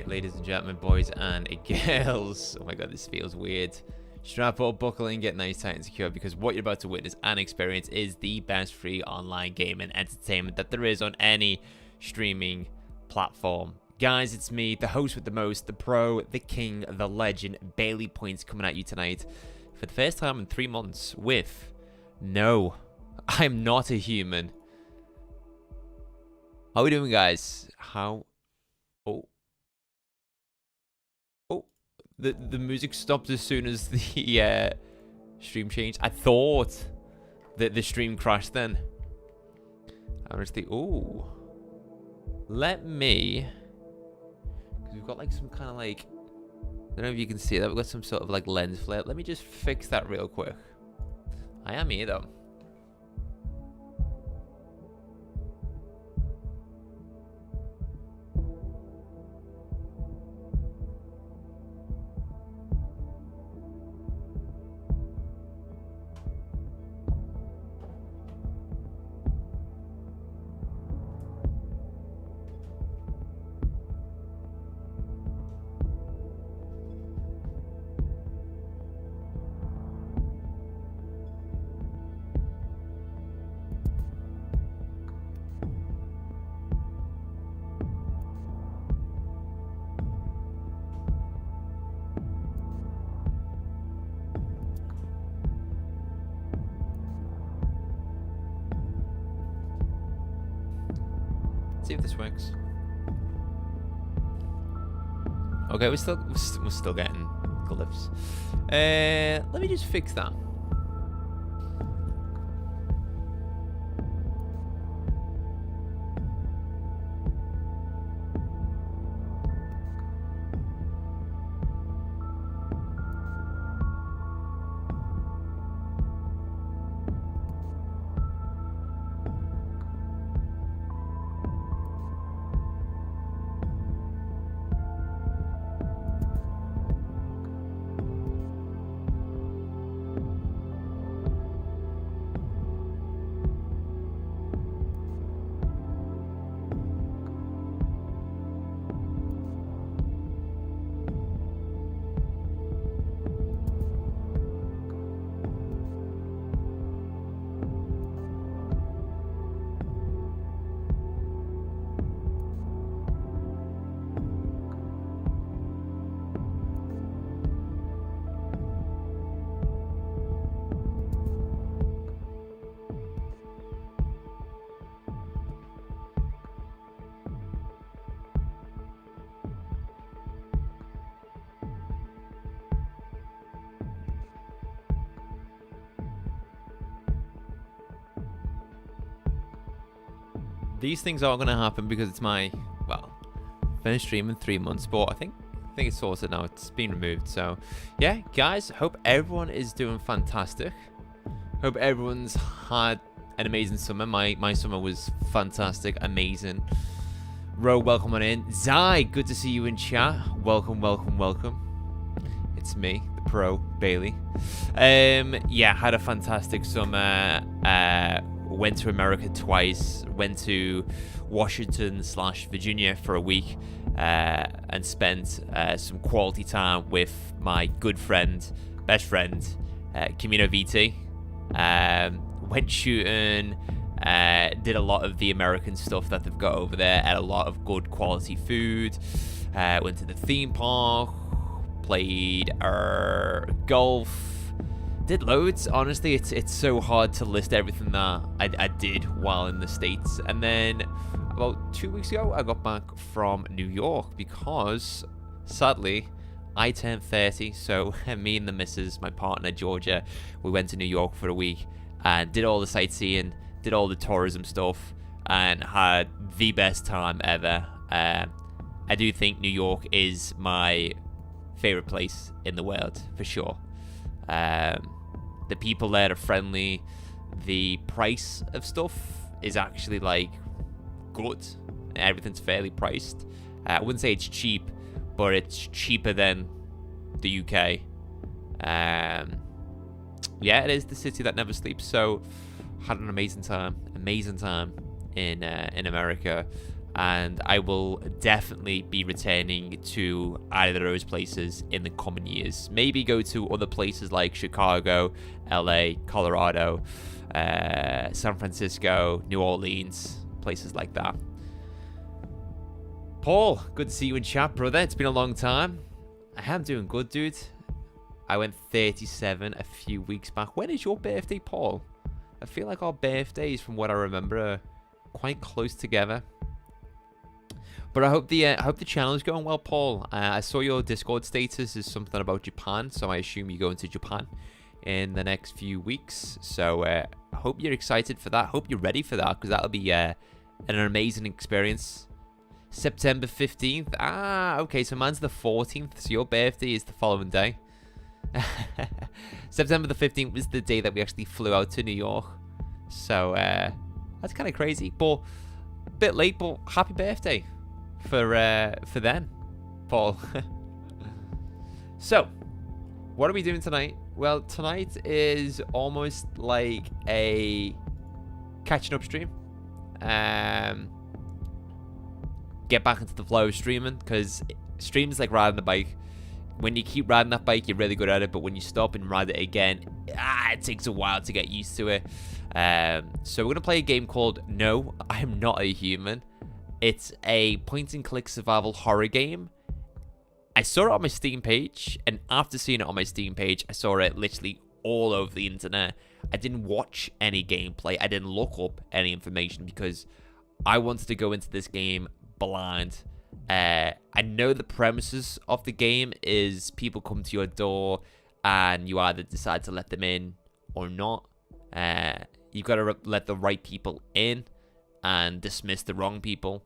right, ladies and gentlemen, boys and girls. Oh my god, this feels weird. Strap up, buckle in, get nice, tight, and secure, because what you're about to witness and experience is the best free online gaming entertainment that there is on any streaming platform. Guys, it's me, the host with the most, the pro, the king, the legend, Bailey Points, coming at you tonight for the first time in 3 months with no, I'm not a human. How are we doing, guys? How? Oh, the music stopped as soon as the stream changed. I thought that the stream crashed then. Honestly, oh, let me, because we've got like some kind of like, I don't know if you can see that, we've got some sort of like lens flare. Let me just fix that real quick. I am here though. See if this works. Okay, we're still getting glyphs. Let me just fix that. These things are going to happen because it's my, well, first stream in 3 months, but I think it's sorted now. It's been removed. So, yeah, guys, hope everyone is doing fantastic. Hope everyone's had an amazing summer. My summer was fantastic, amazing. Ro, welcome on in. Zai, good to see you in chat. Welcome, welcome, welcome. It's me, the pro, Bailey. Yeah, had a fantastic summer. Went to America twice, went to Washington/Virginia for a week, and spent some quality time with my good friend, best friend, Camino VT. Went shooting, did a lot of the American stuff that they've got over there, ate a lot of good quality food, went to the theme park, played golf. Did loads. Honestly, it's so hard to list everything that I did while in the States. And then about 2 weeks ago, I got back from New York because, sadly, I turned 30. So me and the missus, my partner, Georgia, we went to New York for a week and did all the sightseeing, did all the tourism stuff, and had the best time ever. I do think New York is my favorite place in the world, for sure. The people there are friendly. The price of stuff is actually like good. Everything's fairly priced. I wouldn't say it's cheap, but it's cheaper than the UK. Yeah, it is the city that never sleeps. So had an amazing time in America. and I will definitely be returning to either of those places in the coming years. Maybe go to other places like Chicago, LA, Colorado, San Francisco, New Orleans, places like that. Paul, good to see you in chat, brother. It's been a long time. I am doing good, dude. I went 37 a few weeks back. When is your birthday, Paul? I feel like our birthdays, from what I remember, are quite close together. But I hope the channel is going well, Paul. I saw your Discord status is something about Japan, so I assume you're going to Japan in the next few weeks. So I hope you're excited for that. Hope you're ready for that, because that'll be an amazing experience. September 15th. Ah, okay, so mine's the 14th, so your birthday is the following day. September the 15th was the day that we actually flew out to New York. So that's kind of crazy, but a bit late, but happy birthday for then, Paul. So what are we doing tonight? Well, tonight is almost like a catching up stream. Get back into the flow of streaming, because streams like riding a bike. When you keep riding that bike, you're really good at it, but when you stop and ride it again, it takes a while to get used to it. So we're going to play a game called No, I'm Not a Human. It's a point-and-click survival horror game. I saw it on my Steam page, and after seeing it on my Steam page, I saw it literally all over the internet. I didn't watch any gameplay. I didn't look up any information, because I wanted to go into this game blind. I know the premises of the game is people come to your door and you either decide to let them in or not. You've got to let the right people in and dismiss the wrong people.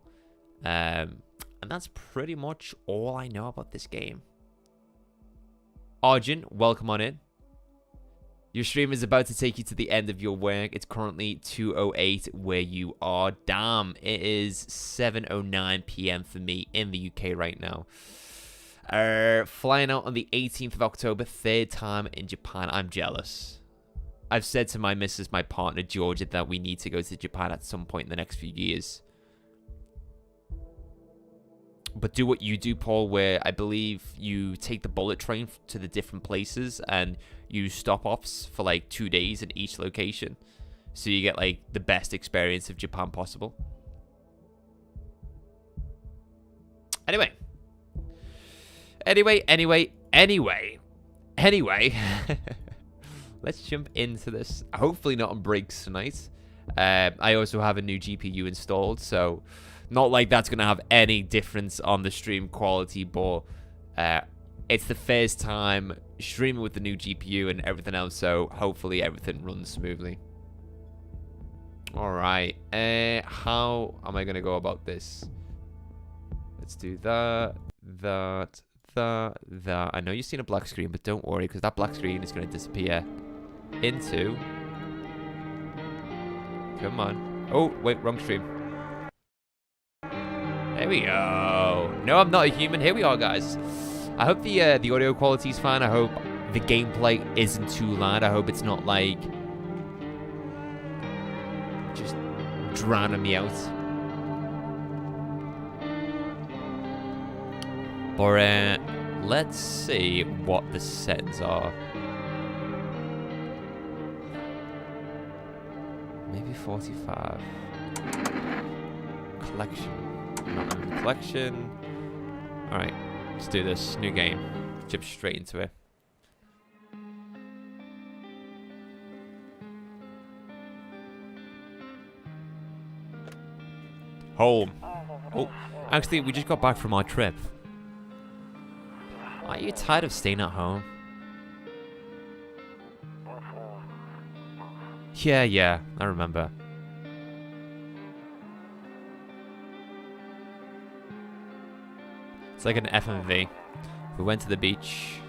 And that's pretty much all I know about this game. Arjun, welcome on in. Your stream is about to take you to the end of your work. It's currently 2:08 where you are. Damn, it is 7:09 p.m. for me in the UK right now. Flying out on the 18th of October, third time in Japan. I'm jealous. I've said to my missus, my partner, Georgia, that we need to go to Japan at some point in the next few years. But do what you do, Paul, where I believe you take the bullet train to the different places and you stop-offs for like 2 days in each location. So you get like the best experience of Japan possible. Anyway. Let's jump into this. Hopefully not on breaks tonight. I also have a new GPU installed, so not like that's going to have any difference on the stream quality, but it's the first time streaming with the new GPU and everything else, so hopefully everything runs smoothly. Alright, how am I going to go about this? Let's do that. I know you've seen a black screen, but don't worry, because that black screen is going to disappear into... Come on. Oh, wait, wrong stream. There we go. No, I'm not a human. Here we are, guys. I hope the audio quality is fine. I hope the gameplay isn't too loud. I hope it's not like just drowning me out. But let's see what the settings are. Maybe 45. Collection. Not in the collection. Alright, let's do this. New game. Jump straight into it. Home. Oh, actually, we just got back from our trip. Are you tired of staying at home? Yeah, I remember. It's like an FMV. We went to the beach,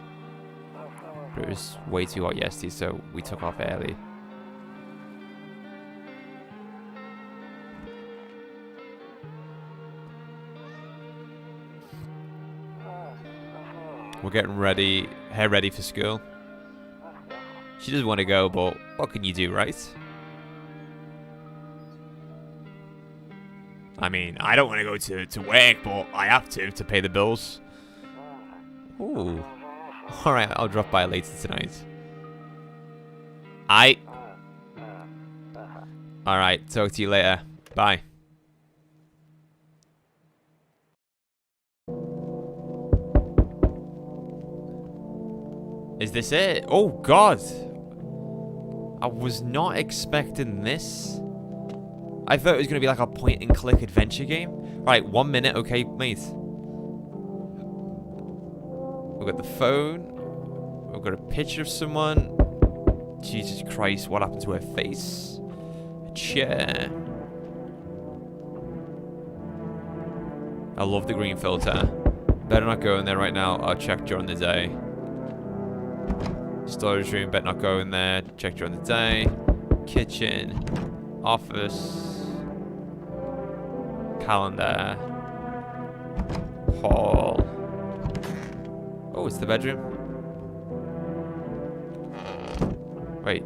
but it was way too hot yesterday, so we took off early. We're getting ready, hair ready for school. She doesn't want to go, but what can you do, right? I mean, I don't want to go to work, but I have to pay the bills. Ooh. Alright, I'll drop by later tonight. Alright, talk to you later. Bye. Is this it? Oh, God. I was not expecting this. I thought it was going to be like a point-and-click adventure game. Right, 1 minute. Okay, mate. We've got the phone. We've got a picture of someone. Jesus Christ, what happened to her face? A chair. I love the green filter. Better not go in there right now. I'll check during the day. Storage room, better not go in there. Check during the day. Kitchen. Office. Calendar. Hall. Oh, it's the bedroom. Wait.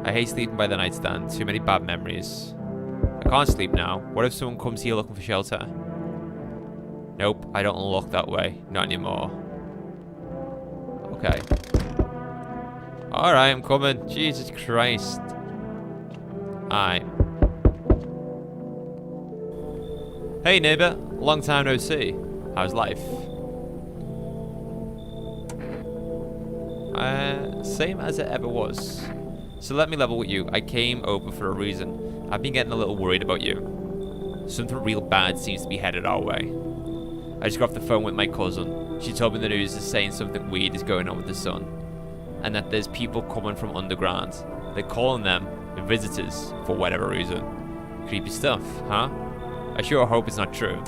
I hate sleeping by the nightstand. Too many bad memories. I can't sleep now. What if someone comes here looking for shelter? Nope, I don't look that way. Not anymore. Okay. Alright, I'm coming. Jesus Christ. Alright. Hey neighbor, long time no see. How's life? Same as it ever was. So let me level with you. I came over for a reason. I've been getting a little worried about you. Something real bad seems to be headed our way. I just got off the phone with my cousin. She told me the news is saying something weird is going on with the sun. And that there's people coming from underground. They're calling them visitors for whatever reason. Creepy stuff, huh? I sure hope it's not true.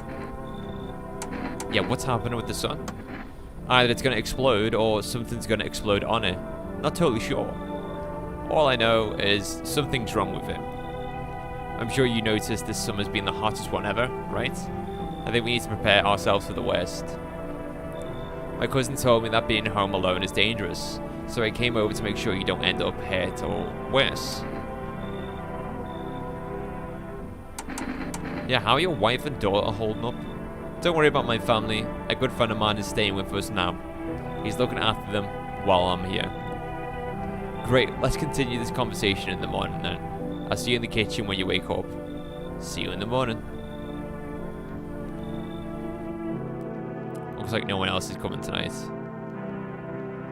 Yeah, what's happening with the sun? Either it's going to explode or something's going to explode on it. Not totally sure. All I know is something's wrong with it. I'm sure you noticed this summer's been the hottest one ever, right? I think we need to prepare ourselves for the worst. My cousin told me that being home alone is dangerous, so I came over to make sure you don't end up hurt or worse. Yeah, how are your wife and daughter holding up? Don't worry about my family. A good friend of mine is staying with us now. He's looking after them while I'm here. Great, let's continue this conversation in the morning then. I'll see you in the kitchen when you wake up. See you in the morning. Looks like no one else is coming tonight.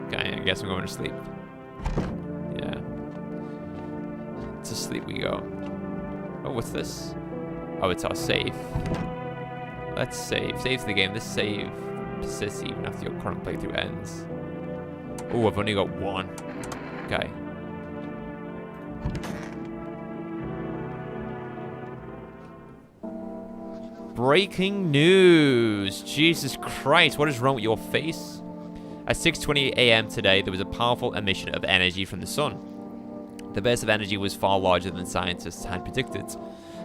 Okay, I guess I'm going to sleep. Yeah. To sleep we go. Oh, what's this? Oh, it's our save. Let's save. Save the game. This save persists even after your current playthrough ends. Oh, I've only got one. Okay. Breaking news. Jesus Christ, what is wrong with your face? At 6:20 a.m. today, there was a powerful emission of energy from the sun. The burst of energy was far larger than scientists had predicted.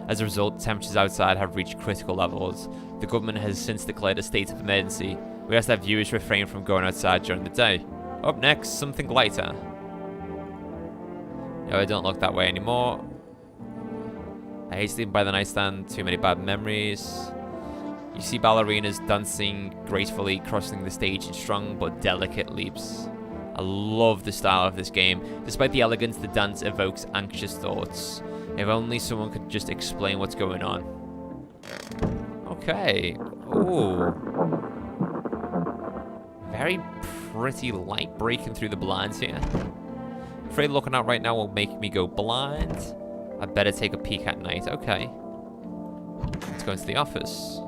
As a result, temperatures outside have reached critical levels. The government has since declared a state of emergency. We ask that viewers refrain from going outside during the day. Up next, something lighter. No, I don't look that way anymore. I hate sleeping by the nightstand. Too many bad memories. You see ballerinas dancing gracefully, crossing the stage in strong but delicate leaps. I love the style of this game. Despite the elegance, the dance evokes anxious thoughts. If only someone could just explain what's going on. Okay. Ooh. Very pretty light breaking through the blinds here. Afraid looking out right now will make me go blind. I'd better take a peek at night. Okay. Let's go into the office.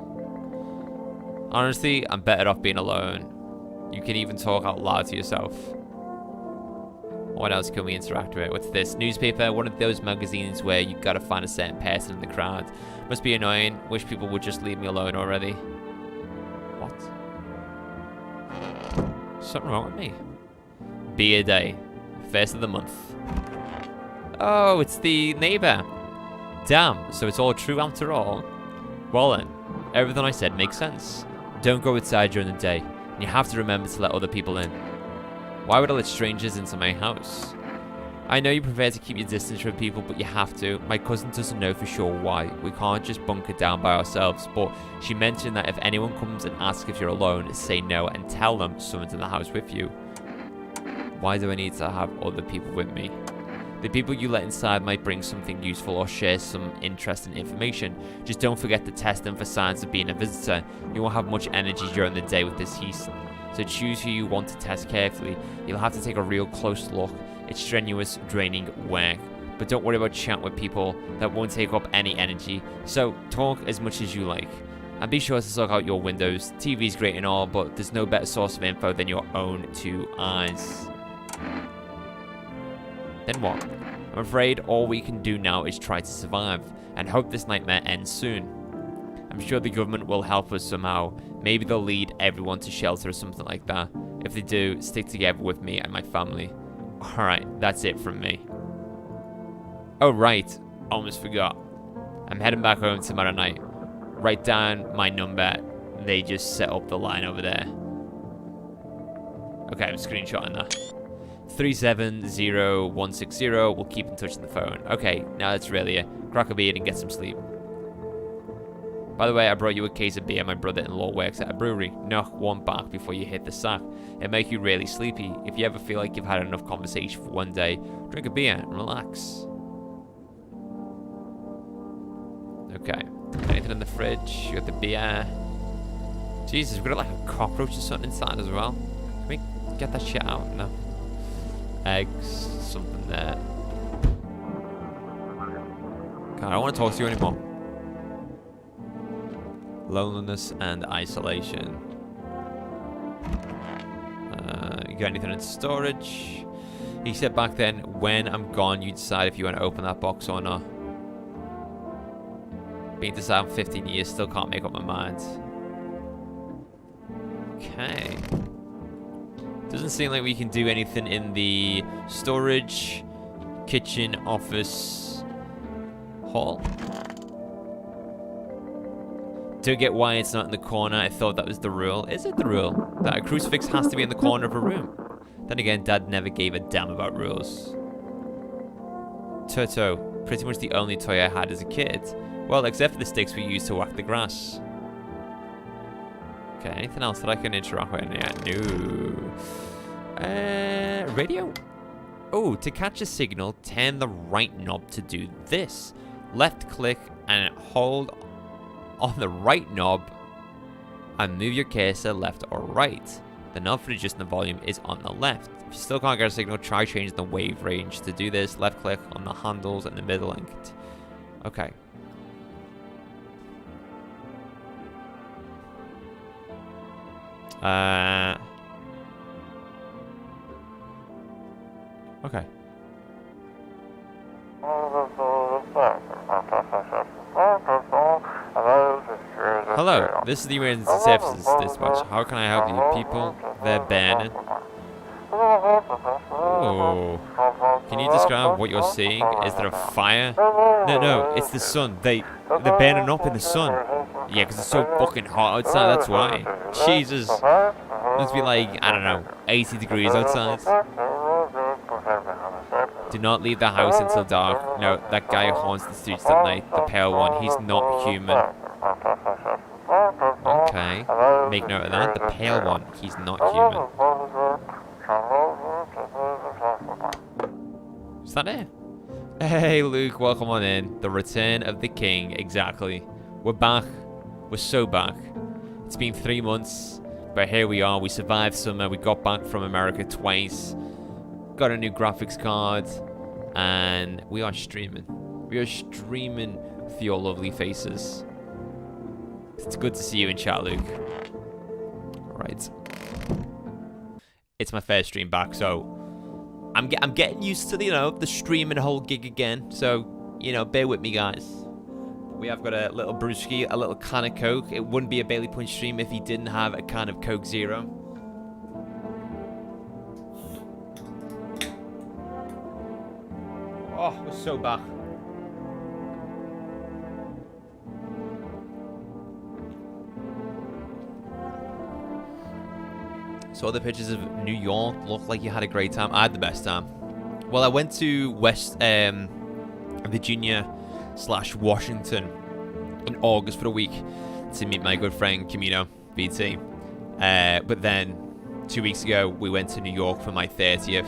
Honestly, I'm better off being alone. You can even talk out loud to yourself. What else can we interact with? What's this? Newspaper, one of those magazines where you gotta find a certain person in the crowd. Must be annoying. Wish people would just leave me alone already. What? Something wrong with me. Beer day. First of the month. Oh, it's the neighbor. Damn, so it's all true after all. Well then, everything I said makes sense. Don't go outside during the day, and you have to remember to let other people in. Why would I let strangers into my house? I know you prefer to keep your distance from people, but you have to. My cousin doesn't know for sure why. We can't just bunker down by ourselves, but she mentioned that if anyone comes and asks if you're alone, say no and tell them someone's in the house with you. Why do I need to have other people with me? The people you let inside might bring something useful or share some interesting information. Just don't forget to test them for signs of being a visitor. You won't have much energy during the day with this heat, so choose who you want to test carefully. You'll have to take a real close look. It's strenuous, draining work, but don't worry about chatting with people. That won't take up any energy, so talk as much as you like. And be sure to look out your windows. TV's great and all, but there's no better source of info than your own two eyes. Then what? I'm afraid all we can do now is try to survive, and hope this nightmare ends soon. I'm sure the government will help us somehow. Maybe they'll lead everyone to shelter or something like that. If they do, stick together with me and my family. Alright, that's it from me. Oh right, almost forgot. I'm heading back home tomorrow night. Write down my number. They just set up the line over there. Okay, I'm screenshotting that. 370160. We'll keep in touch on the phone. Okay, now that's really it. Crack a beer and get some sleep. By the way, I brought you a case of beer. My brother-in-law works at a brewery. Knock one back before you hit the sack. It'll make you really sleepy. If you ever feel like you've had enough conversation for one day, drink a beer and relax. Okay. Anything in the fridge? You got the beer. Jesus, we've got like a cockroach or something inside as well. Can we get that shit out? No. Eggs. Something there. God, I don't want to talk to you anymore. Loneliness and isolation. You got anything in storage? He said back then, when I'm gone, you decide if you want to open that box or not. Been to South 15 years, still can't make up my mind. Okay. Doesn't seem like we can do anything in the storage, kitchen, office, hall. Don't get why it's not in the corner. I thought that was the rule. Is it the rule? That a crucifix has to be in the corner of a room? Then again, Dad never gave a damn about rules. Toto. Pretty much the only toy I had as a kid. Well, except for the sticks we used to whack the grass. Okay, anything else that I can interact with? Yeah, no. Radio? Oh, to catch a signal, turn the right knob to do this. Left click and hold on the right knob and move your cursor left or right. The knob for adjusting the volume is on the left. If you still can't get a signal, try changing the wave range. To do this, left click on the handles in the middle and okay. Okay. Hello, this is the emergency services dispatch. How can I help you? People, they're burning. Oh. Can you describe what you're seeing? Is there a fire? No, it's the sun. They're burning up in the sun. Yeah, because it's so fucking hot outside, that's why. Jesus. It must be like, I don't know, 80 degrees outside. Do not leave the house until dark. No, that guy who haunts the streets at night, the pale one, he's not human. Okay, make note of that. The pale one, he's not human. Is that it? Hey Luke, welcome on in. The return of the king, exactly. We're back. We're so back. It's been 3 months, but here we are. We survived summer. We got back from America twice. Got a new graphics card, and we are streaming. We are streaming with your lovely faces. It's good to see you in chat, Luke. Right. It's my first stream back, so I'm getting used to the streaming whole gig again. So bear with me, guys. We have got a little brewski, a little can of Coke. It wouldn't be a Bailey Punch stream if he didn't have a can of Coke Zero. Oh, we're so back. So the pictures of New York look like you had a great time. I had the best time. Well, I went to West Virginia / Washington in August for a week to meet my good friend Camino VT. But then 2 weeks ago we went to New York for my 30th.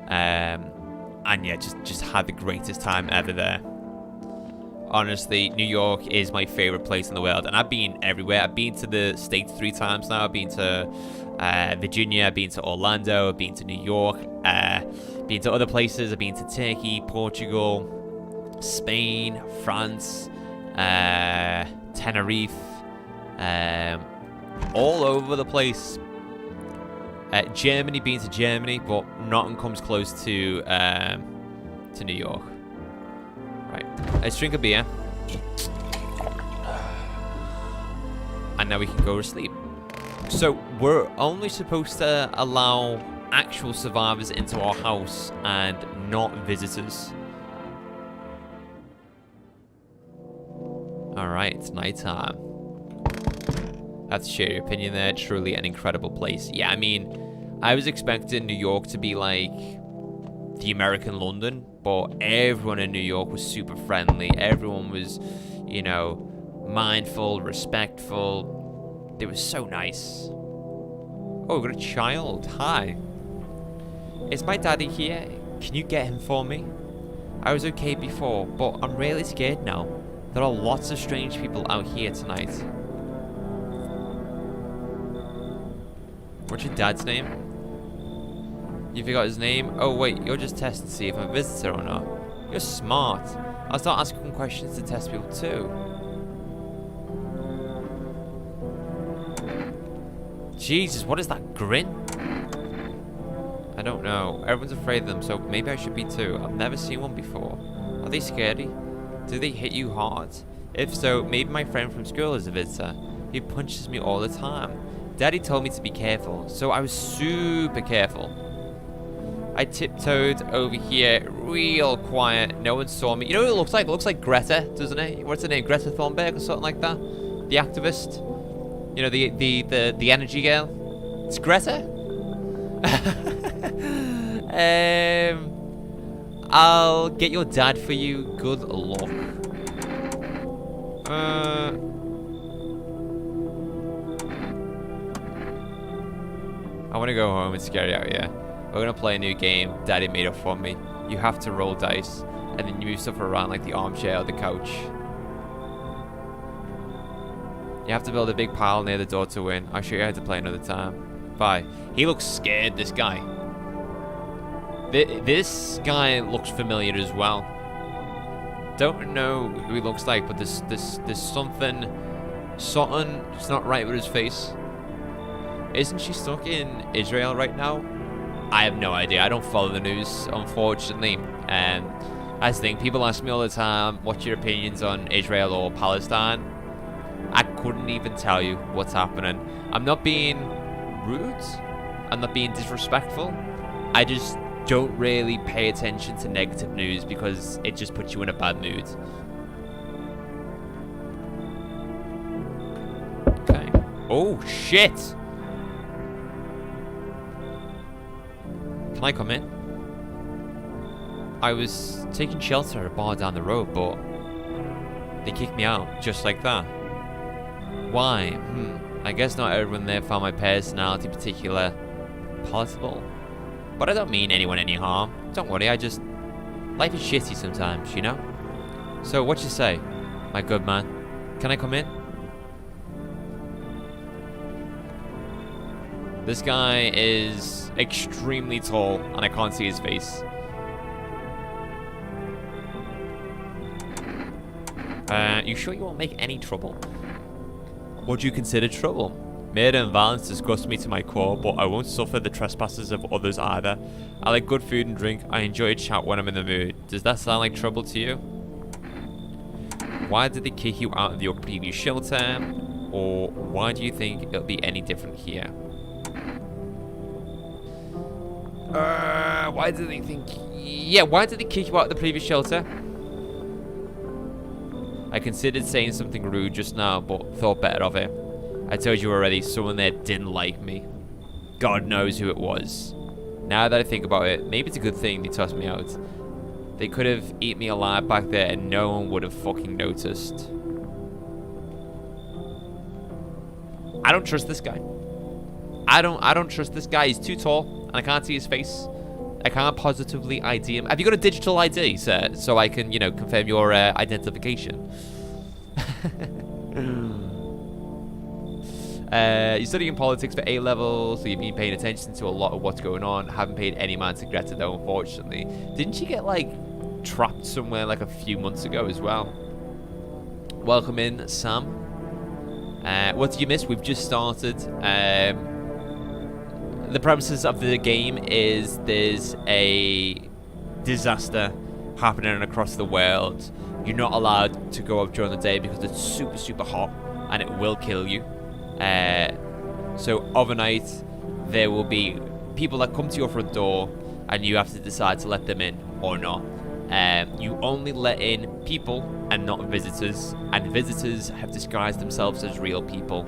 And yeah, just had the greatest time ever there. Honestly, New York is my favorite place in the world, and I've been everywhere. I've been to the States 3 times now. I've been to Virginia, I've been to Orlando, I've been to New York, been to other places. I've been to Turkey, Portugal, Spain, France, Tenerife, all over the place. Germany, been to Germany, but nothing comes close to New York. Right, let's drink a beer. And now we can go to sleep. So, we're only supposed to allow actual survivors into our house and not visitors. Alright, it's nighttime. I have to share your opinion there. Truly an incredible place. Yeah, I mean, I was expecting New York to be like the American London, but everyone in New York was super friendly. Everyone was, you know, mindful, respectful. They were so nice. Oh, we've got a child. Hi. Is my daddy here? Can you get him for me? I was okay before, but I'm really scared now. There are lots of strange people out here tonight. What's your dad's name? You forgot his name? Oh wait, you're just testing to see if I'm a visitor or not. You're smart. I'll start asking questions to test people too. Jesus, what is that grin? I don't know. Everyone's afraid of them, so maybe I should be too. I've never seen one before. Are they scary? Do they hit you hard? If so, maybe my friend from school is a visitor. He punches me all the time. Daddy told me to be careful, so I was super careful. I tiptoed over here real quiet. No one saw me. You know what it looks like? It looks like Greta, doesn't it? What's her name? Greta Thunberg or something like that? The activist. You know, the energy girl. It's Greta. I'll get your dad for you. Good luck. I want to go home. It's scary out here. We're going to play a new game Daddy made up for me. You have to roll dice, and then you move stuff around like the armchair or the couch. You have to build a big pile near the door to win. I'll show you how to play another time. Bye. He looks scared, this guy. This guy looks familiar as well. Don't know who he looks like, but there's something it's not right with his face. Isn't she stuck in Israel right now? I have no idea. I don't follow the news, unfortunately. That's the thing. People ask me all the time, what's your opinions on Israel or Palestine? I couldn't even tell you what's happening. I'm not being rude. I'm not being disrespectful. I just don't really pay attention to negative news because it just puts you in a bad mood. Okay. Oh, shit! Can I come in? I was taking shelter at a bar down the road, but they kicked me out, just like that. Why? I guess not everyone there found my personality particular palatable. But I don't mean anyone any harm. Don't worry, life is shitty sometimes, you know? So, what you say, my good man? Can I come in? This guy is extremely tall, and I can't see his face. You sure you won't make any trouble? What do you consider trouble? Murder and violence disgust me to my core, but I won't suffer the trespasses of others either. I like good food and drink. I enjoy a chat when I'm in the mood. Does that sound like trouble to you? Why did they kick you out of your previous shelter? Or why do you think it'll be any different here? Why did they think... Yeah, why did they kick you out of the previous shelter? I considered saying something rude just now, but thought better of it. I told you already, someone there didn't like me. God knows who it was. Now that I think about it, maybe it's a good thing they tossed me out. They could have eaten me alive back there and no one would have fucking noticed. I don't trust this guy. I don't trust this guy. He's too tall and I can't see his face. I can't positively ID him. Have you got a digital ID, sir? So I can, you know, confirm your identification. You're studying politics for A-level, so you've been paying attention to a lot of what's going on. Haven't paid any mind to Greta, though, unfortunately. Didn't you get, like, trapped somewhere, like, a few months ago as well? Welcome in, Sam. What did you miss? We've just started. The premises of the game is there's a disaster happening across the world. You're not allowed to go out during the day because it's super, super hot and it will kill you. So overnight, there will be people that come to your front door and you have to decide to let them in or not. You only let in people and not visitors, and visitors have disguised themselves as real people.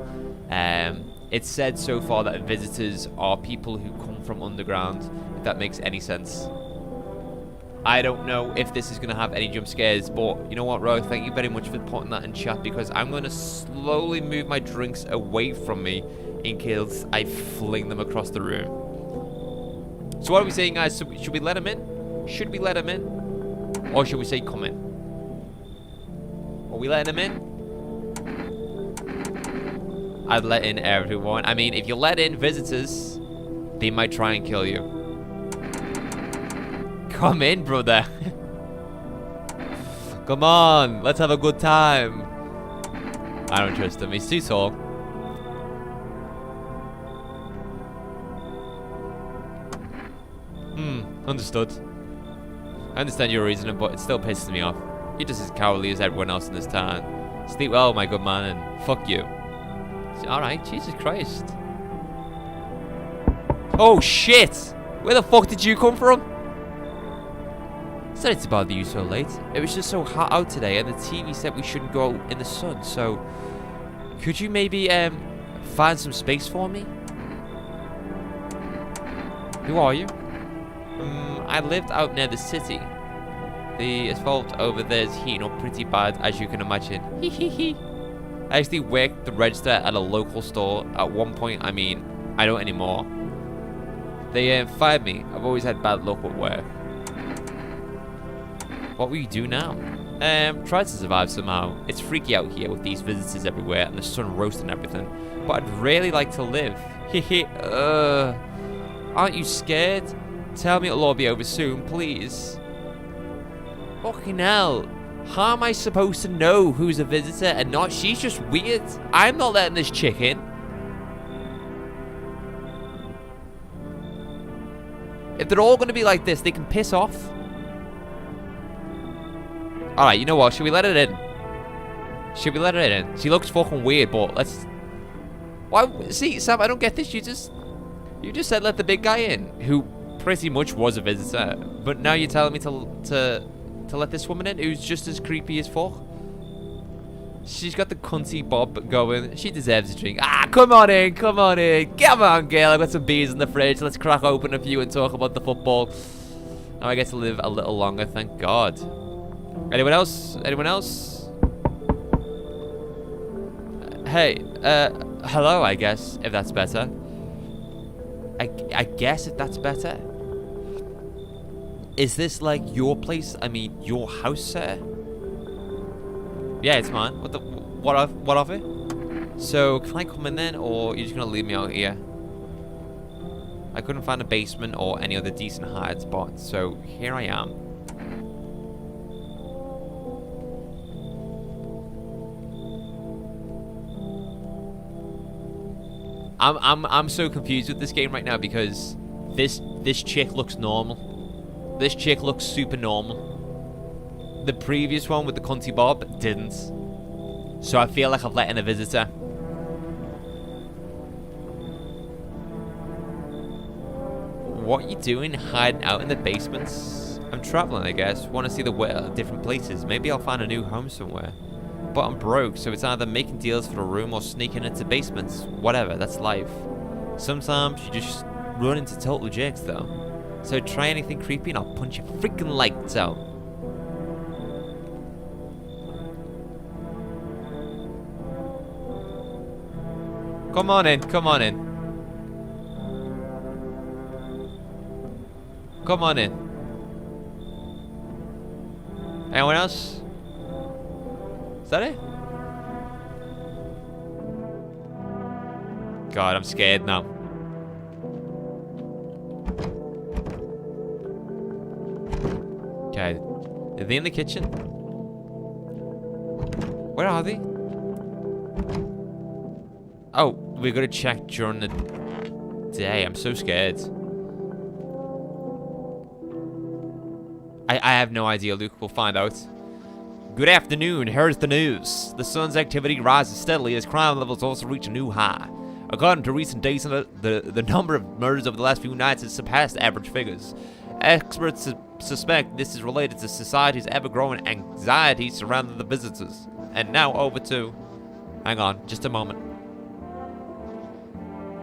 It's said so far that visitors are people who come from underground, if that makes any sense. I don't know if this is going to have any jump scares, but you know what, Ro? Thank you very much for putting that in chat, because I'm going to slowly move my drinks away from me in case I fling them across the room. So what are we saying, guys? Should we let him in? Should we let him in? Or should we say come in? Are we letting him in? I'd let in everyone. I mean, if you let in visitors, they might try and kill you. Come in, brother. Come on, let's have a good time. I don't trust him. He's too tall. Understood. I understand your reasoning, but it still pisses me off. You're just as cowardly as everyone else in this town. Sleep well, my good man, and fuck you. Alright, Jesus Christ. Oh, shit! Where the fuck did you come from? Sorry to bother you so late. It was just so hot out today, and the TV said we shouldn't go out in the sun, so... Could you maybe, find some space for me? Who are you? I lived out near the city. The asphalt over there is heating up pretty bad, as you can imagine. Hee. I actually worked the register at a local store at one point. I mean, I don't anymore. They fired me. I've always had bad luck with work. What will you do now? Try to survive somehow. It's freaky out here with these visitors everywhere and the sun roasting everything. But I'd really like to live. Hehe. Aren't you scared? Tell me it'll all be over soon, please. Fucking hell. How am I supposed to know who's a visitor and not? She's just weird. I'm not letting this chick in. If they're all going to be like this, they can piss off. Alright, you know what? Should we let it in? Should we let it in? She looks fucking weird, but let's... Why? See, Sam, I don't get this. You just said let the big guy in, who pretty much was a visitor. But now you're telling me to let this woman in, who's just as creepy as fuck. She's got the cunty bob going. She deserves a drink. Ah, come on in, come on in. Come on, girl. I've got some beers in the fridge. Let's crack open a few and talk about the football. Now I get to live a little longer, thank God. Anyone else? Anyone else? Hey, hello, I guess, if that's better. I guess if that's better. Is this like your place? I mean, your house, sir? Yeah, it's mine. What of it? So, can I come in then, or you're just gonna leave me out here? I couldn't find a basement or any other decent hide spot, so here I am. I'm so confused with this game right now because this chick looks normal. This chick looks super normal. The previous one with the cunty bob didn't. So I feel like I've let in a visitor. What are you doing hiding out in the basements? I'm traveling, I guess. Want to see the world, different places. Maybe I'll find a new home somewhere. But I'm broke, so it's either making deals for a room or sneaking into basements. Whatever, that's life. Sometimes you just run into total jerks, though. So try anything creepy and I'll punch your freaking lights out. Come on in, come on in. Come on in. Anyone else? Is that it? God, I'm scared now. Okay. Are they in the kitchen? Where are they? Oh, we gotta check during the day. I'm so scared. I have no idea, Luke. We'll find out. Good afternoon. Here's the news. The sun's activity rises steadily as crime levels also reach a new high. According to recent data, the number of murders over the last few nights has surpassed average figures. Experts suspect this is related to society's ever-growing anxiety surrounding the visitors. And now over to... Hang on, just a moment.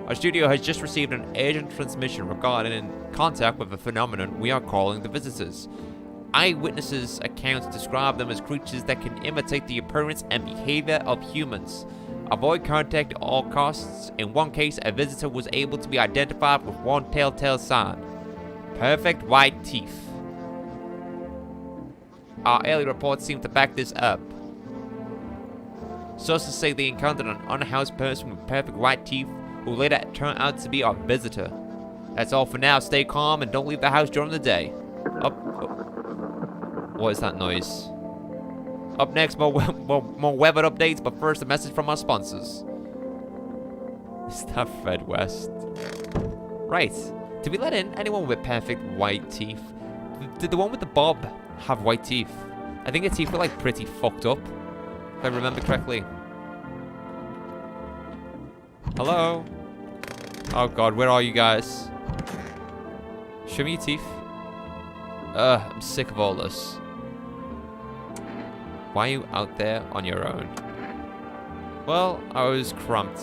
Our studio has just received an urgent transmission regarding contact with a phenomenon we are calling the visitors. Eyewitnesses' accounts describe them as creatures that can imitate the appearance and behavior of humans. Avoid contact at all costs. In one case, a visitor was able to be identified with one telltale sign: perfect white teeth. Our early reports seem to back this up. Sources say they encountered an unhoused person with perfect white teeth who later turned out to be our visitor. That's all for now. Stay calm and don't leave the house during the day. What is that noise? Up next, more weather updates, but first a message from our sponsors. Is that Fred West? Right. Did we let in anyone with perfect white teeth? Did the one with the bob have white teeth? I think her teeth were like pretty fucked up, if I remember correctly. Hello? Oh god, where are you guys? Show me your teeth. I'm sick of all this. Why are you out there on your own? Well, I was cramped.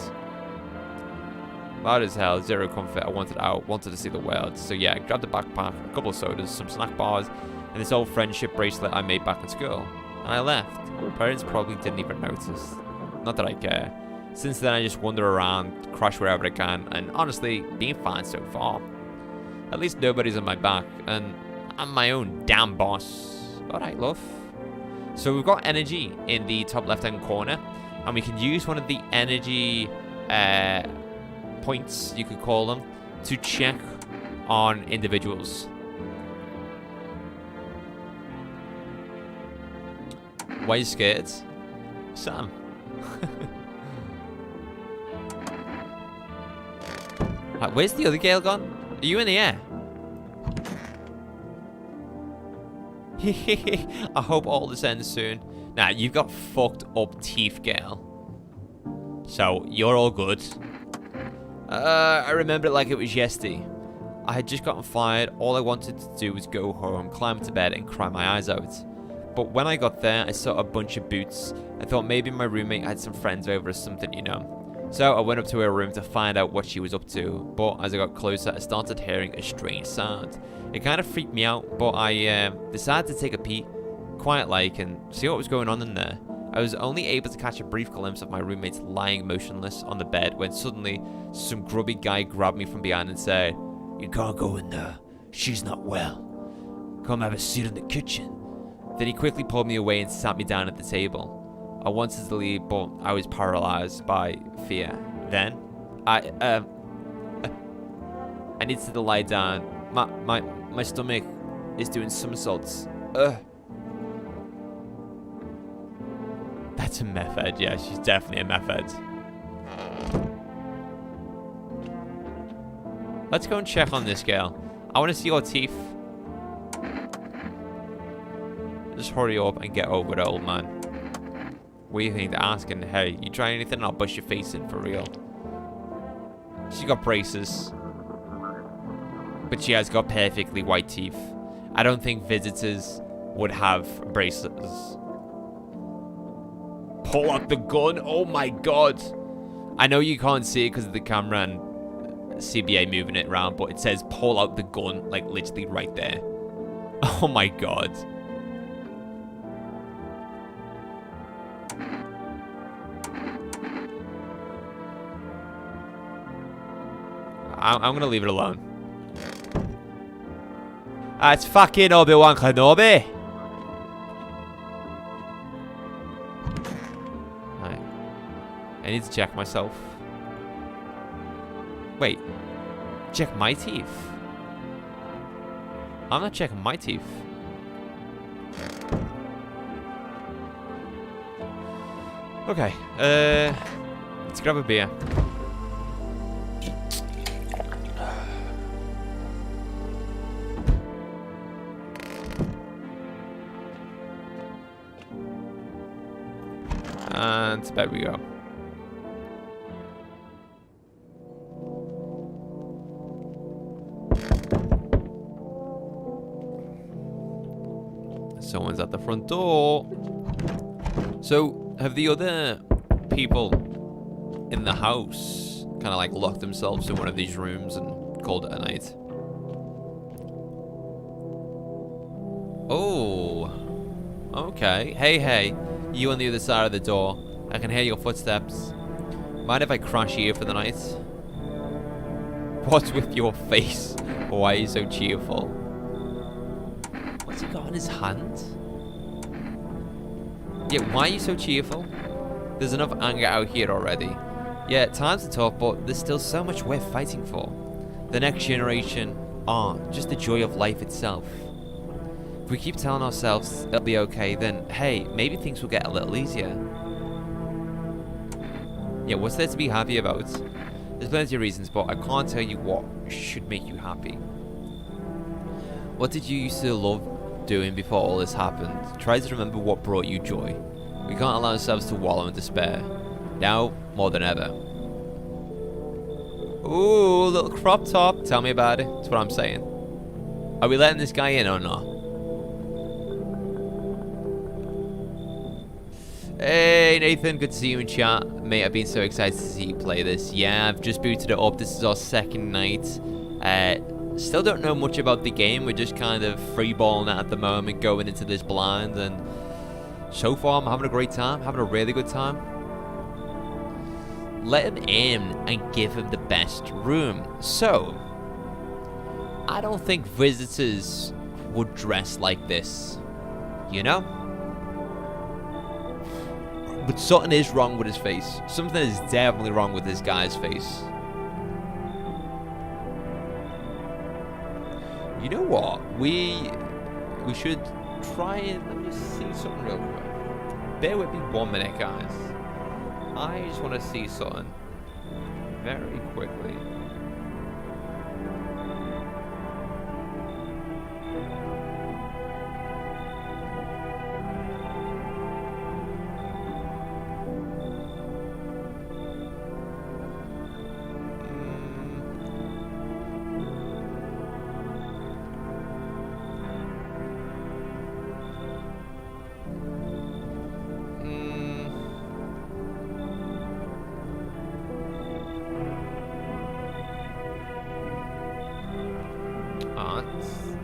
Loud as hell, zero comfort. I wanted out, wanted to see the world. So yeah, I grabbed a backpack, a couple of sodas, some snack bars, and this old friendship bracelet I made back in school. And I left. My parents probably didn't even notice. Not that I care. Since then, I just wander around, crash wherever I can, and honestly, being fine so far. At least nobody's on my back, and I'm my own damn boss. Alright, love. So we've got energy in the top left-hand corner, and we can use one of the energy points, you could call them, to check on individuals. Why are you scared? Sam. Where's the other girl gone? Are you in the air? I hope all this ends soon. Nah, you've got fucked up teeth, girl. So, you're all good. I remember it like it was yesterday. I had just gotten fired. All I wanted to do was go home, climb into bed, and cry my eyes out. But when I got there, I saw a bunch of boots. I thought maybe my roommate had some friends over or something, you know. So I went up to her room to find out what she was up to. But as I got closer, I started hearing a strange sound. It kind of freaked me out, but I decided to take a peek, quiet-like, and see what was going on in there. I was only able to catch a brief glimpse of my roommates lying motionless on the bed when suddenly some grubby guy grabbed me from behind and said, "You can't go in there. She's not well. Come have a seat in the kitchen." Then he quickly pulled me away and sat me down at the table. I wanted to leave, but I was paralyzed by fear. Then, I needed to lie down. My stomach is doing somersaults. That's a meth head. Yeah, she's definitely a meth head. Let's go and check on this girl. I want to see your teeth. Just hurry up and get over it, old man. What do you think? Asking, hey, you try anything and I'll bust your face in for real. She got braces. But she has got perfectly white teeth. I don't think visitors would have braces. Pull out the gun. Oh my god. I know you can't see it because of the camera and CBA moving it around, but it says pull out the gun, like literally right there. Oh my god. I'm gonna leave it alone. It's fucking Obi-Wan Kenobi. Right. I need to check myself. Wait. Check my teeth. I'm not checking my teeth. Okay. Let's grab a beer. And to bed we go. Someone's at the front door. So, have the other people in the house kind of like locked themselves in one of these rooms and called it a night? Oh. Okay. Hey. You on the other side of the door. I can hear your footsteps. Mind if I crash here for the night? What's with your face? Why are you so cheerful? What's he got in his hand? Yeah, why are you so cheerful? There's enough anger out here already. Yeah, times are tough, but there's still so much worth fighting for. The next generation, just the joy of life itself. If we keep telling ourselves it'll be okay, then hey, maybe things will get a little easier. Yeah, what's there to be happy about? There's plenty of reasons, but I can't tell you what should make you happy. What did you used to love doing before all this happened? Try to remember what brought you joy. We can't allow ourselves to wallow in despair. Now, more than ever. Ooh, little crop top. Tell me about it. That's what I'm saying. Are we letting this guy in or not? Hey Nathan, good to see you in chat. Mate, I've been so excited to see you play this. Yeah, I've just booted it up. This is our second night. Still don't know much about the game. We're just kind of freeballing it at the moment, going into this blind, and so far I'm having a great time, having a really good time. Let him in and give him the best room. So, I don't think visitors would dress like this, you know? But something is wrong with his face. Something is definitely wrong with this guy's face. You know what? We should try and... Let me just see something real quick. Bear with me 1 minute, guys. I just want to see something very quickly.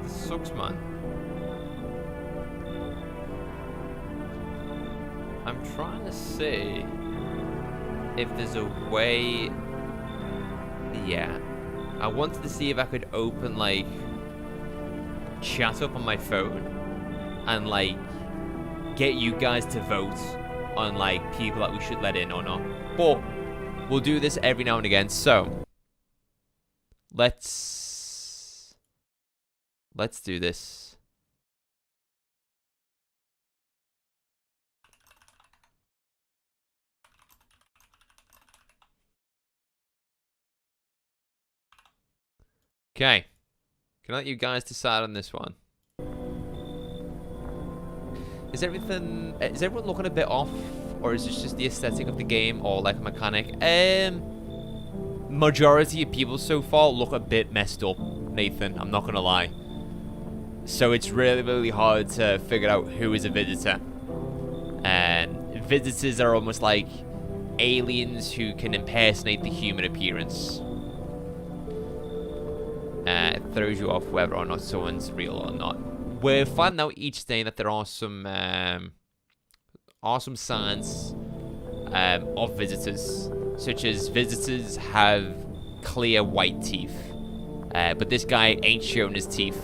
Sucks, man. I'm trying to see if there's a way. Yeah, I wanted to see if I could open like chat up on my phone and like get you guys to vote on like people that we should let in or not. But we'll do this every now and again. So let's do this. Okay. Can I let you guys decide on this one? Is everyone looking a bit off? Or is this just the aesthetic of the game or like a mechanic? Majority of people so far look a bit messed up, Nathan. I'm not gonna lie. So it's really, really hard to figure out who is a visitor. And visitors are almost like aliens who can impersonate the human appearance. throws you off whether or not someone's real or not. We're finding out each day that there are some signs of visitors, such as visitors have clear white teeth, but this guy ain't showing his teeth.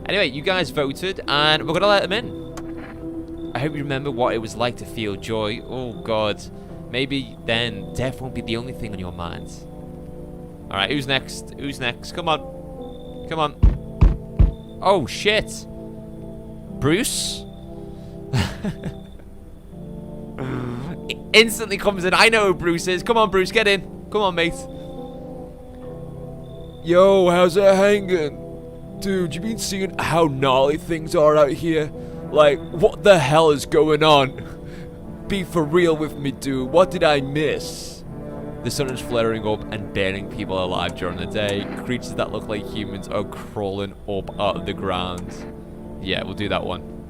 Anyway, you guys voted, and we're gonna let him in. I hope you remember what it was like to feel joy. Oh God, maybe then death won't be the only thing on your mind. All right, who's next? Who's next? Come on, come on. Oh shit, Bruce. Instantly comes in. I know who Bruce is. Come on, Bruce, get in. Come on, mate. Yo, how's it hanging? Dude, you been seeing how gnarly things are out here? Like, what the hell is going on? Be for real with me, dude. What did I miss? The sun is flaring up and burning people alive during the day. Creatures that look like humans are crawling up out of the ground. Yeah, we'll do that one.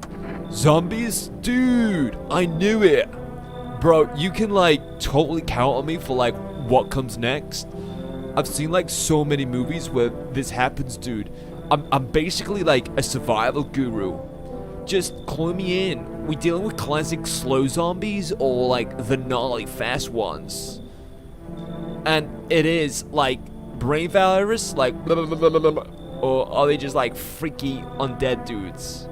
Zombies? Dude, I knew it. Bro, you can like totally count on me for like what comes next. I've seen like so many movies where this happens, dude. I'm basically like a survival guru. Just clue me in. We dealing with classic slow zombies or like the gnarly fast ones? And it is like brain virus, like blah, blah, blah, blah, blah, or are they just like freaky undead dudes?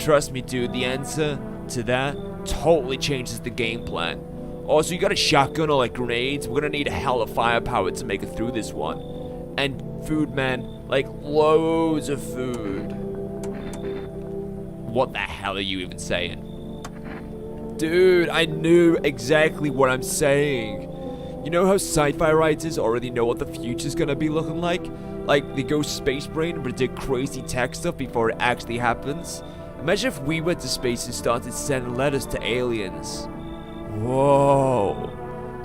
Trust me, dude, the answer to that totally changes the game plan. Also, you got a shotgun or like grenades? We're gonna need a hell of firepower to make it through this one. And food, man, like loads of food. What the hell are you even saying? Dude, I knew exactly what I'm saying. You know how sci-fi writers already know what the future's gonna be looking like? Like, they go space brain and predict crazy tech stuff before it actually happens? Imagine if we went to space and started sending letters to aliens. Whoa.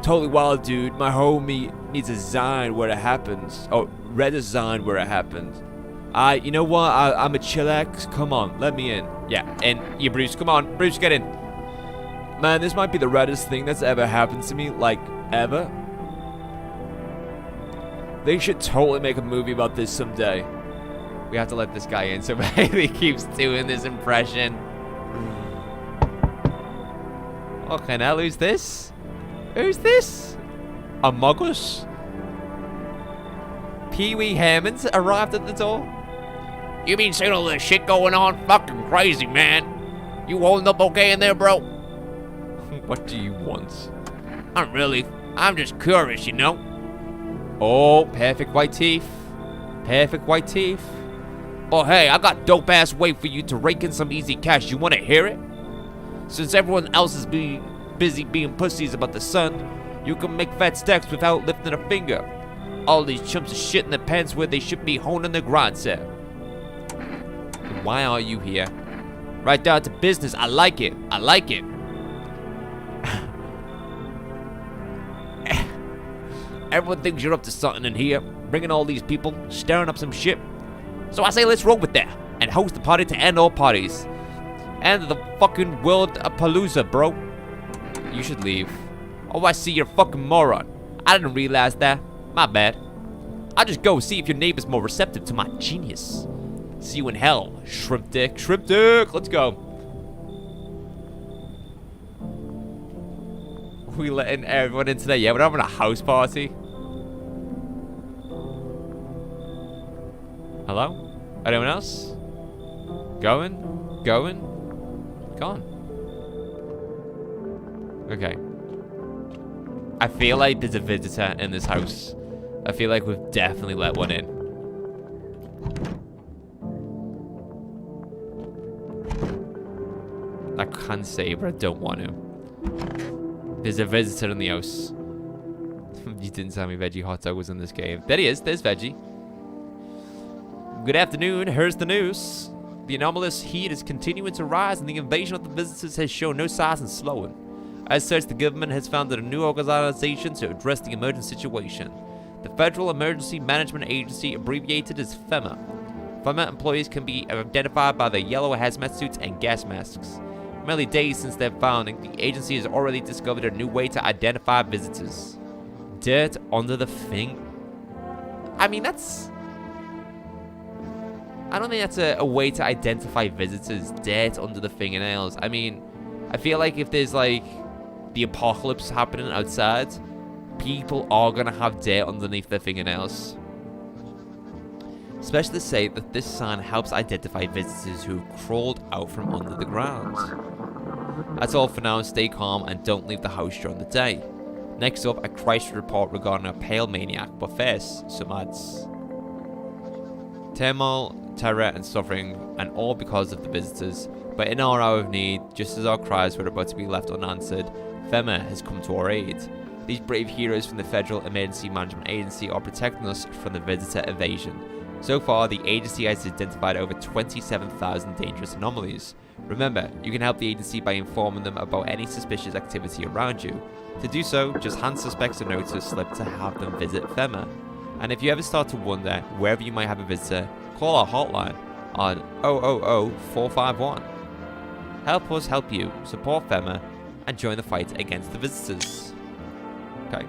Totally wild, dude. My homie needs a sign where it happens. Oh, read a sign where it happened. You know what? I'm a chillax. Come on, let me in. Yeah, and you, Bruce. Come on, Bruce, get in. Man, this might be the reddest thing that's ever happened to me, like, ever. They should totally make a movie about this someday. We have to let this guy in, so Bailey keeps doing this impression. Okay, now who's this? Who's this? Among Us? Pee-wee Herman's arrived at the door. You been seeing all this shit going on? Fucking crazy, man. You holding up okay in there, bro? What do you want? I'm just curious, you know? Oh, perfect white teeth. Perfect white teeth. Oh, hey, I got dope-ass way for you to rake in some easy cash. You wanna hear it? Since everyone else is busy being pussies about the sun, you can make fat stacks without lifting a finger. All these chumps are shit in their pants where they should be honing their grind set. Why are you here? Right down to business. I like it. I like it. Everyone thinks you're up to something in here, bringing all these people, stirring up some shit. So I say let's roll with that and host a party to end all parties. End of the fucking world palooza, bro. You should leave. Oh, I see, you're a fucking moron. I didn't realize that. My bad. I'll just go see if your neighbor's more receptive to my genius. See you in hell, shrimp dick. Shrimp dick, let's go. We letting everyone in today? Yeah, we're having a house party. Hello? Anyone else? Going? Going? Gone. Okay. I feel like there's a visitor in this house. I feel like we've definitely let one in. I can say, but I don't want to. There's a visitor in the house. You didn't tell me Veggie Hot Dog was in this game. There he is. There's Veggie. Good afternoon. Here's the news. The anomalous heat is continuing to rise, and the invasion of the visitors has shown no signs of slowing. As such, the government has founded a new organization to address the emergent situation. The Federal Emergency Management Agency, abbreviated as FEMA. FEMA employees can be identified by their yellow hazmat suits and gas masks. Merely days since their founding, the agency has already discovered a new way to identify visitors. Dirt under the finger. I mean, that's I don't think that's a way to identify visitors. Dirt under the fingernails. I mean, I feel like if there's like the apocalypse happening outside, people are gonna have dirt underneath their fingernails. Specialists say that this sign helps identify visitors who have crawled out from under the ground. That's all for now. Stay calm and don't leave the house during the day. Next up, a crisis report regarding a pale maniac, but first, some ads. Turmoil, terror and suffering, and all because of the visitors. But in our hour of need, just as our cries were about to be left unanswered, FEMA has come to our aid. These brave heroes from the Federal Emergency Management Agency are protecting us from the visitor invasion. So far, the agency has identified over 27,000 dangerous anomalies. Remember, you can help the agency by informing them about any suspicious activity around you. To do so, just hand suspects a notice or slip to have them visit FEMA. And if you ever start to wonder wherever you might have a visitor, call our hotline on 000-451. Help us help you, support FEMA, and join the fight against the visitors. Okay.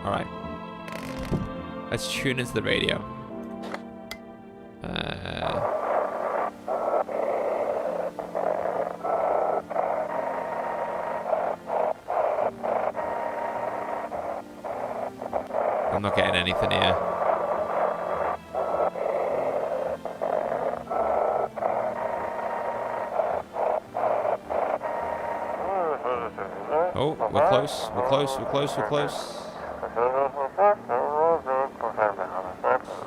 Alright. Let's tune into the radio. I'm not getting anything here. Oh, we're close, we're close, we're close, we're close.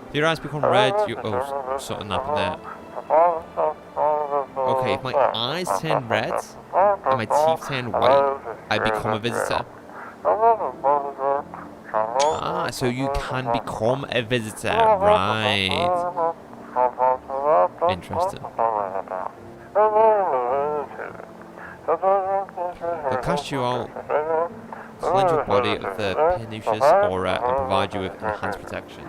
If your eyes become red, you... Oh, something happened there. Okay, if my eyes turn red and my teeth turn white, I become a visitor. Ah, so you can become a visitor, right. Interesting. They'll cast you out, cleanse your body of the pernicious aura and provide you with enhanced protection.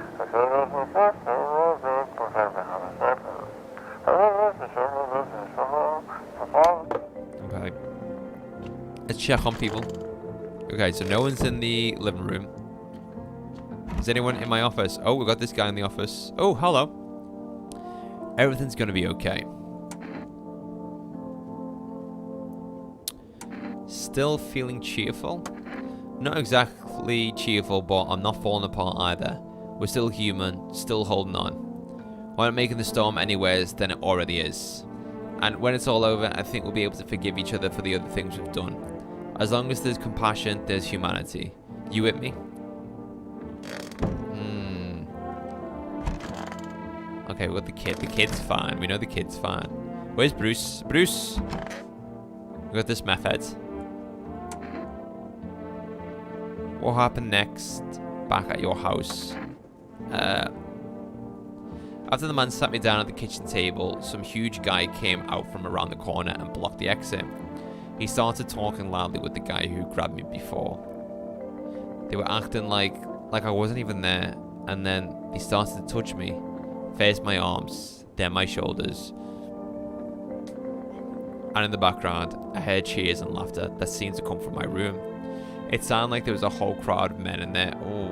Okay. Let's check on people. Okay, so no one's in the living room. Is anyone in my office? Oh, we got this guy in the office. Oh, hello. Everything's gonna be okay. Still feeling cheerful? Not exactly cheerful, but I'm not falling apart either. We're still human, still holding on. We're not making the storm any worse than it already is. And when it's all over, I think we'll be able to forgive each other for the other things we've done. As long as there's compassion, there's humanity. You with me? Okay, we got the kid. The kid's fine. We know the kid's fine. Where's Bruce? Bruce! We got this method. What happened next? Back at your house. After the man sat me down at the kitchen table, some huge guy came out from around the corner and blocked the exit. He started talking loudly with the guy who grabbed me before. They were acting like I wasn't even there, and then they started to touch me. First my arms, then my shoulders. And in the background, I heard cheers and laughter that seemed to come from my room. It sounded like there was a whole crowd of men in there. Oh.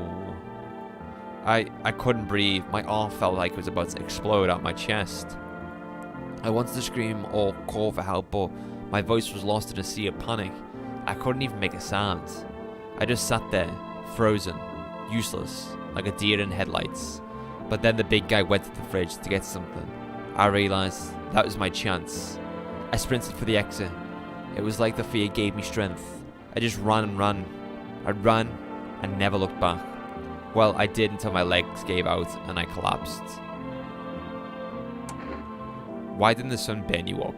I couldn't breathe. My arm felt like it was about to explode out my chest. I wanted to scream or call for help, but my voice was lost in a sea of panic. I couldn't even make a sound. I just sat there, frozen, useless, like a deer in headlights. But then the big guy went to the fridge to get something. I realized that was my chance. I sprinted for the exit. It was like the fear gave me strength. I just ran and ran. I ran and never looked back. Well, I did until my legs gave out and I collapsed. Why didn't the sun burn you up?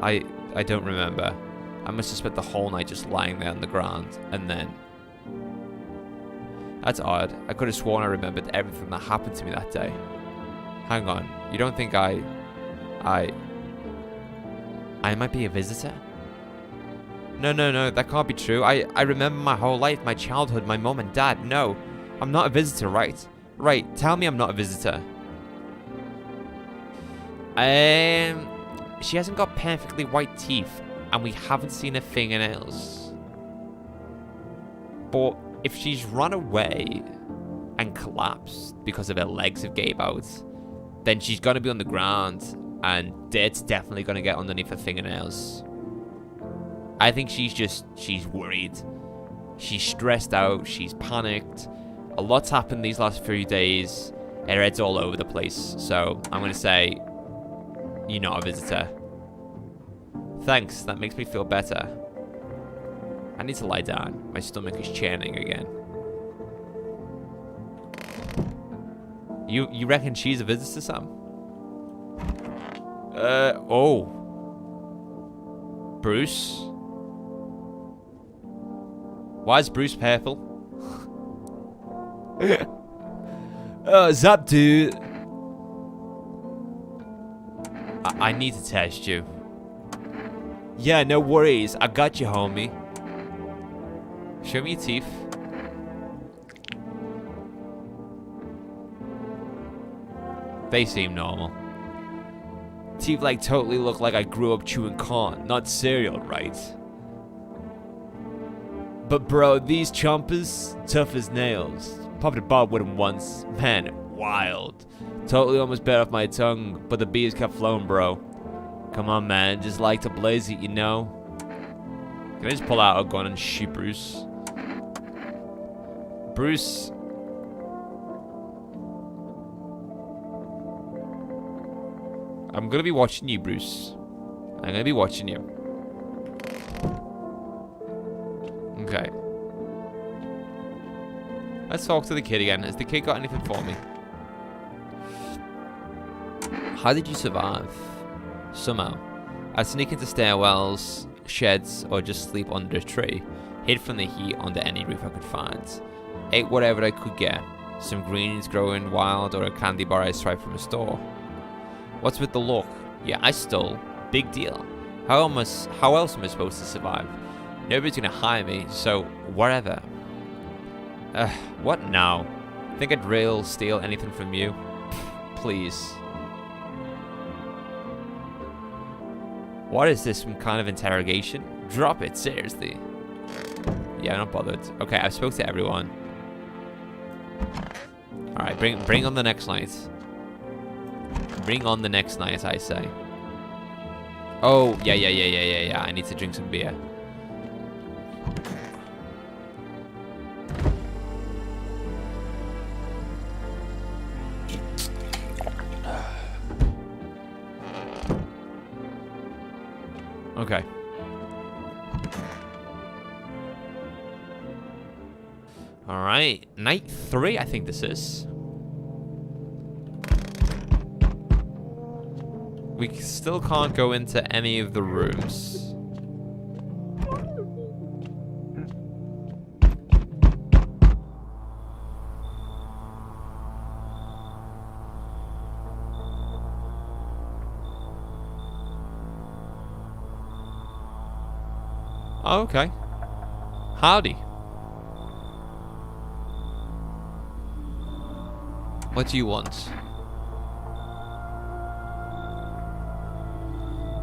I don't remember. I must have spent the whole night just lying there on the ground, and then... That's odd. I could have sworn I remembered everything that happened to me that day. Hang on. You don't think I might be a visitor? No, that can't be true. I remember my whole life, my childhood, my mom and dad. No, I'm not a visitor, right? Right, tell me I'm not a visitor. She hasn't got perfectly white teeth, and we haven't seen her fingernails. But if she's run away, and collapsed because of her legs have gave out, then she's going to be on the ground and dirt's definitely going to get underneath her fingernails. I think she's worried. She's stressed out. She's panicked. A lot's happened these last few days. Her head's all over the place. So I'm going to say, you're not a visitor. Thanks. That makes me feel better. I need to lie down. My stomach is churning again. You reckon she's a visitor, Sam? Oh. Bruce? Why is Bruce purple? Zap, dude. I need to test you. Yeah, no worries. I got you, homie. Show me your teeth. They seem normal. Teeth like totally look like I grew up chewing corn, not cereal, right? But bro, these chompers, tough as nails. Popped a bob with them once. Man, wild. Totally almost bit off my tongue, but the bees kept flowing, bro. Come on, man, just like to blaze it, you know? Can I just pull out a gun and shoot Bruce? Bruce... I'm gonna be watching you, Bruce. I'm gonna be watching you. Okay. Let's talk to the kid again. Has the kid got anything for me? How did you survive? Somehow. I'd sneak into stairwells, sheds, or just sleep under a tree. Hid from the heat under any roof I could find. Ate whatever I could get. Some greens growing wild or a candy bar I swiped from a store. What's with the look? Yeah, I stole. Big deal. How else am I supposed to survive? Nobody's gonna hire me, so whatever. What now? Think I'd real steal anything from you? Please. What is this, some kind of interrogation? Drop it, seriously. Yeah, I'm not bothered. Okay, I've spoke to everyone. Alright, bring on the next night. Bring on the next night, I say. Oh, yeah. I need to drink some beer. Okay. Alright, night 3, I think this is. We still can't go into any of the rooms. Oh, okay. Howdy. What do you want?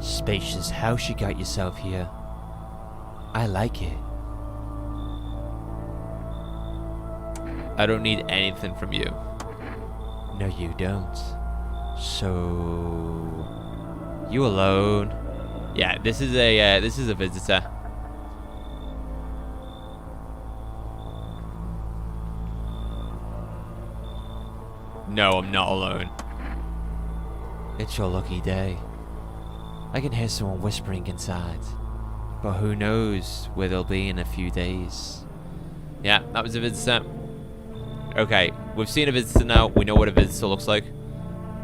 Spacious house you got yourself here. I like it. I don't need anything from you. No, you don't. So... You alone? Yeah, this is a visitor. No, I'm not alone. It's your lucky day. I can hear someone whispering inside. But who knows where they'll be in a few days. Yeah, that was a visitor. Okay, we've seen a visitor now. We know what a visitor looks like.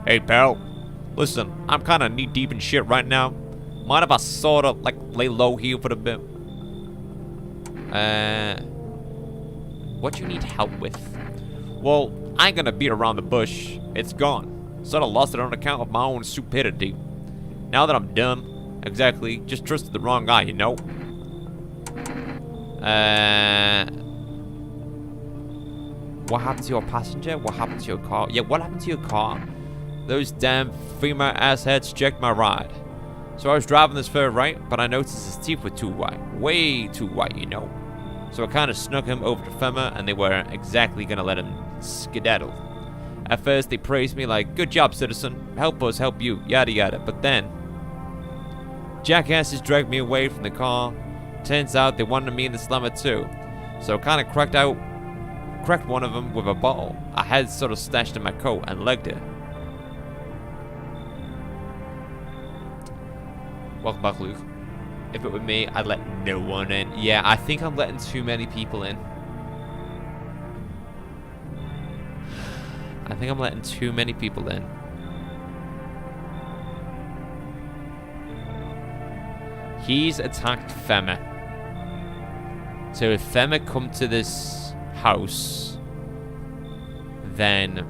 Hey, pal. Listen, I'm kind of knee-deep in shit right now. Mind if I sort of, like, lay low here for a bit? What do you need help with? Well, I ain't gonna beat around the bush. It's gone. Sort of lost it on account of my own stupidity. Now that I'm done, exactly, just trusted the wrong guy, you know? What happened to your passenger? What happened to your car? Yeah, what happened to your car? Those damn female assheads checked my ride. So I was driving this far right, but I noticed his teeth were too white. Way too white, you know? So I kind of snuck him over to Fema, and they weren't exactly going to let him skedaddle. At first, they praised me like, good job, citizen. Help us, help you, yada yada. But then, jackasses dragged me away from the car. Turns out they wanted me in the slammer too. So I kind of cracked one of them with a bottle I had sort of stashed in my coat and legged it. Welcome back, Luke. If it were me, I'd let no one in. Yeah, I think I'm letting too many people in. I think I'm letting too many people in. He's attacked Fema. So if Fema come to this house, then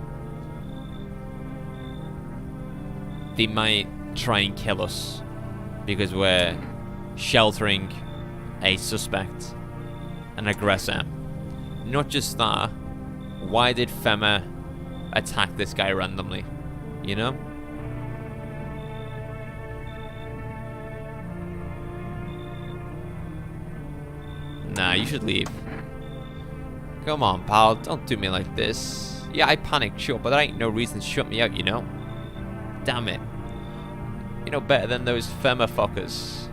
they might try and kill us because we're sheltering a suspect, an aggressor. Not just that, why did Fema attack this guy randomly? You know? Nah, you should leave. Come on, pal, don't do me like this. Yeah, I panicked, sure, but that ain't no reason to shut me out, you know? Damn it. You know better than those Fema fuckers.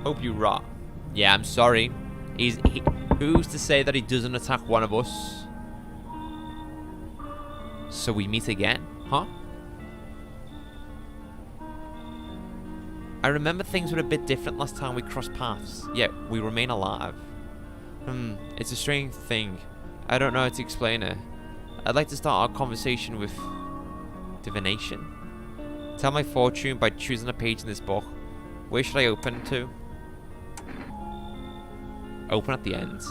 Hope you rot. Yeah, I'm sorry. Who's to say that he doesn't attack one of us? So we meet again, huh? I remember things were a bit different last time we crossed paths, yet we remain alive. It's a strange thing. I don't know how to explain it. I'd like to start our conversation with divination. Tell my fortune by choosing a page in this book. Where should I open to? Open at the end.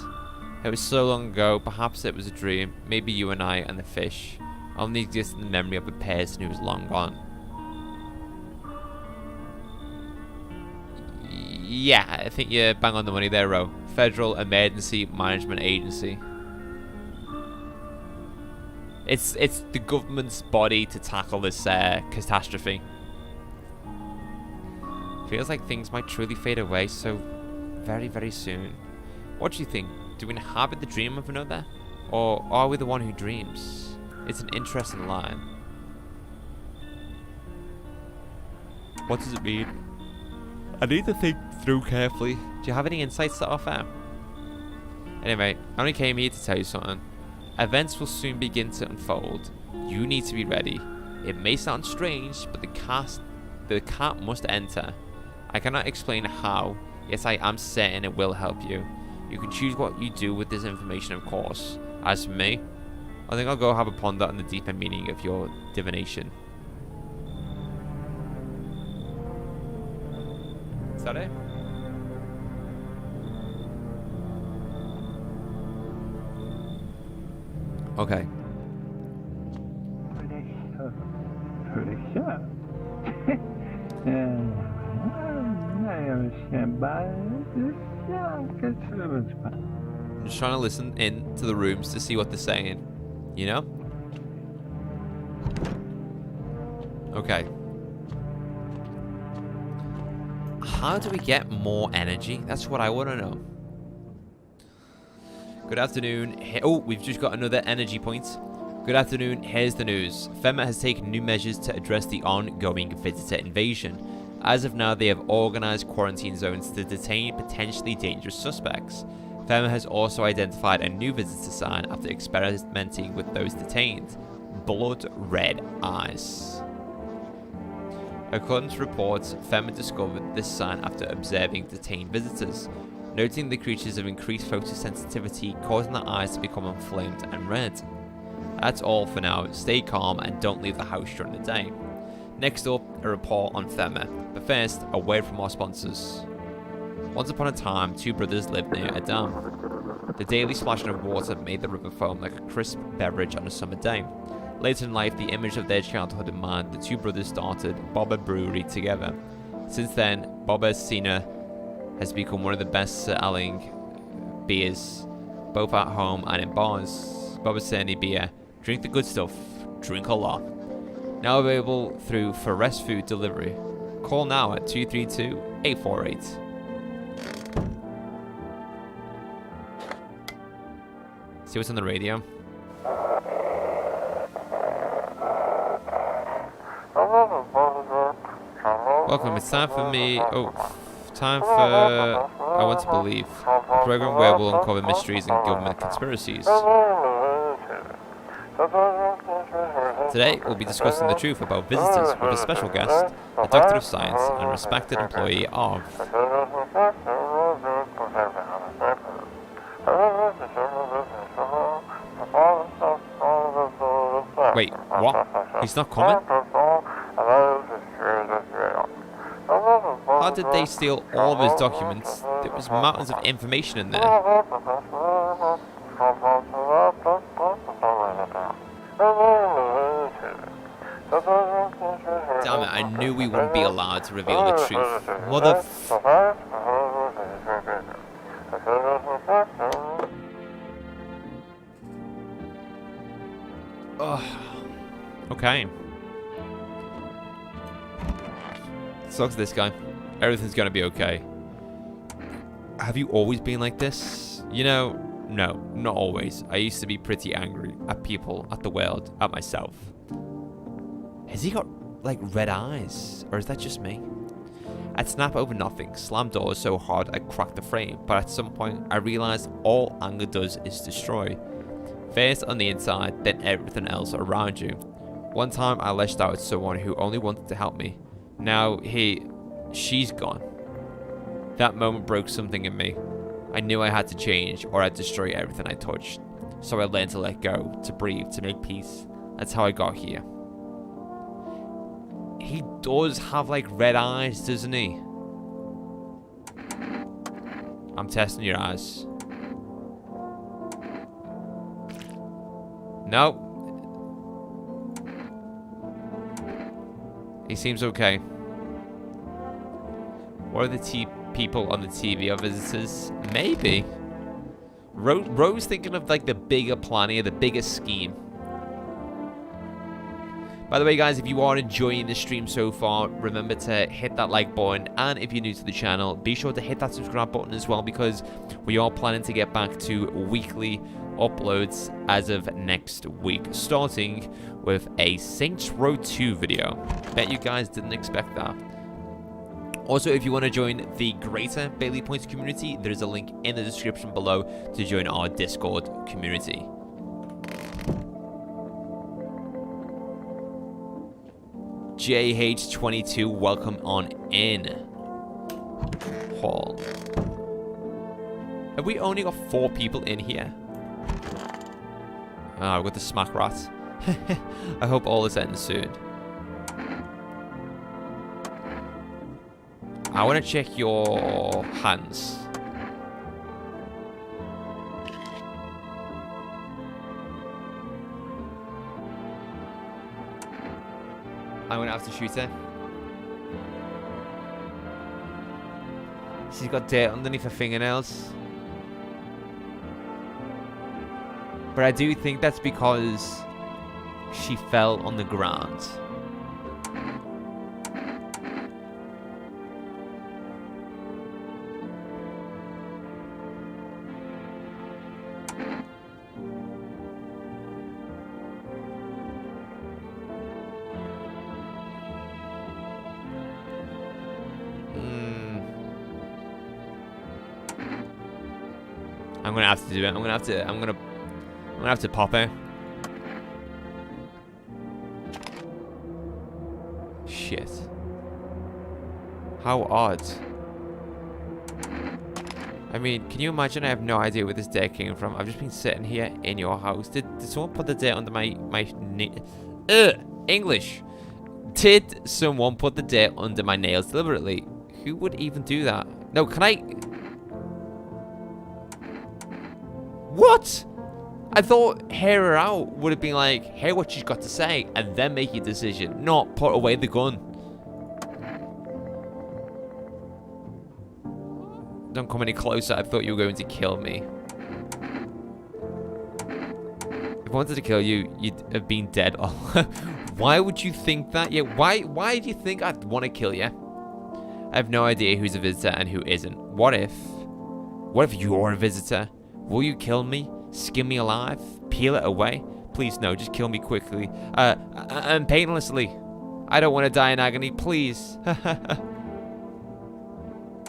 It was so long ago, perhaps it was a dream. Maybe you and I and the fish only exist in the memory of a person who is long gone. Yeah, I think you're bang on the money there, Ro. Federal Emergency Management Agency. It's the government's body to tackle this catastrophe. Feels like things might truly fade away so very, very soon. What do you think? Do we inhabit the dream of another? Or are we the one who dreams? It's an interesting line. What does it mean? I need to think through carefully. Do you have any insights to offer? Anyway, I only came here to tell you something. Events will soon begin to unfold. You need to be ready. It may sound strange, but the cat must enter. I cannot explain how, yet I am certain it will help you. You can choose what you do with this information, of course. As for me, I think I'll go have a ponder on the deeper meaning of your divination. Is that it? Okay. I'm just trying to listen in to the rooms to see what they're saying. You know? Okay. How do we get more energy? That's what I want to know. Good afternoon. Oh, we've just got another energy point. Good afternoon. Here's the news. FEMA has taken new measures to address the ongoing visitor invasion. As of now, they have organized quarantine zones to detain potentially dangerous suspects. FEMA has also identified a new visitor sign after experimenting with those detained. Blood red eyes. According to reports, FEMA discovered this sign after observing detained visitors, noting the creatures have increased photosensitivity, causing their eyes to become inflamed and red. That's all for now. Stay calm and don't leave the house during the day. Next up, a report on FEMA. But first, a word from our sponsors. Once upon a time, two brothers lived near a dam. The daily splashing of water made the river foam like a crisp beverage on a summer day. Later in life, the image of their childhood in mind, the two brothers started Bobber Brewery together. Since then, Bobber Senior has become one of the best-selling beers, both at home and in bars. Bobber Senior beer. Drink the good stuff. Drink a lot. Now available through Forest Food Delivery. Call now at 232-848. See what's on the radio. Welcome, it's time for me. Oh, time for I Want to Believe, a program where we'll uncover mysteries and government conspiracies. Today, we'll be discussing the truth about visitors with a special guest, a doctor of science and respected employee of. Wait, what? He's not coming? How did they steal all of his documents? There was mountains of information in there. Damn it, I knew we wouldn't be allowed to reveal the truth. Mother... Okay. Sucks this guy. Everything's gonna be okay. Have you always been like this? You know, no, not always. I used to be pretty angry at people, at the world, at myself. Has he got, like, red eyes? Or is that just me? I'd snap over nothing, slam doors so hard I'd crack the frame, but at some point I realized all anger does is destroy. First on the inside, then everything else around you. One time I lashed out at someone who only wanted to help me. Now she's gone. That moment broke something in me. I knew I had to change or I'd destroy everything I touched. So I learned to let go, to breathe, to make peace. That's how I got here. He does have like red eyes, doesn't he? I'm testing your eyes. No. He seems okay. What are the people on the TV are visitors? Maybe. Rose thinking of like the bigger plan here, the bigger scheme. By the way, guys, if you are enjoying the stream so far, remember to hit that like button. And if you're new to the channel, be sure to hit that subscribe button as well, because we are planning to get back to weekly uploads as of next week, starting with a Saints Row 2 video. Bet you guys didn't expect that. Also, if you want to join the greater Bailey Points community, there's a link in the description below to join our Discord community. JH22, welcome on in. Hall. Have we only got 4 people in here? Ah, we've got the smack rat. I hope all is ending soon. I want to check your hands. I'm going to have to shoot her. She's got dirt underneath her fingernails. But I do think that's because she fell on the ground. I'm gonna have to do it. I'm gonna have to pop her. Shit. How odd. I mean, can you imagine? I have no idea where this dirt came from. I've just been sitting here in your house. Did someone put the dirt under my English? Did someone put the dirt under my nails deliberately? Who would even do that? No, can I? What? I thought hear her out would have been like, hear what she's got to say, and then make your decision, not put away the gun. Don't come any closer. I thought you were going to kill me. If I wanted to kill you, you'd have been dead. Why would you think that? Yeah, why do you think I'd want to kill you? I have no idea who's a visitor and who isn't. What if you're a visitor? Will you kill me? Skin me alive? Peel it away? Please, no, just kill me quickly. And painlessly. I don't want to die in agony, please.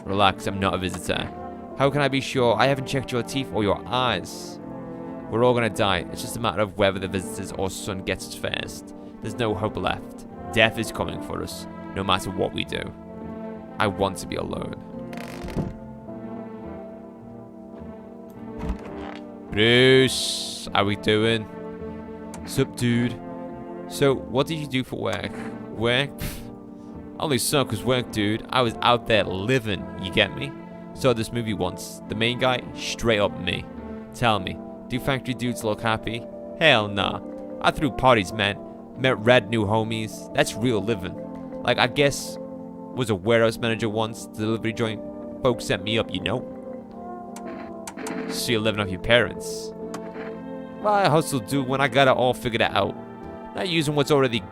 Relax, I'm not a visitor. How can I be sure? I haven't checked your teeth or your eyes. We're all gonna die. It's just a matter of whether the visitors or sun gets us first. There's no hope left. Death is coming for us, no matter what we do. I want to be alone. Bruce, how we doing? Sup, dude? So, what did you do for work? Work? Only suck was work, dude. I was out there living, you get me? Saw this movie once. The main guy, straight up me. Tell me, do factory dudes look happy? Hell nah. I threw parties, man. Met rad new homies. That's real living. Like, I guess, was a warehouse manager once. The delivery joint folks set me up, you know? So you're living off your parents. Well, I hustle, dude, when I got it all figured out. Not using what's already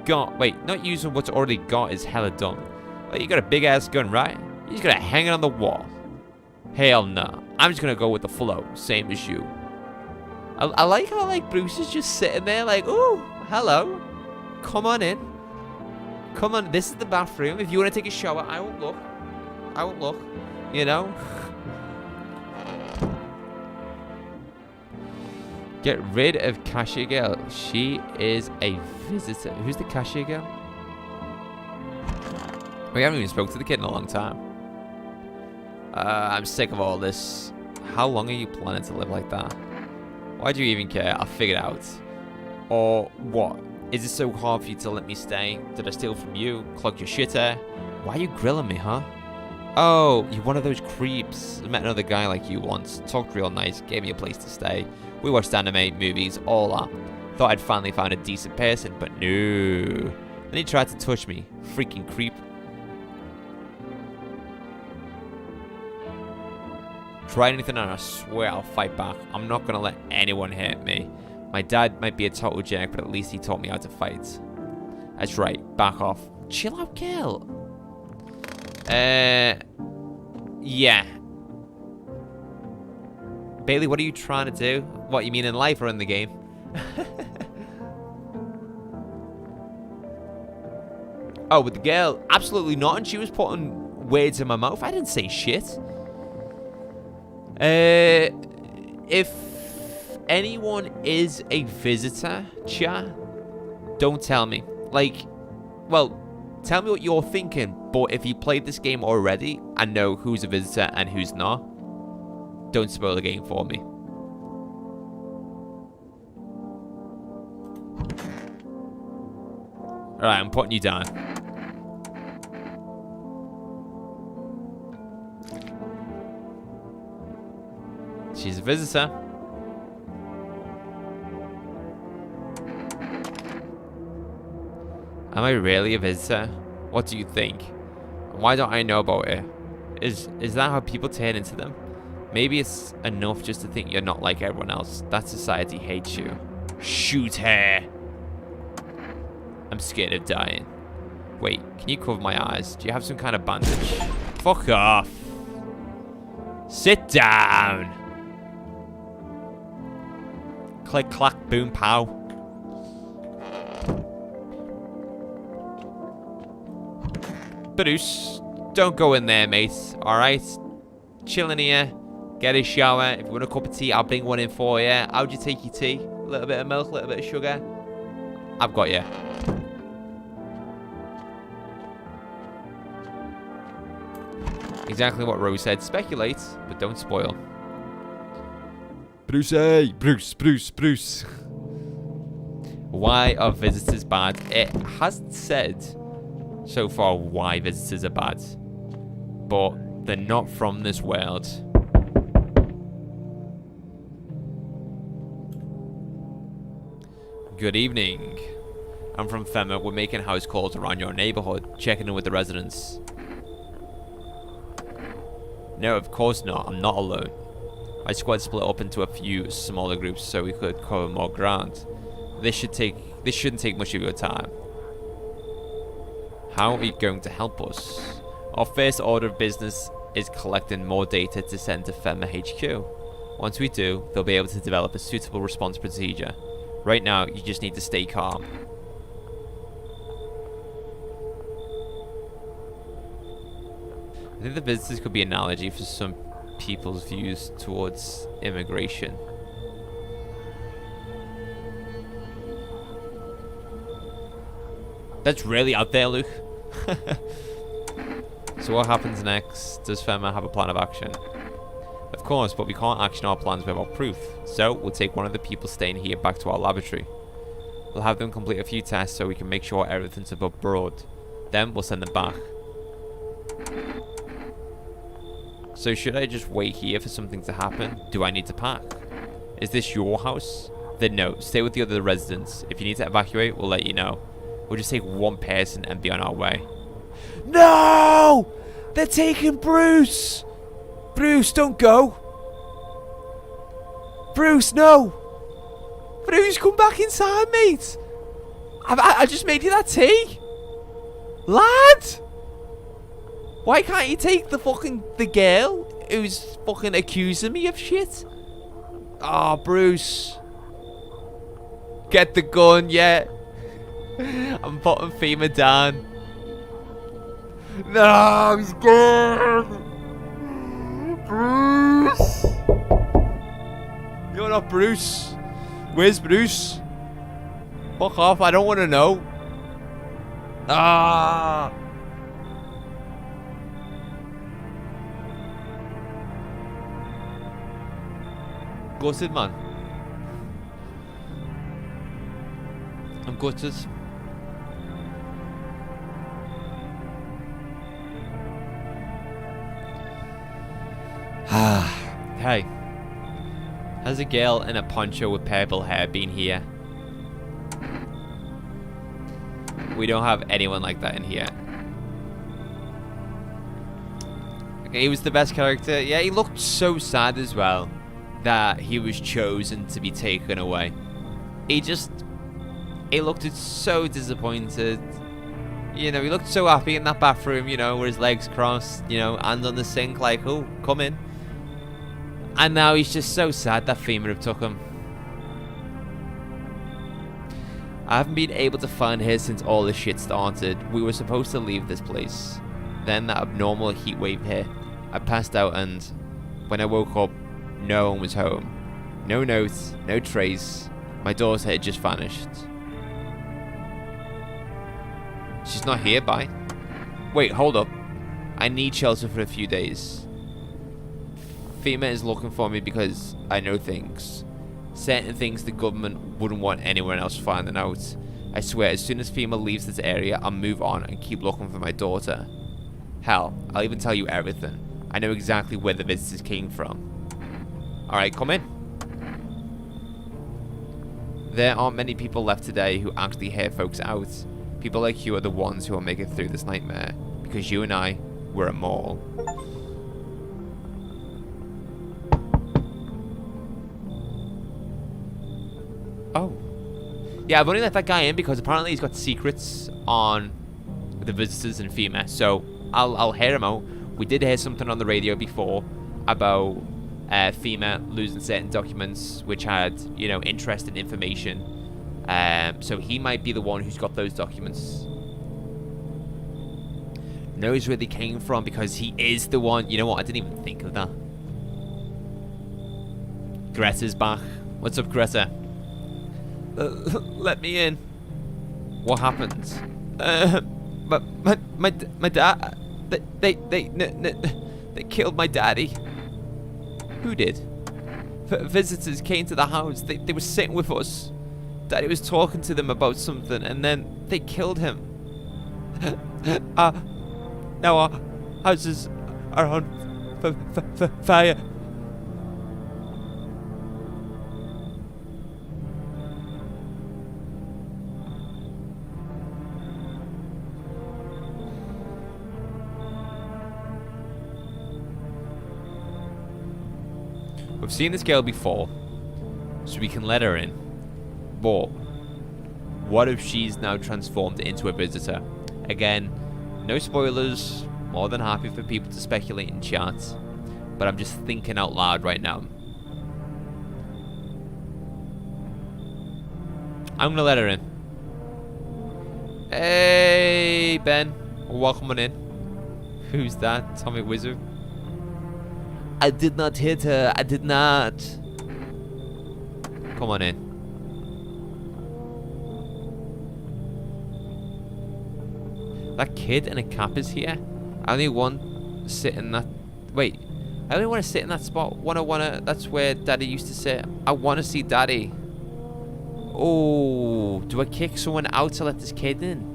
got. Wait, not using what's already got is hella dumb. Like, you got a big ass gun, right? You just gotta hang it on the wall. Hell nah. I'm just gonna go with the flow, same as you. I like how, like, Bruce is just sitting there like, ooh, hello. Come on in. Come on, this is the bathroom. If you want to take a shower, I won't look. I won't look. You know? Get rid of cashier girl. She is a visitor. Who's the cashier girl? We haven't even spoken to the kid in a long time. I'm sick of all this. How long are you planning to live like that? Why do you even care? I'll figure it out. Or what? Is it so hard for you to let me stay? Did I steal from you? Clogged your shitter? Why are you grilling me, huh? Oh, you're one of those creeps. I met another guy like you once. Talked real nice. Gave me a place to stay. We watched anime, movies, all that. Thought I'd finally found a decent person, but no. Then he tried to touch me. Freaking creep. Try anything and I swear I'll fight back. I'm not gonna let anyone hurt me. My dad might be a total jerk, but at least he taught me how to fight. That's right, back off. Chill out, girl. Yeah. Bailey, what are you trying to do? What, you mean in life or in the game? Oh, with the girl? Absolutely not, and she was putting words in my mouth. I didn't say shit. If anyone is a visitor, chat, don't tell me. Like, well, tell me what you're thinking, but if you played this game already and know who's a visitor and who's not, don't spoil the game for me. Alright, I'm putting you down. She's a visitor. Am I really a visitor? What do you think? Why don't I know about it? Is that how people turn into them? Maybe it's enough just to think you're not like everyone else. That society hates you. Shoot her! I'm scared of dying. Wait, can you cover my eyes? Do you have some kind of bandage? Fuck off! Sit down! Click, clack, boom, pow. Bruce, don't go in there, mate. Alright? Chill in here. Get a shower. If you want a cup of tea, I'll bring one in for you. How'd you take your tea? A little bit of milk, a little bit of sugar? I've got you. Exactly what Rose said. Speculate, but don't spoil. Bruce, hey! Bruce. Why are visitors bad? It hasn't said so far why visitors are bad, but they're not from this world. Good evening. I'm from FEMA. We're making house calls around your neighborhood, checking in with the residents. No, of course not. I'm not alone. My squad split up into a few smaller groups so we could cover more ground. This shouldn't take much of your time. How are you going to help us? Our first order of business is collecting more data to send to FEMA HQ. Once we do, they'll be able to develop a suitable response procedure. Right now, you just need to stay calm. I think the visitors could be an analogy for some people's views towards immigration. That's really out there, Luke. So what happens next? Does Fema have a plan of action? Of course, but we can't action our plans without proof. So we'll take one of the people staying here back to our laboratory. We'll have them complete a few tests so we can make sure everything's above board. Then we'll send them back. So should I just wait here for something to happen? Do I need to pack? Is this your house? Then no, stay with the other residents. If you need to evacuate, we'll let you know. We'll just take one person and be on our way. No! They're taking Bruce! Bruce, don't go! Bruce, no! Bruce, come back inside, mate! I just made you that tea! Lad! Why can't you take the girl who's fucking accusing me of shit? Ah, Bruce. Get the gun, yeah. I'm putting FEMA down. No, he's gone. Bruce. You're not Bruce. Where's Bruce? Fuck off, I don't want to know. Ah. Gutted, man. I'm gutted. Hey, has a girl in a poncho with purple hair been here? We don't have anyone like that in here. Okay, he was the best character. Yeah, he looked so sad as well that he was chosen to be taken away. He looked so disappointed. You know, he looked so happy in that bathroom, you know, with his legs crossed, you know, hands on the sink like, oh, come in. And now he's just so sad that FEMA have took him. I haven't been able to find her since all this shit started. We were supposed to leave this place. Then that abnormal heat wave hit. I passed out and when I woke up, no one was home. No notes, no trace. My daughter had just vanished. She's not here, bye. Wait, hold up. I need shelter for a few days. FEMA is looking for me because I know things. Certain things the government wouldn't want anyone else finding out. I swear, as soon as FEMA leaves this area, I'll move on and keep looking for my daughter. Hell, I'll even tell you everything. I know exactly where the visitors came from. Alright, come in. There aren't many people left today who actually hear folks out. People like you are the ones who will make it through this nightmare. Because you and I, we're a mall. Oh. Yeah, I've only let that guy in because apparently he's got secrets on the visitors and FEMA. So I'll hear him out. We did hear something on the radio before about FEMA losing certain documents which had, you know, interesting information. So he might be the one who's got those documents. Knows where they came from because he is the one. You know what? I didn't even think of that. Greta's back. What's up, Greta? Let me in. What happened? My dad. They killed my daddy. Who did? Visitors came to the house. They were sitting with us. Daddy was talking to them about something, and then they killed him. Now our houses are on fire. We've seen this girl before, so we can let her in. But what if she's now transformed into a visitor? Again, no spoilers. More than happy for people to speculate in chat, but I'm just thinking out loud right now. I'm gonna let her in. Hey, Ben. Welcome on in. Who's that? Tommy Wizard? I did not hit her. I did not. Come on in. That kid in a cap is here. I only want to sit in that. Wait. I only want to sit in that spot. That's where Daddy used to sit. I want to see Daddy. Oh, do I kick someone out to let this kid in?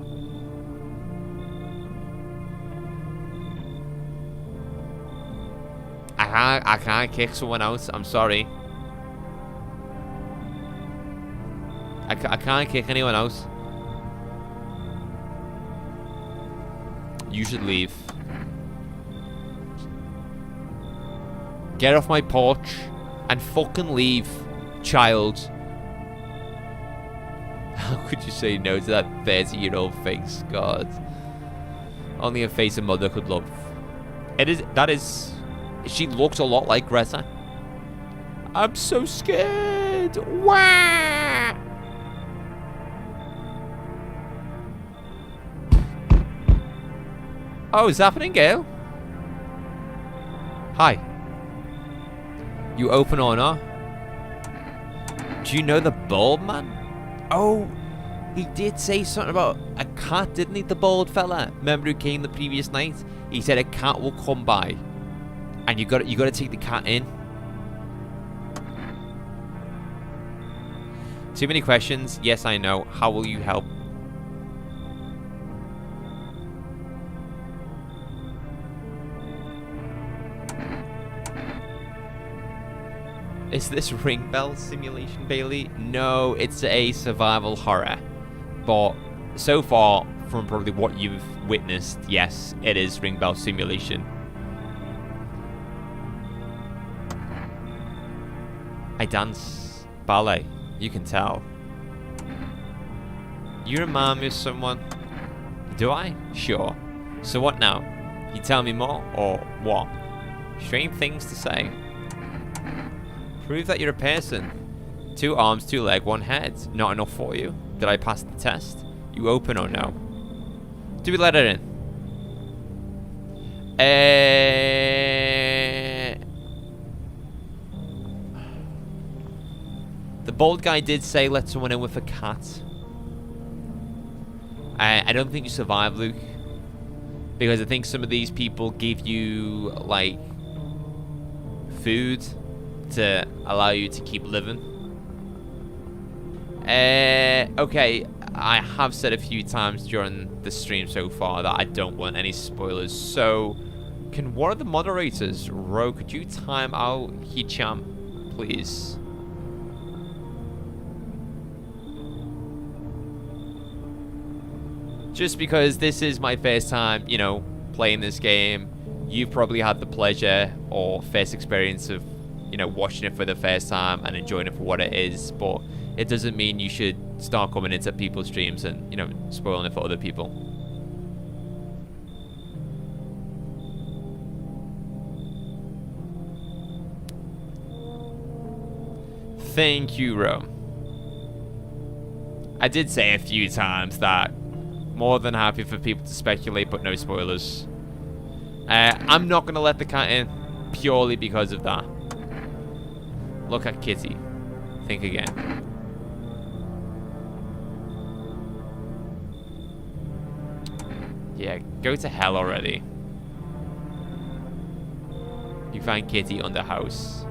I can't kick someone out. I'm sorry. I can't kick anyone out. You should leave. Get off my porch and fucking leave, child. How could you say no to that 30-year-old face? God. Only a face a mother could love. That is... She looks a lot like Greta. I'm so scared. Wah! Oh, is that happening, Gail? Hi. You open or not? Do you know the bald man? Oh, he did say something about a cat, didn't he, the bald fella? Remember who came the previous night? He said a cat will come by. And you got to take the cat in. Too many questions. Yes, I know. How will you help? Is this Ring Bell Simulation, Bailey? No, it's a survival horror. But so far, from probably what you've witnessed, yes, it is Ring Bell Simulation. I dance ballet, you can tell. You remind me of someone. Do I? Sure. So what now? You tell me more, or what? Strange things to say. Prove that you're a person. 2 arms, 2 legs, 1 head. Not enough for you? Did I pass the test? You open or no? Do we let her in? The bald guy did say let someone in with a cat. I don't think you survive, Luke. Because I think some of these people give you, like, food to allow you to keep living. Okay, I have said a few times during the stream so far that I don't want any spoilers. So, can one of the moderators, Ro, could you time out Hicham, please? Just because this is my first time, you know, playing this game. You've probably had the pleasure or first experience of, you know, watching it for the first time and enjoying it for what it is. But it doesn't mean you should start coming into people's streams and, you know, spoiling it for other people. Thank you, Ro. I did say a few times that more than happy for people to speculate, but no spoilers. I'm not going to let the cat in purely because of that. Look at Kitty. Think again. Yeah, go to hell already. You find Kitty on the house.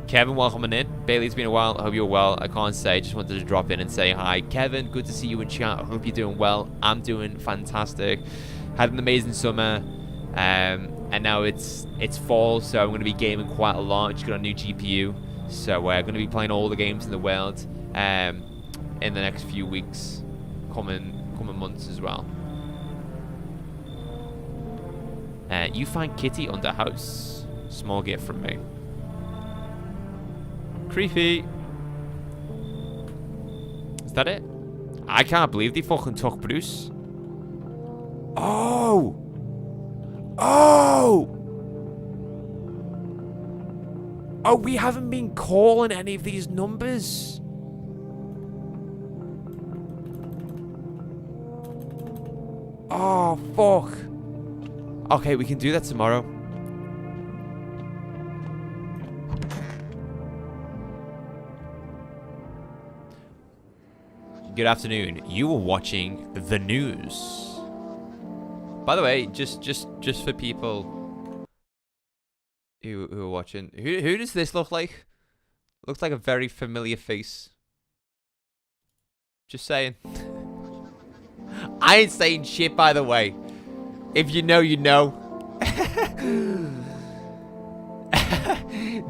Kevin, welcome in. Bailey, it's been a while. I hope you're well. I can't say. Just wanted to drop in and say hi. Kevin, good to see you in chat. I hope you're doing well. I'm doing fantastic. Had an amazing summer. And now it's fall, so I'm going to be gaming quite a lot. Just got a new GPU. So we're going to be playing all the games in the world in the next few weeks. Coming months as well. You find Kitty under house. Small gift from me. Creepy. Is that it? I can't believe they fucking took Bruce. Oh! Oh! Oh, we haven't been calling any of these numbers. Oh, fuck. Okay, we can do that tomorrow. Good afternoon. You are watching the news. By the way, just for people who are watching, who does this look like? Looks like a very familiar face. Just saying. I ain't saying shit, by the way. If you know, you know.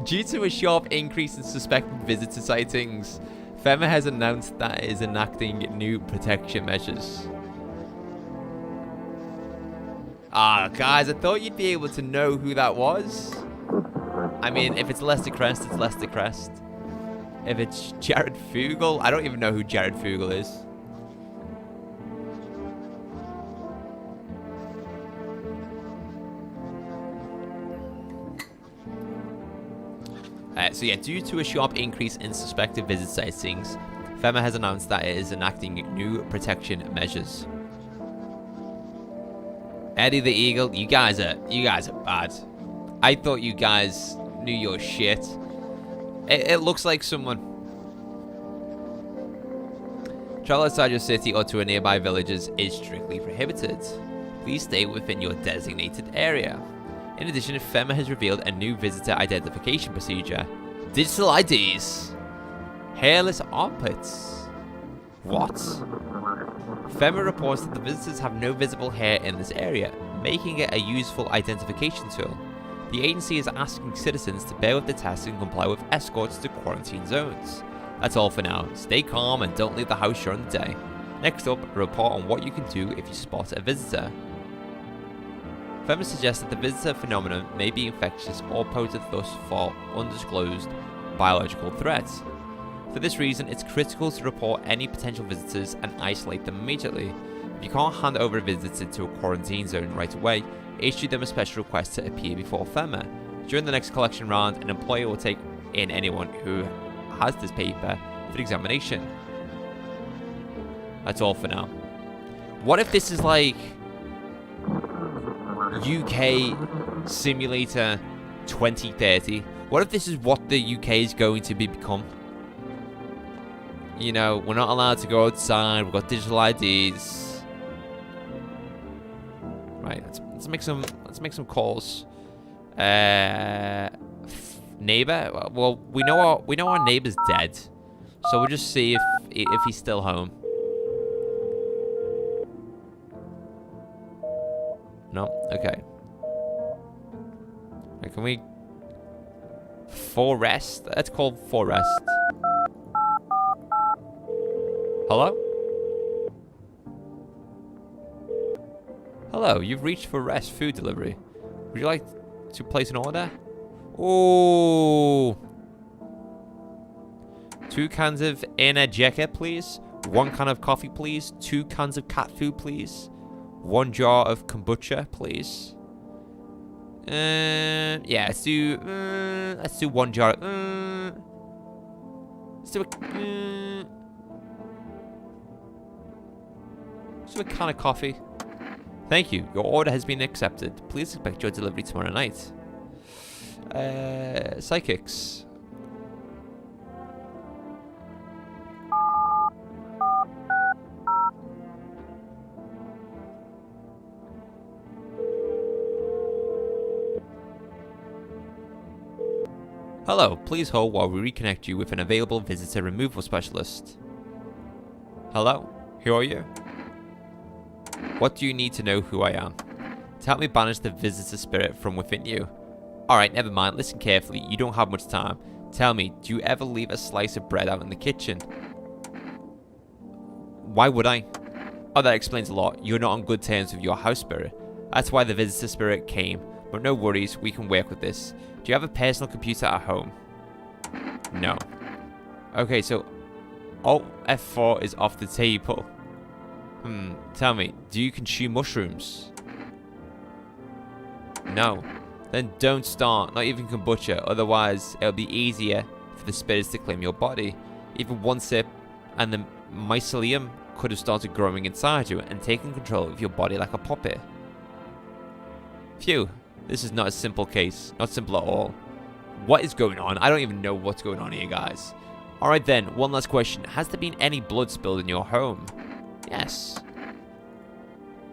Due to a sharp increase in suspected visitor sightings, FEMA has announced that it is enacting new protection measures. Ah, guys, I thought you'd be able to know who that was. I mean, if it's Lester Crest, it's Lester Crest. If it's Jared Fugel, I don't even know who Jared Fugel is. So yeah, due to a sharp increase in suspected visit sightings, FEMA has announced that it is enacting new protection measures. Eddie the Eagle, you guys are bad. I thought you guys knew your shit. It looks like someone. Travel outside your city or to a nearby villages is strictly prohibited. Please stay within your designated area. In addition, FEMA has revealed a new visitor identification procedure. Digital IDs. Hairless armpits. What? FEMA reports that the visitors have no visible hair in this area, making it a useful identification tool. The agency is asking citizens to bear with the test and comply with escorts to quarantine zones. That's all for now. Stay calm and don't leave the house during the day. Next up, a report on what you can do if you spot a visitor. FEMA suggests that the visitor phenomenon may be infectious or pose a thus far undisclosed biological threat. For this reason, it's critical to report any potential visitors and isolate them immediately. If you can't hand over a visitor to a quarantine zone right away, issue them a special request to appear before FEMA. During the next collection round, an employer will take in anyone who has this paper for examination. That's all for now. What if this is like UK Simulator 2030? What if this is what the UK is going to become? You know, we're not allowed to go outside. We've got digital IDs. Right, let's make some calls. Neighbor. Well, we know our neighbor's dead, so we'll just see if he's still home. No? Okay. Can we... Forest? Let's call Forest. Hello? Hello, you've reached Forest Food Delivery. Would you like to place an order? Ooh. 2 cans of Energeca, please. 1 can of coffee, please. 2 cans of cat food, please. 1 jar of kombucha, please. Yeah, let's do 1 jar. Let's do a can of coffee. Thank you. Your order has been accepted. Please expect your delivery tomorrow night. Psychics. Hello, please hold while we reconnect you with an available visitor removal specialist. Hello, who are you? What do you need to know who I am? To help me banish the visitor spirit from within you. Alright, never mind, listen carefully, you don't have much time. Tell me, do you ever leave a slice of bread out in the kitchen? Why would I? Oh, that explains a lot. You're not on good terms with your house spirit. That's why the visitor spirit came. But no worries, we can work with this. Do you have a personal computer at home? No. Okay, so Alt F4 is off the table. Tell me, do you consume mushrooms? No. Then don't start, not even kombucha, otherwise it'll be easier for the spirits to claim your body. Even 1 sip and the mycelium could have started growing inside you and taken control of your body like a puppet. Phew, this is not a simple case. Not simple at all. What is going on? I don't even know what's going on here, guys. Alright then, one last question. Has there been any blood spilled in your home? Yes.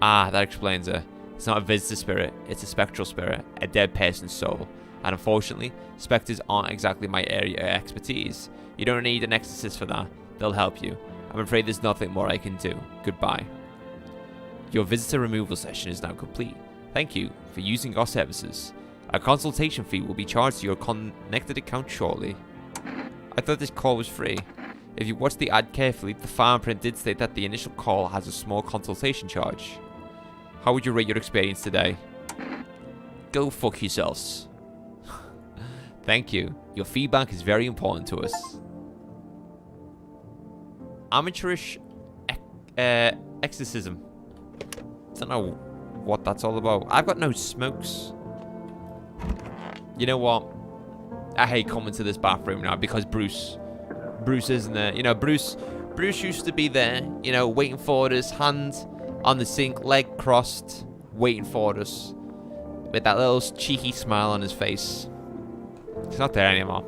Ah, that explains it. It's not a visitor spirit, it's a spectral spirit, a dead person's soul. And unfortunately, specters aren't exactly my area of expertise. You don't need an exorcist for that. They'll help you. I'm afraid there's nothing more I can do. Goodbye. Your visitor removal session is now complete. Thank you for using our services. A consultation fee will be charged to your connected account shortly. I thought this call was free. If you watch the ad carefully, the fine print did state that the initial call has a small consultation charge. How would you rate your experience today? Go fuck yourselves. Thank you. Your feedback is very important to us. Amateurish exorcism. Don't know what that's all about. I've got no smokes. You know what? I hate coming to this bathroom now because Bruce isn't there. You know, Bruce used to be there, you know, waiting for us, hand on the sink, leg crossed, waiting for us, with that little cheeky smile on his face. It's not there anymore.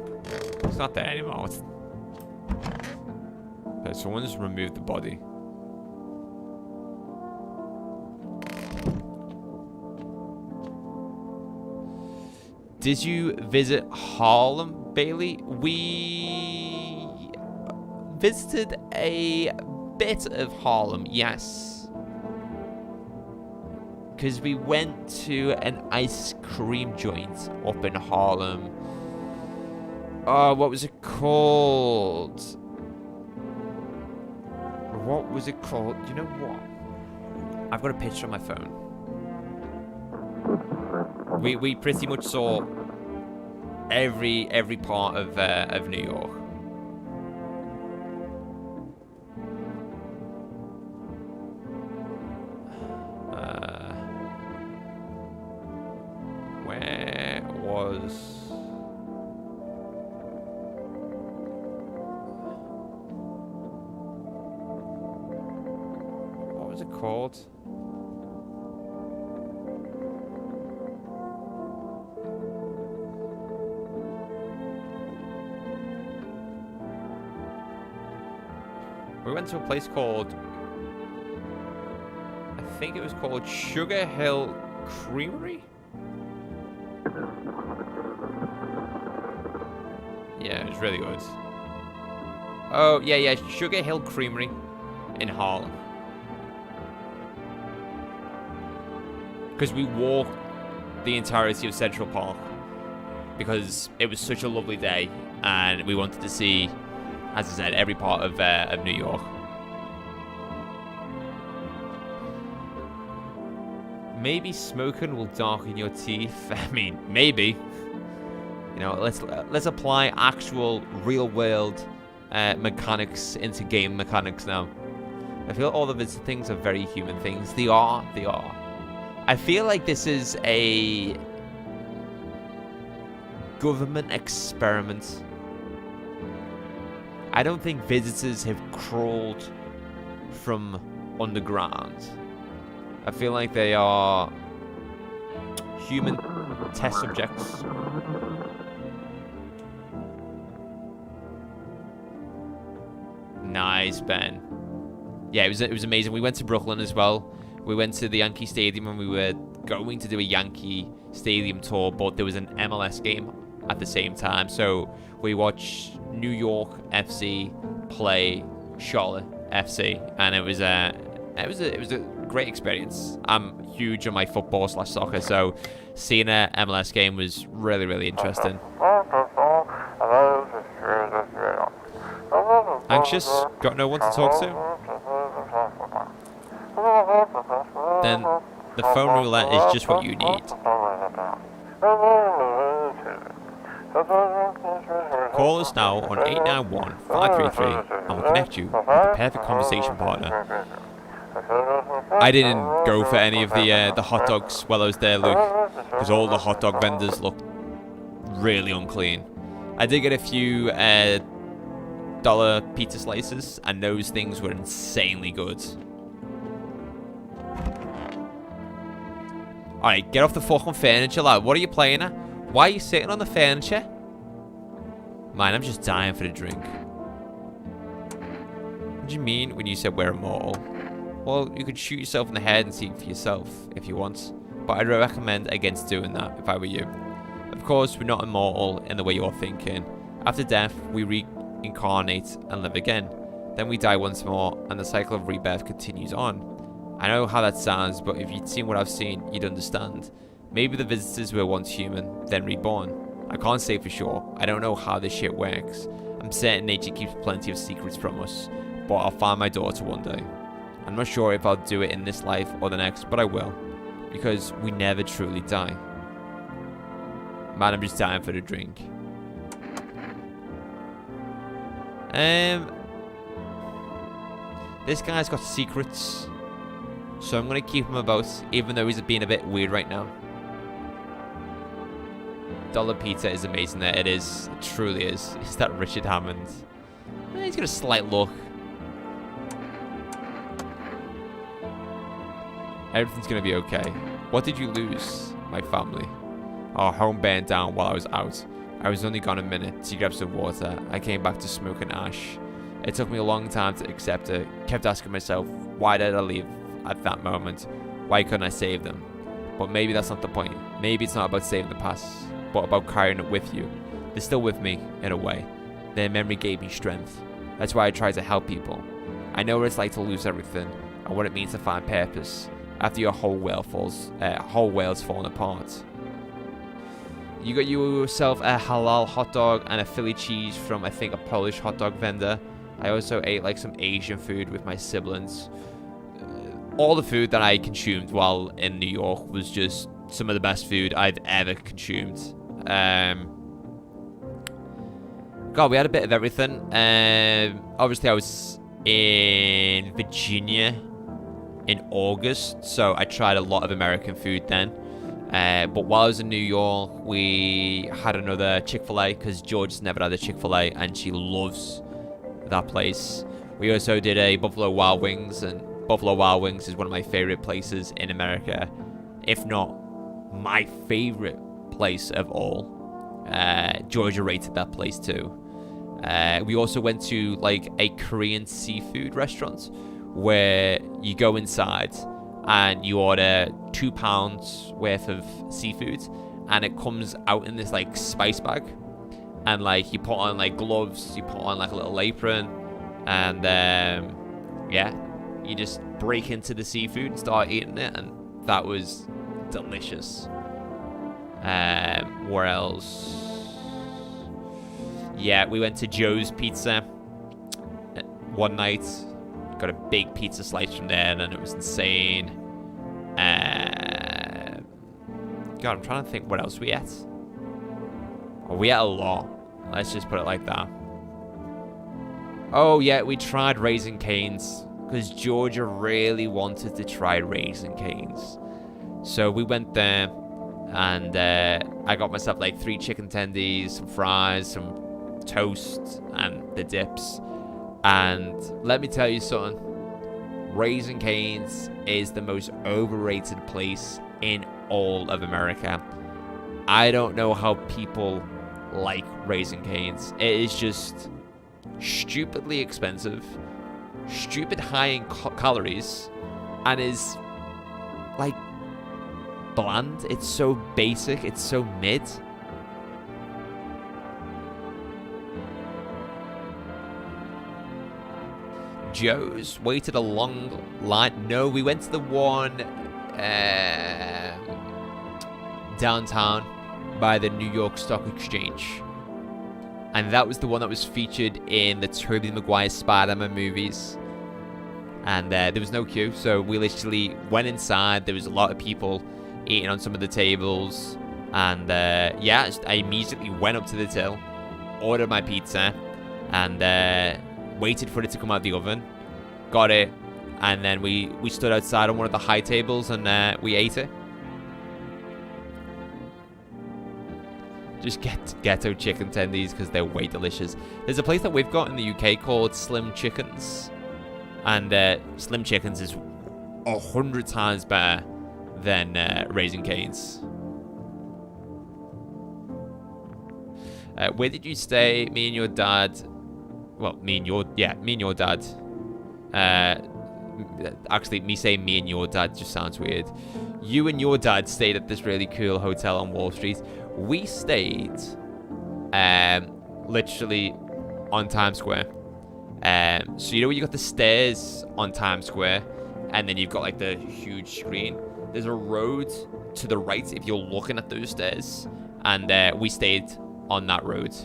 It's not there anymore. Okay, someone's removed the body. Did you visit Harlem, Bailey? We visited a bit of Harlem, yes. Because we went to an ice cream joint up in Harlem. Oh, what was it called? What was it called? You know what? I've got a picture on my phone. We pretty much saw every part of New York. Where was? What was it called? We went to a place called, I think it was called Sugar Hill Creamery? Yeah, it was really good. Oh, yeah, Sugar Hill Creamery in Harlem. Because we walked the entirety of Central Park because it was such a lovely day and we wanted to see, as I said, every part of New York. Maybe smoking will darken your teeth. I mean, maybe. You know, let's apply actual real-world mechanics into game mechanics now. I feel all of these things are very human things. They are. I feel like this is a government experiment. I don't think visitors have crawled from underground. I feel like they are human test subjects. Nice, Ben. Yeah, it was amazing. We went to Brooklyn as well. We went to the Yankee Stadium and we were going to do a Yankee Stadium tour, but there was an MLS game at the same time. So we watched New York FC play Charlotte FC, and it was a great experience. I'm huge on my football/soccer, so seeing a MLS game was really interesting. Anxious? Got no one to talk to? Then the phone roulette is just what you need. Call us now on 891-533 and we'll connect you with the perfect conversation partner. I didn't go for any of the hot dogs while I was there, Luke, because all the hot dog vendors looked really unclean. I did get a few dollar pizza slices, and those things were insanely good. Alright, get off the fucking furniture, lad. What are you playing at? Why are you sitting on the furniture? Man, I'm just dying for a drink. What do you mean when you said we're immortal? Well, you could shoot yourself in the head and see it for yourself if you want. But I'd recommend against doing that if I were you. Of course, we're not immortal in the way you're thinking. After death, we reincarnate and live again. Then we die once more, and the cycle of rebirth continues on. I know how that sounds, but if you'd seen what I've seen, you'd understand. Maybe the visitors were once human, then reborn. I can't say for sure. I don't know how this shit works. I'm certain nature keeps plenty of secrets from us, but I'll find my daughter one day. I'm not sure if I'll do it in this life or the next, but I will. Because we never truly die. Man, I'm just dying for a drink. This guy's got secrets, so I'm gonna keep him about, even though he's being a bit weird right now. Dollar pizza is amazing there. It is. It truly is. Is that Richard Hammond? He's got a slight look. Everything's gonna be okay. What did you lose? My family. Our home burned down while I was out. I was only gone a minute to grab some water. I came back to smoke and ash. It took me a long time to accept it. Kept asking myself, why did I leave at that moment? Why couldn't I save them? But maybe that's not the point. Maybe it's not about saving the past, but about carrying it with you. They're still with me, in a way. Their memory gave me strength. That's why I try to help people. I know what it's like to lose everything, and what it means to find purpose after your whole world's fallen apart. You got yourself a halal hot dog and a Philly cheese from, I think, a Polish hot dog vendor. I also ate like some Asian food with my siblings. All the food that I consumed while in New York was just some of the best food I've ever consumed. God, we had a bit of everything. Obviously, I was in Virginia in August, so I tried a lot of American food then. But while I was in New York, we had another Chick-fil-A because George's never had a Chick-fil-A and she loves that place. We also did a Buffalo Wild Wings, and Buffalo Wild Wings is one of my favorite places in America, if not my favorite place of all. Georgia rated that place too. We also went to like a Korean seafood restaurant where you go inside and you order £2 worth of seafood, and it comes out in this like spice bag, and like you put on like gloves, you put on like a little apron, and yeah, you just break into the seafood and start eating it, and that was delicious. Where else? Yeah, we went to Joe's Pizza one night. Got a big pizza slice from there, and it was insane. God, I'm trying to think what else we ate. Oh, we ate a lot. Let's just put it like that. Oh, yeah, we tried Raisin Canes because Georgia really wanted to try Raisin Canes. So we went there, and I got myself like 3 chicken tendies, some fries, some toast, and the dips. And let me tell you something, Raisin Canes is the most overrated place in all of America. I don't know how people like Raisin Canes. It is just stupidly expensive, stupid high in calories, and is like bland. It's so basic, it's so mid. Joe's waited a long line. No, we went to the one downtown by the New York Stock Exchange, and that was the one that was featured in the Tobey Maguire Spider-Man movies. And there was no queue, so we literally went inside. There was a lot of people eating on some of the tables, and yeah, I immediately went up to the till, ordered my pizza, and waited for it to come out the oven, got it, and then we stood outside on one of the high tables, and we ate it. Just get ghetto chicken tendies because they're way delicious. There's a place that we've got in the UK called Slim Chickens. And Slim Chickens is 100 times better than Raising Cane's. Where did you stay? Me and your dad. Well, me and your dad. Actually, me saying me and your dad just sounds weird. You and your dad stayed at this really cool hotel on Wall Street. We stayed literally on Times Square. So you know where you got the stairs on Times Square, and then you've got like the huge screen. There's a road to the right if you're looking at those stairs, and we stayed on that road.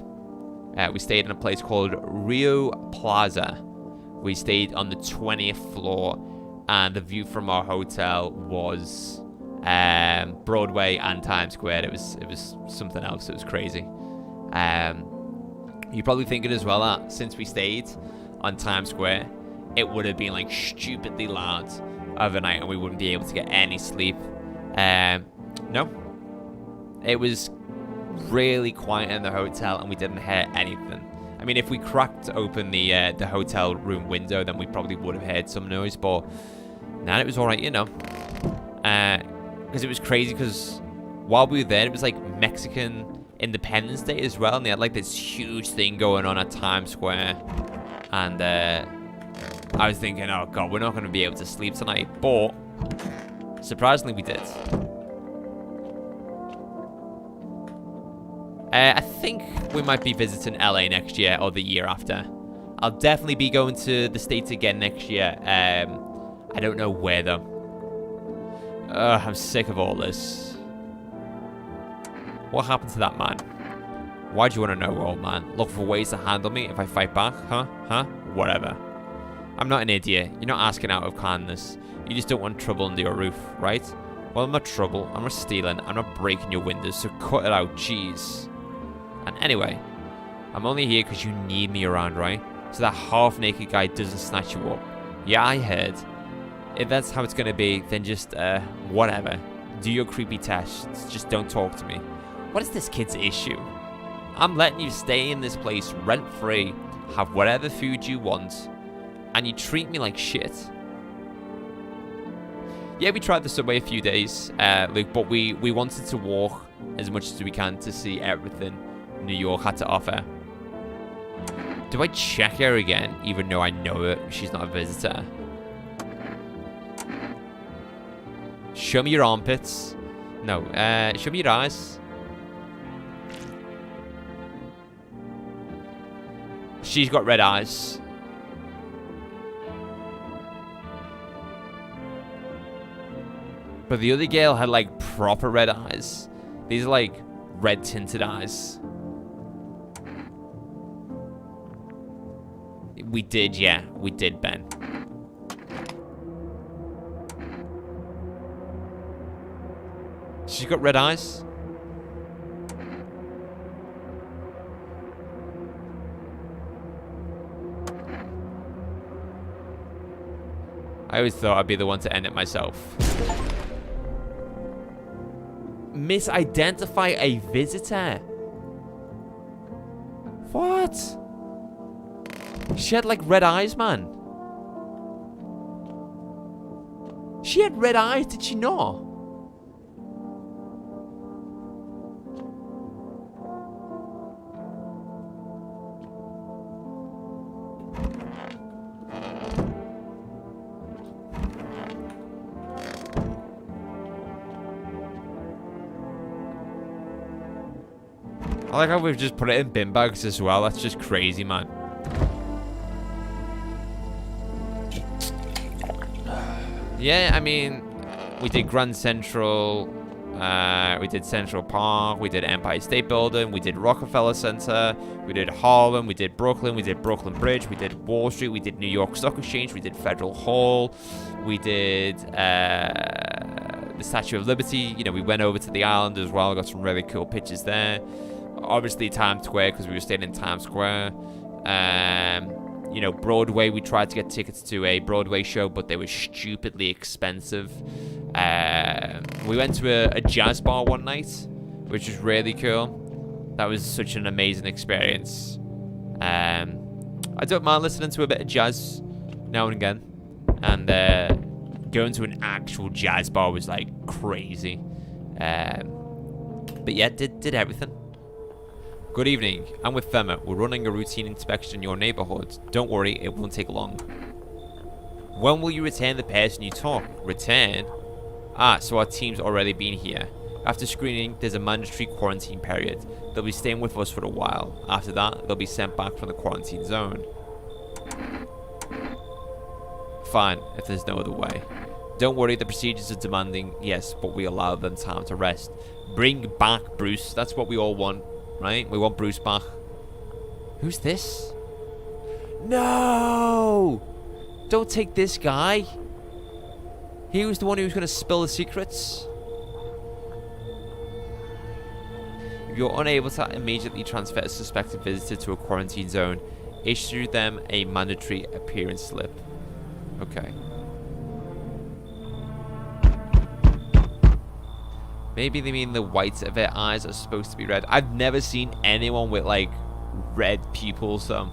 We stayed in a place called Rio Plaza. We stayed on the 20th floor, and the view from our hotel was Broadway and Times Square. It was something else. It was crazy. You're probably thinking as well that since we stayed on Times Square, it would have been like stupidly loud overnight, and we wouldn't be able to get any sleep. No, it was really quiet in the hotel, and we didn't hear anything. I mean, if we cracked open the hotel room window, then we probably would have heard some noise, but nah, it was all right, you know. Because it was crazy, because while we were there, it was like Mexican Independence Day as well, and they had like this huge thing going on at Times Square, and I was thinking, oh god, we're not going to be able to sleep tonight, but surprisingly we did. I think we might be visiting LA next year or the year after. I'll definitely be going to the States again next year. I don't know where though. I'm sick of all this. What happened to that man? Why do you want to know, old man? Look for ways to handle me if I fight back? Huh? Whatever. I'm not an idiot. You're not asking out of kindness. You just don't want trouble under your roof, right? Well, I'm not trouble. I'm not stealing. I'm not breaking your windows, so cut it out, jeez. And anyway, I'm only here because you need me around, right? So that half-naked guy doesn't snatch you up. Yeah, I heard. If that's how it's going to be, then just, whatever. Do your creepy tests. Just don't talk to me. What is this kid's issue? I'm letting you stay in this place rent-free, have whatever food you want, and you treat me like shit. Yeah, we tried the subway a few days, Luke, but we wanted to walk as much as we can to see everything New York had to offer. Do I check her again, even though I know her? She's not a visitor. Show me your armpits. No, show me your eyes. She's got red eyes. But the other girl had like proper red eyes. These are like red tinted eyes. We did, yeah. We did, Ben. She's got red eyes. I always thought I'd be the one to end it myself. Misidentify a visitor. What? She had like red eyes, man. She had red eyes, did she not? I like how we've just put it in bin bags as well. That's just crazy, man. Yeah, I mean, we did Grand Central, we did Central Park, we did Empire State Building, we did Rockefeller Center, we did Harlem, we did Brooklyn Bridge, we did Wall Street, we did New York Stock Exchange, we did Federal Hall, we did the Statue of Liberty. You know, we went over to the island as well, got some really cool pictures there. Obviously Times Square, because we were staying in Times Square. You know, Broadway, we tried to get tickets to a Broadway show, but they were stupidly expensive. We went to a jazz bar one night, which was really cool. That was such an amazing experience. I don't mind listening to a bit of jazz now and again. And going to an actual jazz bar was like crazy. But yeah, did everything. Good evening. I'm with Fema. We're running a routine inspection in your neighborhood. Don't worry, it won't take long. When will you return the person you took? Return? Ah, so our team's already been here. After screening, there's a mandatory quarantine period. They'll be staying with us for a while. After that, they'll be sent back from the quarantine zone. Fine, if there's no other way. Don't worry, the procedures are demanding, yes, but we allow them time to rest. Bring back Bruce. That's what we all want, right? We want Bruce back. Who's this? No! Don't take this guy. He was the one who was going to spill the secrets. If you're unable to immediately transfer a suspected visitor to a quarantine zone, issue them a mandatory appearance slip. Okay. Maybe they mean the whites of their eyes are supposed to be red. I've never seen anyone with, like, red pupils, so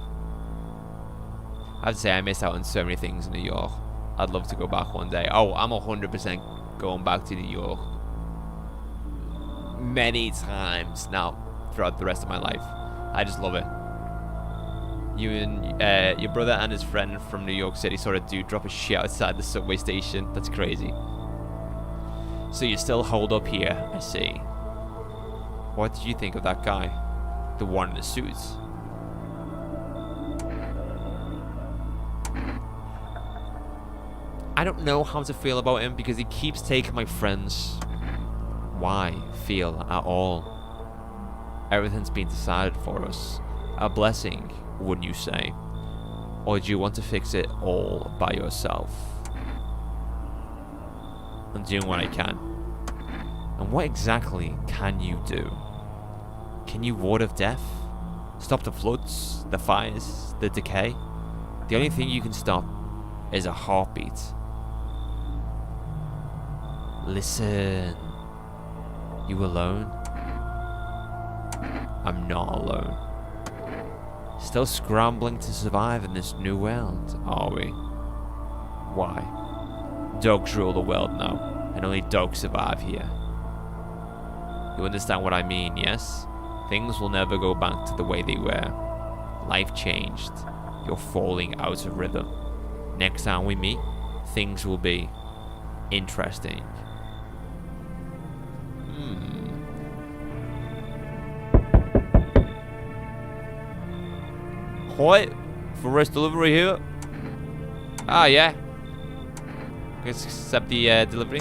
I'd say I missed out on so many things in New York. I'd love to go back one day. Oh, I'm 100% going back to New York. Many times now throughout the rest of my life. I just love it. You and your brother and his friend from New York City saw a dude drop a shit outside the subway station. That's crazy. So you still hold up here, I see. What did you think of that guy? The one in the suits? I don't know how to feel about him because he keeps taking my friends. Why feel at all? Everything's been decided for us. A blessing, wouldn't you say? Or do you want to fix it all by yourself? I'm doing what I can. And what exactly can you do? Can you ward off death? Stop the floods, the fires, the decay? The only thing you can stop is a heartbeat. Listen. You alone? I'm not alone. Still scrambling to survive in this new world, are we? Why? Dogs rule the world now, and only dogs survive here. You understand what I mean, yes? Things will never go back to the way they were. Life changed. You're falling out of rhythm. Next time we meet, things will be interesting. Hi, for rest delivery here. Ah, yeah. Let's accept the delivery.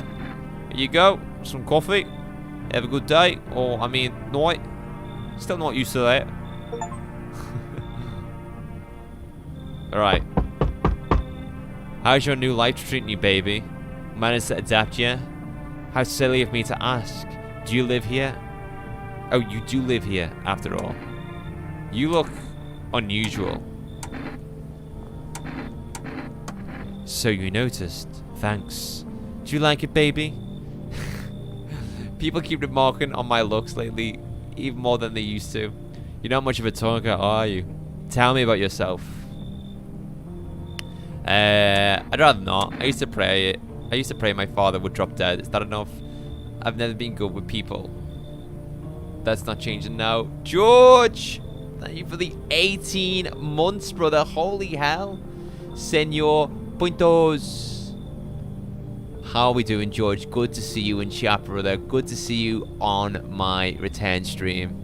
Here you go. Some coffee. Have a good day. Or, I mean, night. Still not used to that. Alright. How's your new life treating you, baby? Managed to adapt yet? How silly of me to ask. Do you live here? Oh, you do live here, after all. You look unusual. So you noticed. Thanks. Do you like it, baby? People keep remarking on my looks lately, even more than they used to. You're not much of a talker, are you? Tell me about yourself. I'd rather not. I used to pray my father would drop dead. Is that enough? I've never been good with people. That's not changing now. George! Thank you for the 18 months, brother. Holy hell. Senor Puntos. How are we doing, George? Good to see you in chat, brother. Good to see you on my return stream.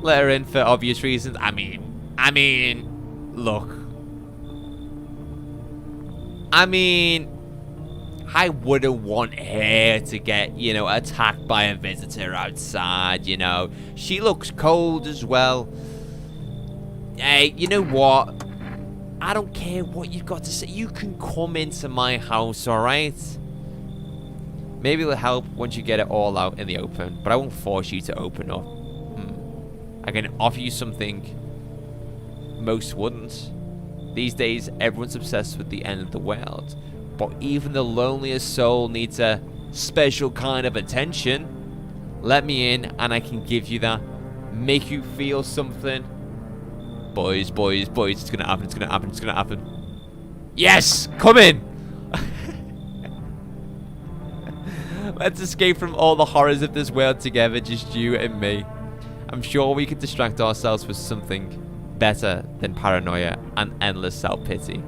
Let her in for obvious reasons. I mean, look. I wouldn't want her to get, attacked by a visitor outside, She looks cold as well. Hey, you know what? I don't care what you've got to say. You can come into my house, alright? Maybe it'll help once you get it all out in the open, but I won't force you to open up. I can offer you something most wouldn't. These days, everyone's obsessed with the end of the world. But even the loneliest soul needs a special kind of attention. Let me in and I can give you that. Make you feel something. Boys, boys, boys. It's gonna happen, it's gonna happen, it's gonna happen. Yes! Come in! Let's escape from all the horrors of this world together, just you and me. I'm sure we could distract ourselves with something better than paranoia and endless self-pity.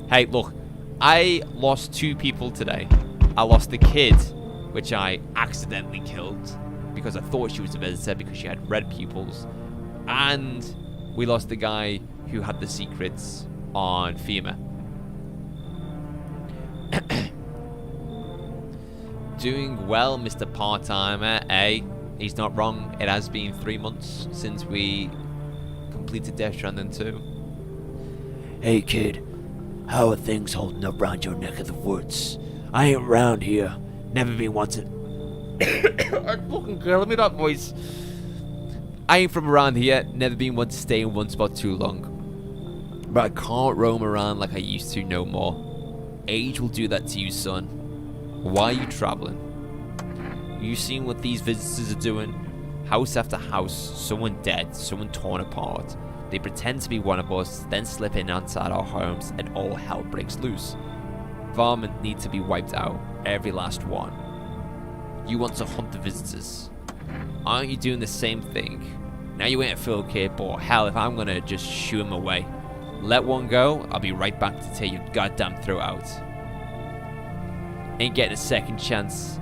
Hey, look, I lost 2 people today. I lost the kid, which I accidentally killed because I thought she was a visitor because she had red pupils. And we lost the guy who had the secrets on FEMA. Doing well, Mr. Part-Timer, eh? He's not wrong. It has been 3 months since we completed Death Stranding 2. Hey kid, how are things holding up around your neck of the woods? I ain't around here. Never been once in... I fucking girl, let me that voice. I ain't from around here. Never been one to stay in one spot too long. But I can't roam around like I used to no more. Age will do that to you, son. Why are you traveling? You seen what these visitors are doing? House after house, someone dead, someone torn apart. They pretend to be one of us, then slip in outside our homes, and all hell breaks loose. Varmint need to be wiped out, every last one. You want to hunt the visitors. Aren't you doing the same thing? Now you ain't a field kid, but hell, if I'm gonna just shoo him away. Let one go, I'll be right back to tear your goddamn throat out. Ain't getting a second chance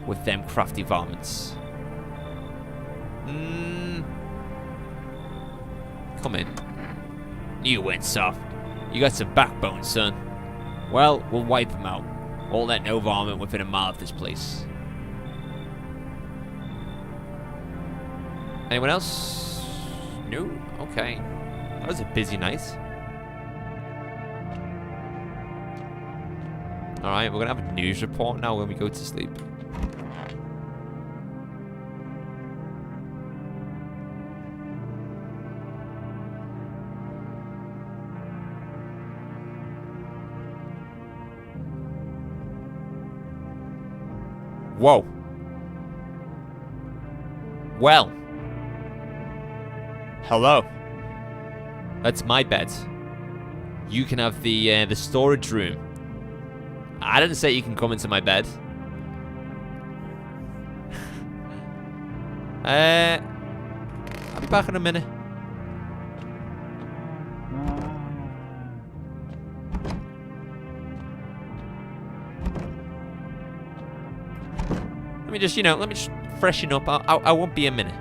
with them crafty varmints. Come in. You went soft. You got some backbone, son. Well, we'll wipe him out. Won't let no varmint within a mile of this place. Anyone else? No? Okay. That was a busy night. Alright, we're gonna have a news report now when we go to sleep. Whoa. Well. Hello. That's my bed. You can have the storage room. I didn't say you can come into my bed. I'll be back in a minute. Let me just, let me just freshen up. I won't be a minute.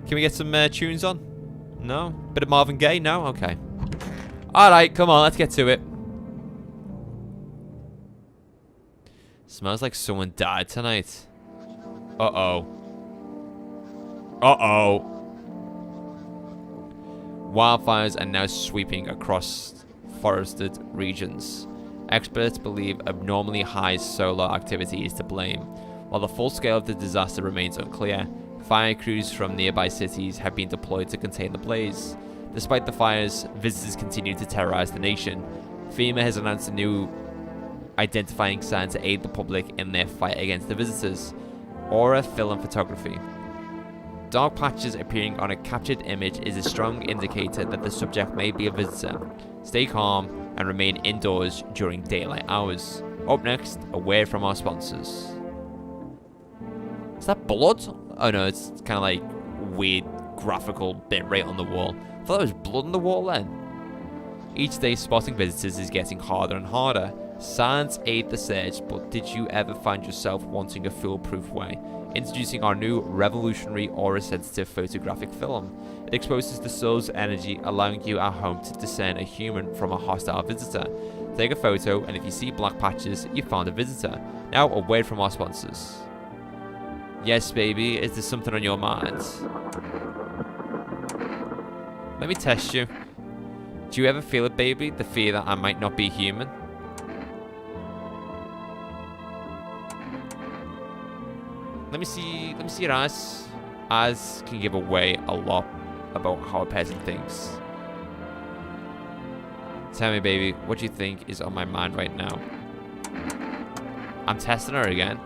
Can we get some tunes on? No? Bit of Marvin Gaye? No? Okay. Alright, come on, let's get to it. Smells like someone died tonight. Uh-oh. Uh-oh. Wildfires are now sweeping across forested regions. Experts believe abnormally high solar activity is to blame. While the full scale of the disaster remains unclear, fire crews from nearby cities have been deployed to contain the blaze. Despite the fires, visitors continue to terrorize the nation. FEMA has announced a new identifying sign to aid the public in their fight against the visitors. Aura Film Photography. Dark patches appearing on a captured image is a strong indicator that the subject may be a visitor. Stay calm and remain indoors during daylight hours. Up next, a word from our sponsors. Is that blood? Oh no, it's kind of like weird graphical bit right on the wall. I thought there was blood on the wall then. Each day spotting visitors is getting harder and harder. Science aid the search, but did you ever find yourself wanting a foolproof way? Introducing our new revolutionary aura-sensitive photographic film. It exposes the soul's energy, allowing you at home to discern a human from a hostile visitor. Take a photo, and if you see black patches, you found a visitor. Now, a word from our sponsors. Yes, baby, is there something on your mind? Let me test you. Do you ever feel it, baby? The fear that I might not be human? Let me see your eyes. Eyes can give away a lot about how a person thinks. Tell me, baby, what do you think is on my mind right now? I'm testing her again.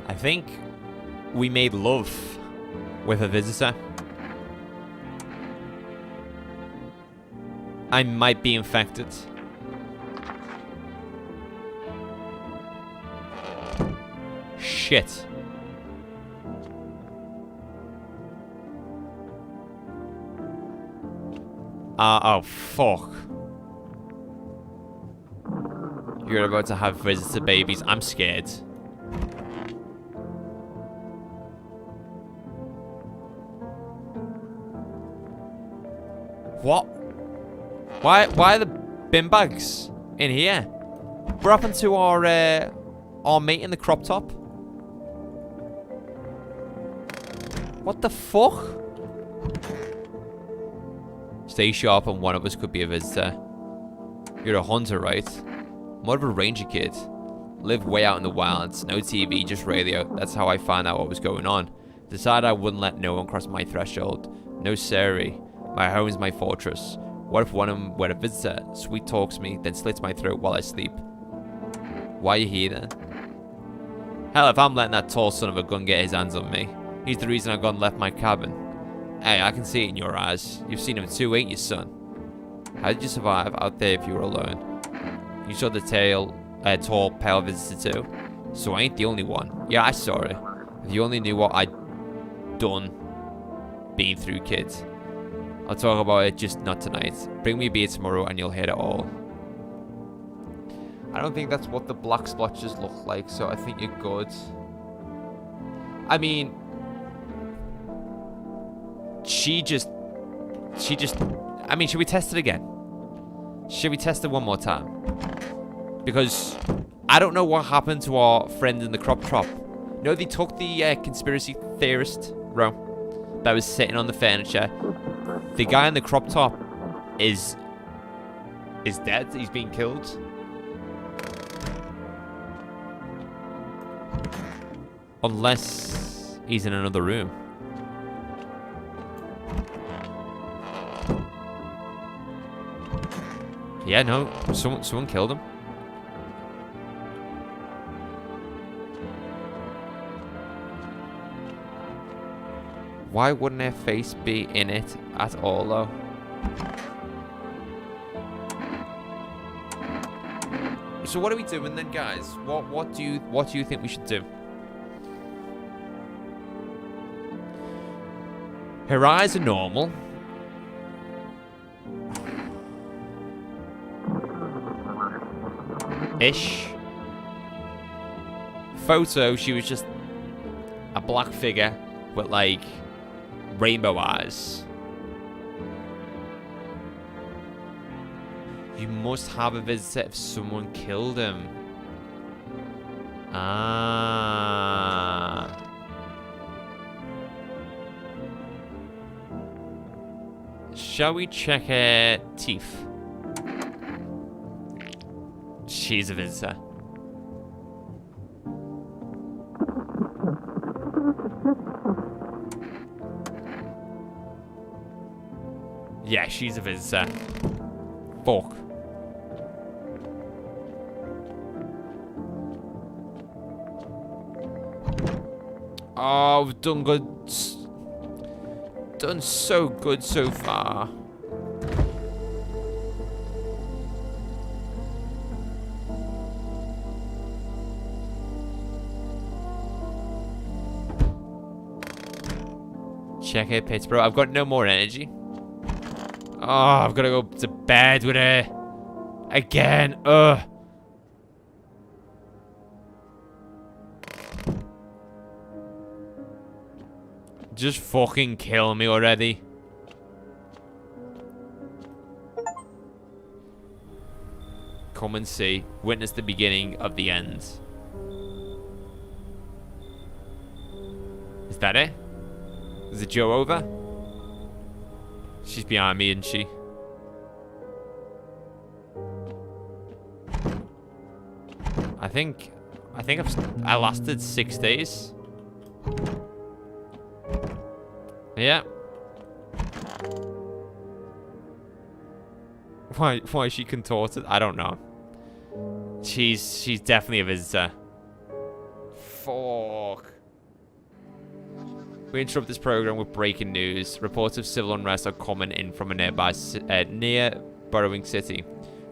I think we made love with a visitor. I might be infected. Shit. Oh, fuck. You're about to have visitor babies. I'm scared. What? Why are the bin bags in here? What happened to our mate in the crop top? What the fuck? Stay sharp and one of us could be a visitor. You're a hunter, right? More of a ranger kid. Live way out in the wilds. No TV, just radio. That's how I found out what was going on. Decided I wouldn't let no one cross my threshold. No siree. My home is my fortress. What if one of them were a visitor, sweet talks me, then slits my throat while I sleep? Why are you here then? Hell, if I'm letting that tall son of a gun get his hands on me, he's the reason I gone and left my cabin. Hey, I can see it in your eyes. You've seen him too, ain't you, son? How did you survive out there if you were alone? You saw the tall, pale visitor too? So I ain't the only one. Yeah, I saw it. If you only knew what I'd done being through, kids. I'll talk about it, just not tonight. Bring me a beer tomorrow and you'll hear it all. I don't think that's what the black splotches look like, so I think you're good. I mean, she just, I mean, should we test it again? Should we test it one more time? Because I don't know what happened to our friend in the crop top. No, they took the conspiracy theorist row that was sitting on the furniture. The guy in the crop top is dead. He's being killed. Unless he's in another room. Yeah, no, someone killed him. Why wouldn't her face be in it at all, though? So what are we doing then, guys? What do you think we should do? Her eyes are normal. Ish. Photo, she was just a black figure with like rainbow eyes. You must have a visitor if someone killed him. Ah. Shall we check her teeth? She's a visitor. Yeah, she's a visitor. Fuck. Oh, we've done good. Done so good so far. Check her pits, bro. I've got no more energy. Oh, I've got to go to bed with her. Again. Ugh. Just fucking kill me already. Come and see. Witness the beginning of the end. Is that it? Is it Joe over? She's behind me, isn't she? I think I lasted 6 days. Yeah. Why is she contorted? I don't know. She's definitely a visitor. Fuck. We interrupt this program with breaking news. Reports of civil unrest are coming in from a near burrowing city.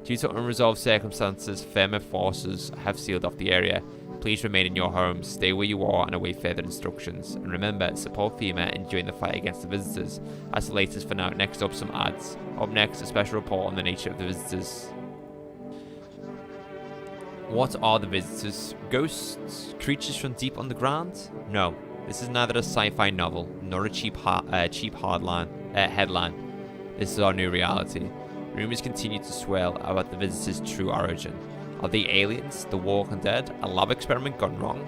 Due to unresolved circumstances, FEMA forces have sealed off the area. Please remain in your homes, stay where you are, and await further instructions. And remember, support FEMA in during the fight against the visitors. That's the latest for now. Next up, some ads. Up next, a special report on the nature of the visitors. What are the visitors? Ghosts? Creatures from deep underground? No. This is neither a sci-fi novel, nor a cheap headline. This is our new reality. Rumors continue to swirl about the visitors' true origin. Are they aliens, the walking dead, a lab experiment gone wrong?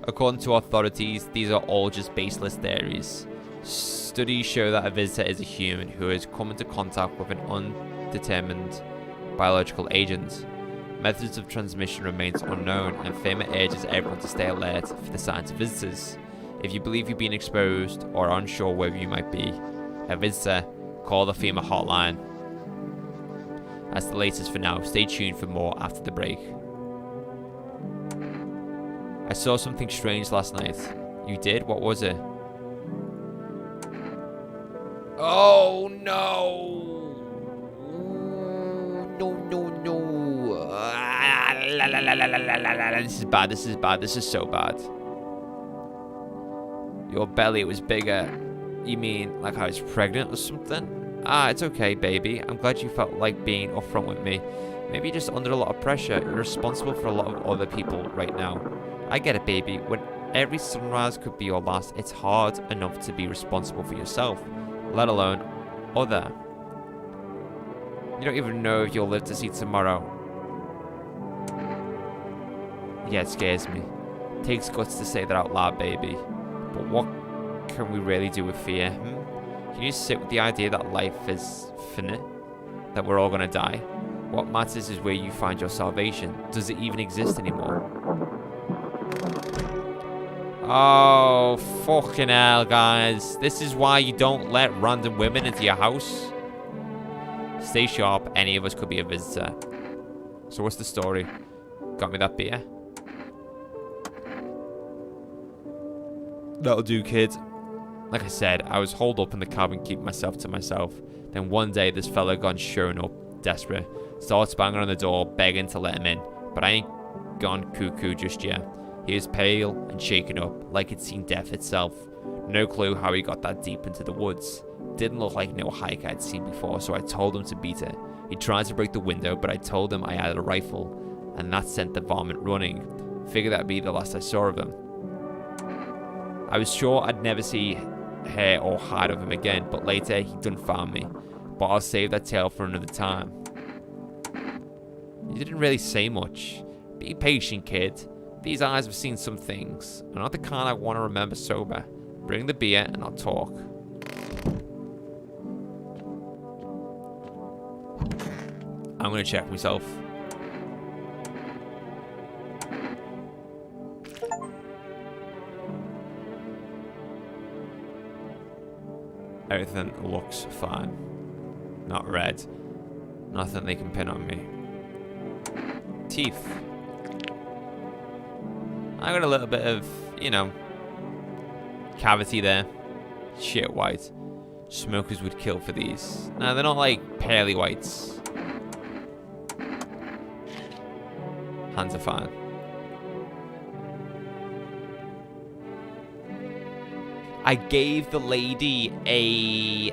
According to authorities, these are all just baseless theories. Studies show that a visitor is a human who has come into contact with an undetermined biological agent. Methods of transmission remains unknown, and FEMA urges everyone to stay alert for the signs of visitors. If you believe you've been exposed or are unsure where you might be a visitor, call the FEMA hotline. That's the latest for now. Stay tuned for more after the break. I saw something strange last night. You did? What was it? Oh no! No. This is bad. This is so bad. Your belly was bigger. You mean like I was pregnant or something? It's okay, baby. I'm glad you felt like being upfront with me. Maybe you're just under a lot of pressure. You're responsible for a lot of other people right now. I get it, baby. When every sunrise could be your last, it's hard enough to be responsible for yourself, let alone other. You don't even know if you'll live to see tomorrow. Yeah, it scares me. It takes guts to say that out loud, baby. But what can we really do with fear? Can you sit with the idea that life is finite? That we're all gonna die? What matters is where you find your salvation. Does it even exist anymore? Oh, fucking hell, guys. This is why you don't let random women into your house. Stay sharp. Any of us could be a visitor. So what's the story? Got me that beer? That'll do, kid. Like I said, I was holed up in the cabin keeping myself to myself. Then one day, this fella gone showing up, desperate. Starts banging on the door, begging to let him in. But I ain't gone cuckoo just yet. He was pale and shaken up, like he'd seen death itself. No clue how he got that deep into the woods. Didn't look like no hike I'd seen before, so I told him to beat it. He tried to break the window, but I told him I had a rifle, and that sent the varmint running. Figured that'd be the last I saw of him. I was sure I'd never see hair or hide of him again, but later he done found me. But I'll save that tale for another time. You didn't really say much. Be patient, kid. These eyes have seen some things. I'm not the kind I want to remember sober. Bring the beer and I'll talk. I'm gonna check myself. Everything looks fine. Not red. Nothing they can pin on me. Teeth. I got a little bit of, you know, cavity there. Shit white. Smokers would kill for these. No, they're not like pearly whites. Hands are fine. I gave the lady a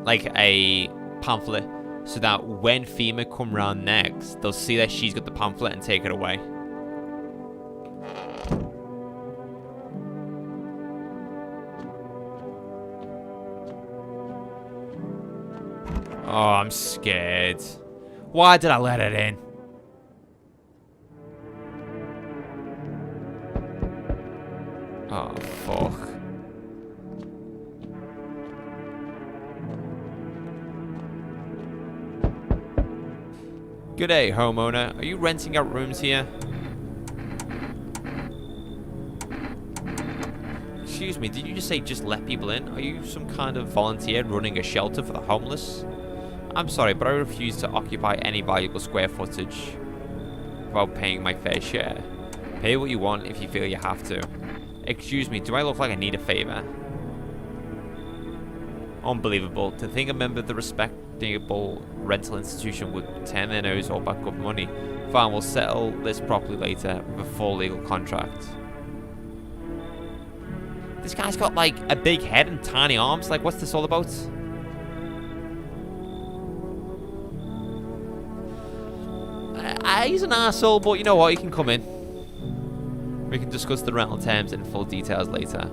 like a pamphlet so that when FEMA come round next, they'll see that she's got the pamphlet and take it away. Oh, I'm scared. Why did I let it in? Oh, fuck. Good day, homeowner. Are you renting out rooms here? Excuse me, did you just say just let people in? Are you some kind of volunteer running a shelter for the homeless? I'm sorry, but I refuse to occupy any valuable square footage without paying my fair share. Pay what you want if you feel you have to. Excuse me, do I look like I need a favor? Unbelievable. To think a member of the respectable rental institution would turn their nose or back up money. Fine, we'll settle this properly later with a full legal contract. This guy's got like a big head and tiny arms. Like, what's this all about? He's an asshole, but you know what? He can come in. We can discuss the rental terms in full details later.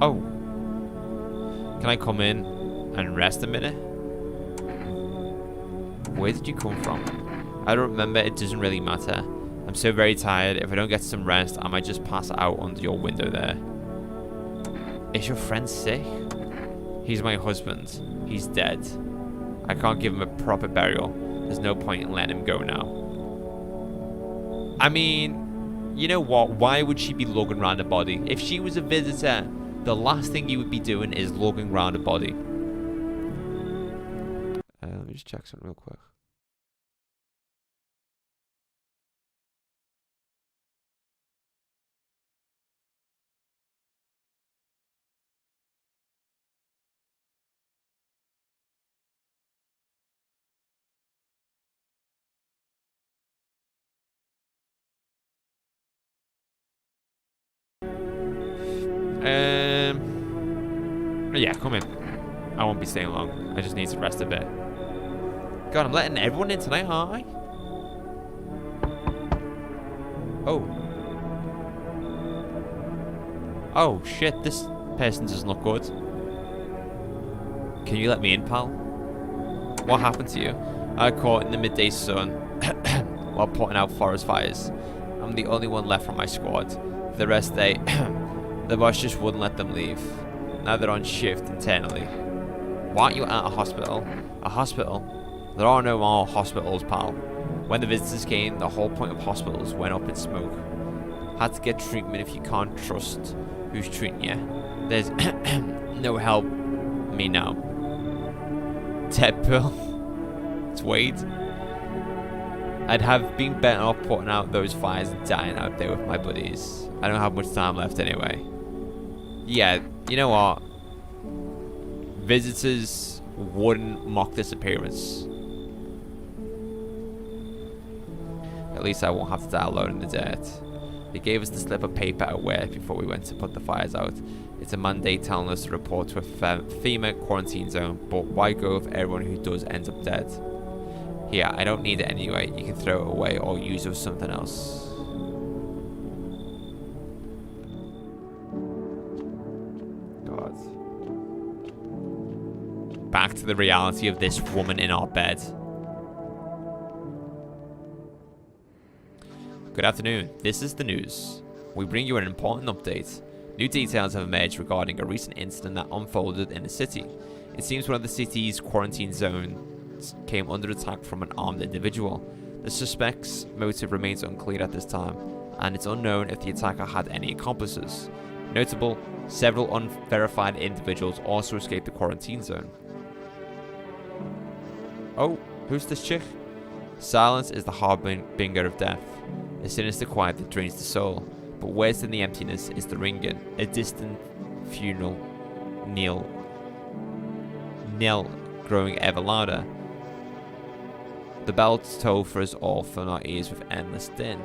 Oh. Can I come in and rest a minute? Where did you come from? I don't remember. It doesn't really matter. I'm so very tired. If I don't get some rest, I might just pass out under your window there. Is your friend sick? He's my husband. He's dead. I can't give him a proper burial. There's no point in letting him go now. I mean, you know what? Why would she be lugging around a body? If she was a visitor, the last thing you would be doing is lugging around a body. Let me just check something real quick. Yeah, come in. I won't be staying long. I just need to rest a bit. God, I'm letting everyone in tonight, aren't I? Oh. Oh, shit. This person doesn't look good. Can you let me in, pal? What happened to you? I got caught in the midday sun while putting out forest fires. I'm the only one left from my squad. The rest, the boss just wouldn't let them leave. Now they're on shift internally. Why aren't you at a hospital? A hospital? There are no more hospitals, pal. When the visitors came, the whole point of hospitals went up in smoke. Had to get treatment if you can't trust who's treating you. There's no help me now. Deadpool. It's Wade. I'd have been better off putting out those fires and dying out there with my buddies. I don't have much time left anyway. Yeah, you know what? Visitors wouldn't mock this appearance. At least I won't have to die alone in the dirt. They gave us the slip of paper at work before we went to put the fires out. It's a mandate telling us to report to a FEMA quarantine zone, but why go if everyone who does ends up dead? Yeah, I don't need it anyway. You can throw it away or use it for something else. God. Back to the reality of this woman in our bed. Good afternoon. This is the news. We bring you an important update. New details have emerged regarding a recent incident that unfolded in the city. It seems one of the city's quarantine zones came under attack from an armed individual. The suspect's motive remains unclear at this time, and it's unknown if the attacker had any accomplices. Notable, several unverified individuals also escaped the quarantine zone. Oh, who's this chick? Silence is the harbinger of death, a sinister quiet that drains the soul. But worse than the emptiness is the ringing, a distant funeral knell growing ever louder. The bells toll for us all from our ears with endless din.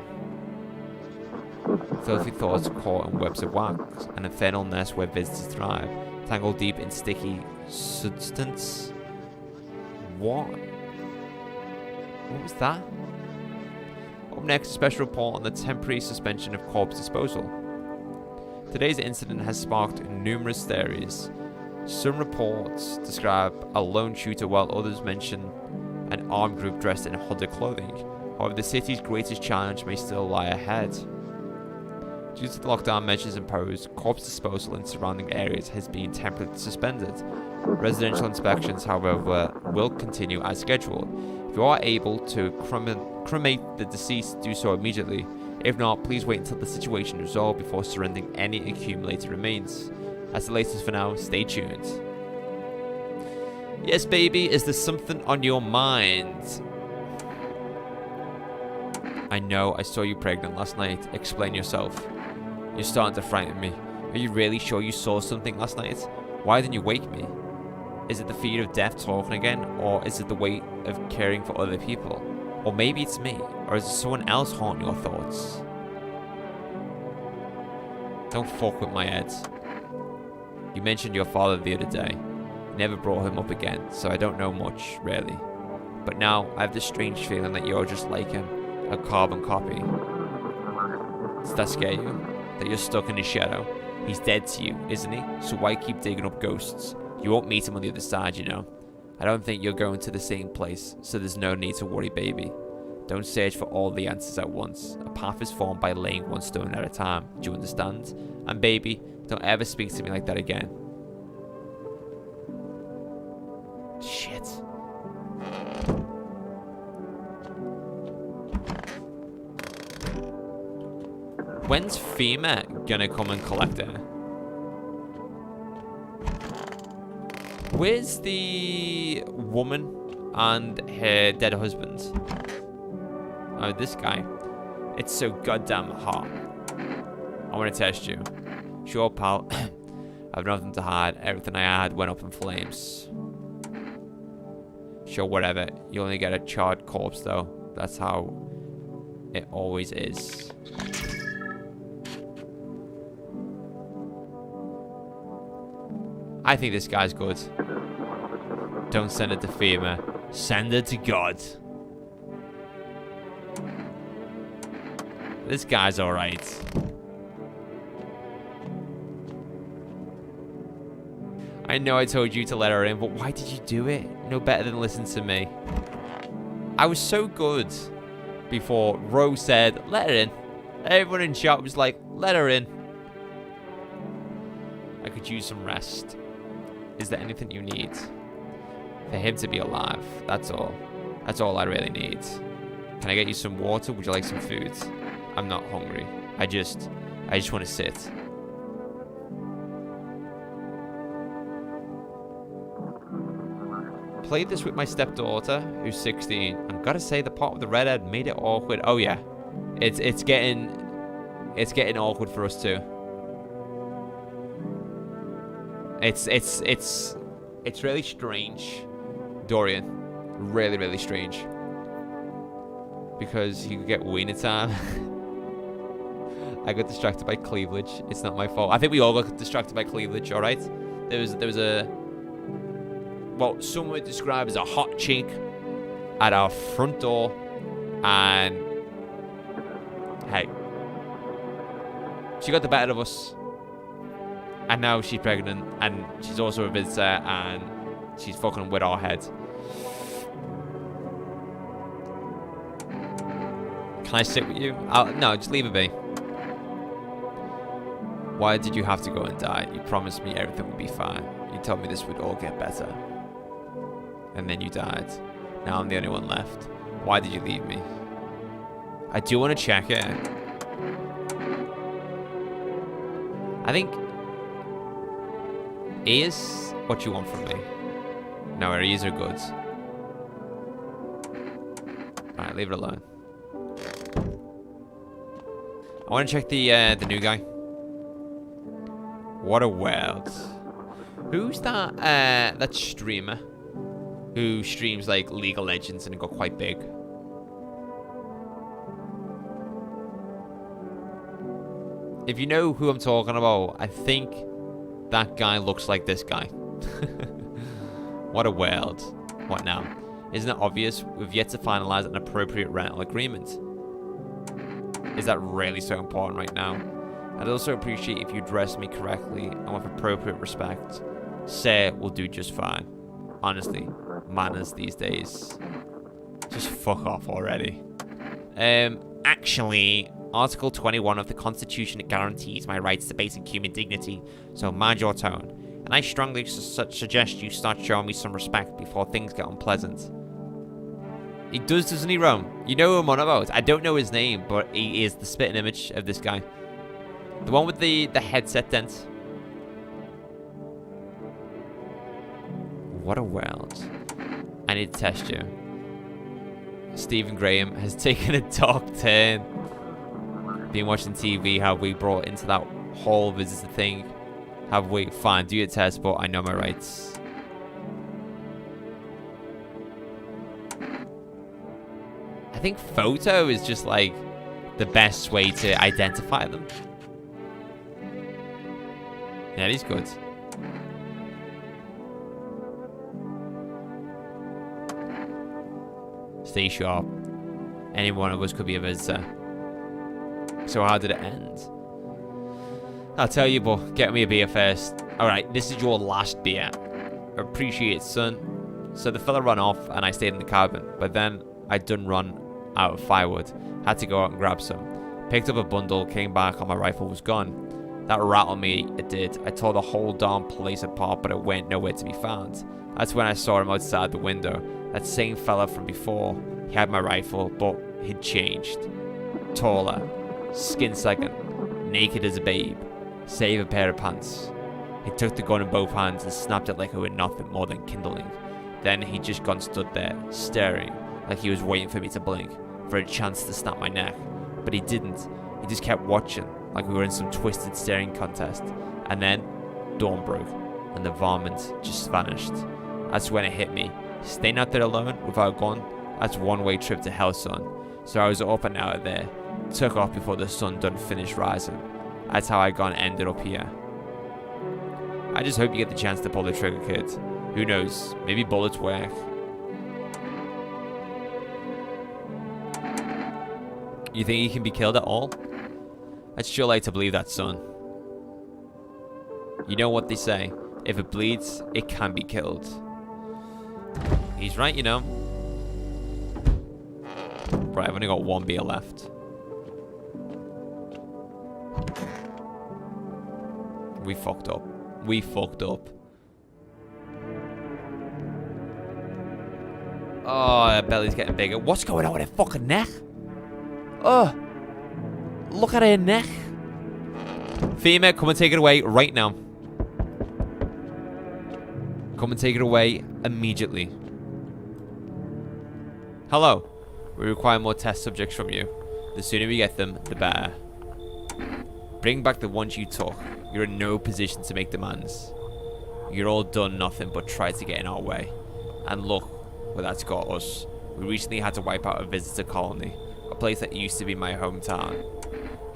Filthy thoughts caught in webs of wax, an infernal nest where visitors thrive, tangled deep in sticky substance. What was that? Up next, a special report on the temporary suspension of corpse disposal. Today's incident has sparked numerous theories. Some reports describe a lone shooter, while others mention an armed group dressed in hooded clothing. However, the city's greatest challenge may still lie ahead. Due to the lockdown measures imposed, corpse disposal in surrounding areas has been temporarily suspended. Residential inspections, however, will continue as scheduled. If you are able to cremate the deceased, do so immediately. If not, please wait until the situation is resolved before surrendering any accumulated remains. That's the latest for now. Stay tuned. Yes, baby, is there something on your mind? I know, I saw you pregnant last night. Explain yourself. You're starting to frighten me. Are you really sure you saw something last night? Why didn't you wake me? Is it the fear of death talking again? Or is it the weight of caring for other people? Or maybe it's me. Or is it someone else haunting your thoughts? Don't fuck with my head. You mentioned your father the other day. Never brought him up again, so I don't know much, really. But now, I have this strange feeling that you're just like him. A carbon copy. Does that scare you? That you're stuck in his shadow? He's dead to you, isn't he? So why keep digging up ghosts? You won't meet him on the other side, you know. I don't think you're going to the same place, so there's no need to worry, baby. Don't search for all the answers at once. A path is formed by laying one stone at a time. Do you understand? And baby, don't ever speak to me like that again. Shit. When's FEMA gonna come and collect her? Where's the woman and her dead husband? Oh, this guy. It's so goddamn hot. I want to test you. Sure, pal. I've nothing to hide. Everything I had went up in flames. Sure, whatever. You only get a charred corpse, though. That's how it always is. I think this guy's good. Don't send it to FEMA. Send it to God. This guy's alright. I know I told you to let her in, but why did you do it? No better than listen to me. I was so good before Rose said, let her in. Everyone in chat was like, let her in. I could use some rest. Is there anything you need? For him to be alive, that's all. That's all I really need. Can I get you some water? Would you like some food? I'm not hungry. I just want to sit. Played this with my stepdaughter, who's 16. I'm gotta say, the part with the redhead made it awkward. Oh yeah, it's getting awkward for us too. It's really strange, Dorian. Really, really strange. Because you could get wiener time. I got distracted by cleavage. It's not my fault. I think we all got distracted by cleavage, alright? There was a... Well, some would describe as a hot chink at our front door. And... Hey. She got the better of us. And now she's pregnant. And she's also a visitor. And she's fucking with our head. Can I sit with you? No, just leave it be. Why did you have to go and die? You promised me everything would be fine. You told me this would all get better. And then you died. Now I'm the only one left. Why did you leave me? I do want to check it. I think... Ears? What you want from me? No, her ears are good. Alright, leave it alone. I want to check the new guy. What a world. Who's that that streamer who streams like League of Legends and it got quite big? If you know who I'm talking about, I think that guy looks like this guy. What a world. What now? Isn't it obvious? We've yet to finalize an appropriate rental agreement. Is that really so important right now? I'd also appreciate if you dress me correctly and with appropriate respect. Sir will do just fine. Honestly, manners these days. Just fuck off already. Actually, Article 21 of the Constitution guarantees my rights to basic human dignity, so mind your tone. and I strongly suggest you start showing me some respect before things get unpleasant. He does, doesn't he, Rome? You know who I'm on about. I don't know his name, but he is the spitting image of this guy. The one with the headset dent. What a world. I need to test you. Stephen Graham has taken a dark turn. Been watching TV, have we brought into that whole visitor thing? Have we? Fine, do your test, but I know my rights. I think photo is just like the best way to identify them. Yeah, he's good. Stay sharp. Any one of us could be a visitor. So how did it end? I'll tell you, but get me a beer first. Alright, this is your last beer. Appreciate it, son. So the fella ran off and I stayed in the cabin. But then I'd done run out of firewood. Had to go out and grab some. Picked up a bundle, came back and my rifle was gone. That rattled me, it did. I tore the whole darn place apart, but it went nowhere to be found. That's when I saw him outside the window. That same fella from before. He had my rifle, but he'd changed. Taller, skin-sagging, naked as a babe, save a pair of pants. He took the gun in both hands and snapped it like it were nothing more than kindling. Then he just gone stood there, staring, like he was waiting for me to blink, for a chance to snap my neck. But he didn't. He just kept watching, like we were in some twisted staring contest. And then, dawn broke, and the varmint just vanished. That's when it hit me. Staying out there alone, without a gun, that's one-way trip to hell, son. So I was up and out of there. Took off before the sun done finished rising. That's how I gone ended up here. I just hope you get the chance to pull the trigger, kid. Who knows, maybe bullets work. You think he can be killed at all? I'd sure like to believe that, son. You know what they say, if it bleeds, it can be killed. He's right, you know. Right, I've only got one beer left. We fucked up. We fucked up. Oh, her belly's getting bigger. What's going on with her fucking neck? Oh, look at her neck. Female, come and take it away right now. Come and take it away immediately. Hello. We require more test subjects from you. The sooner we get them, the better. Bring back the ones you took. You're in no position to make demands. You're all done nothing but try to get in our way. And look where that's got us. We recently had to wipe out a visitor colony. A place that used to be my hometown.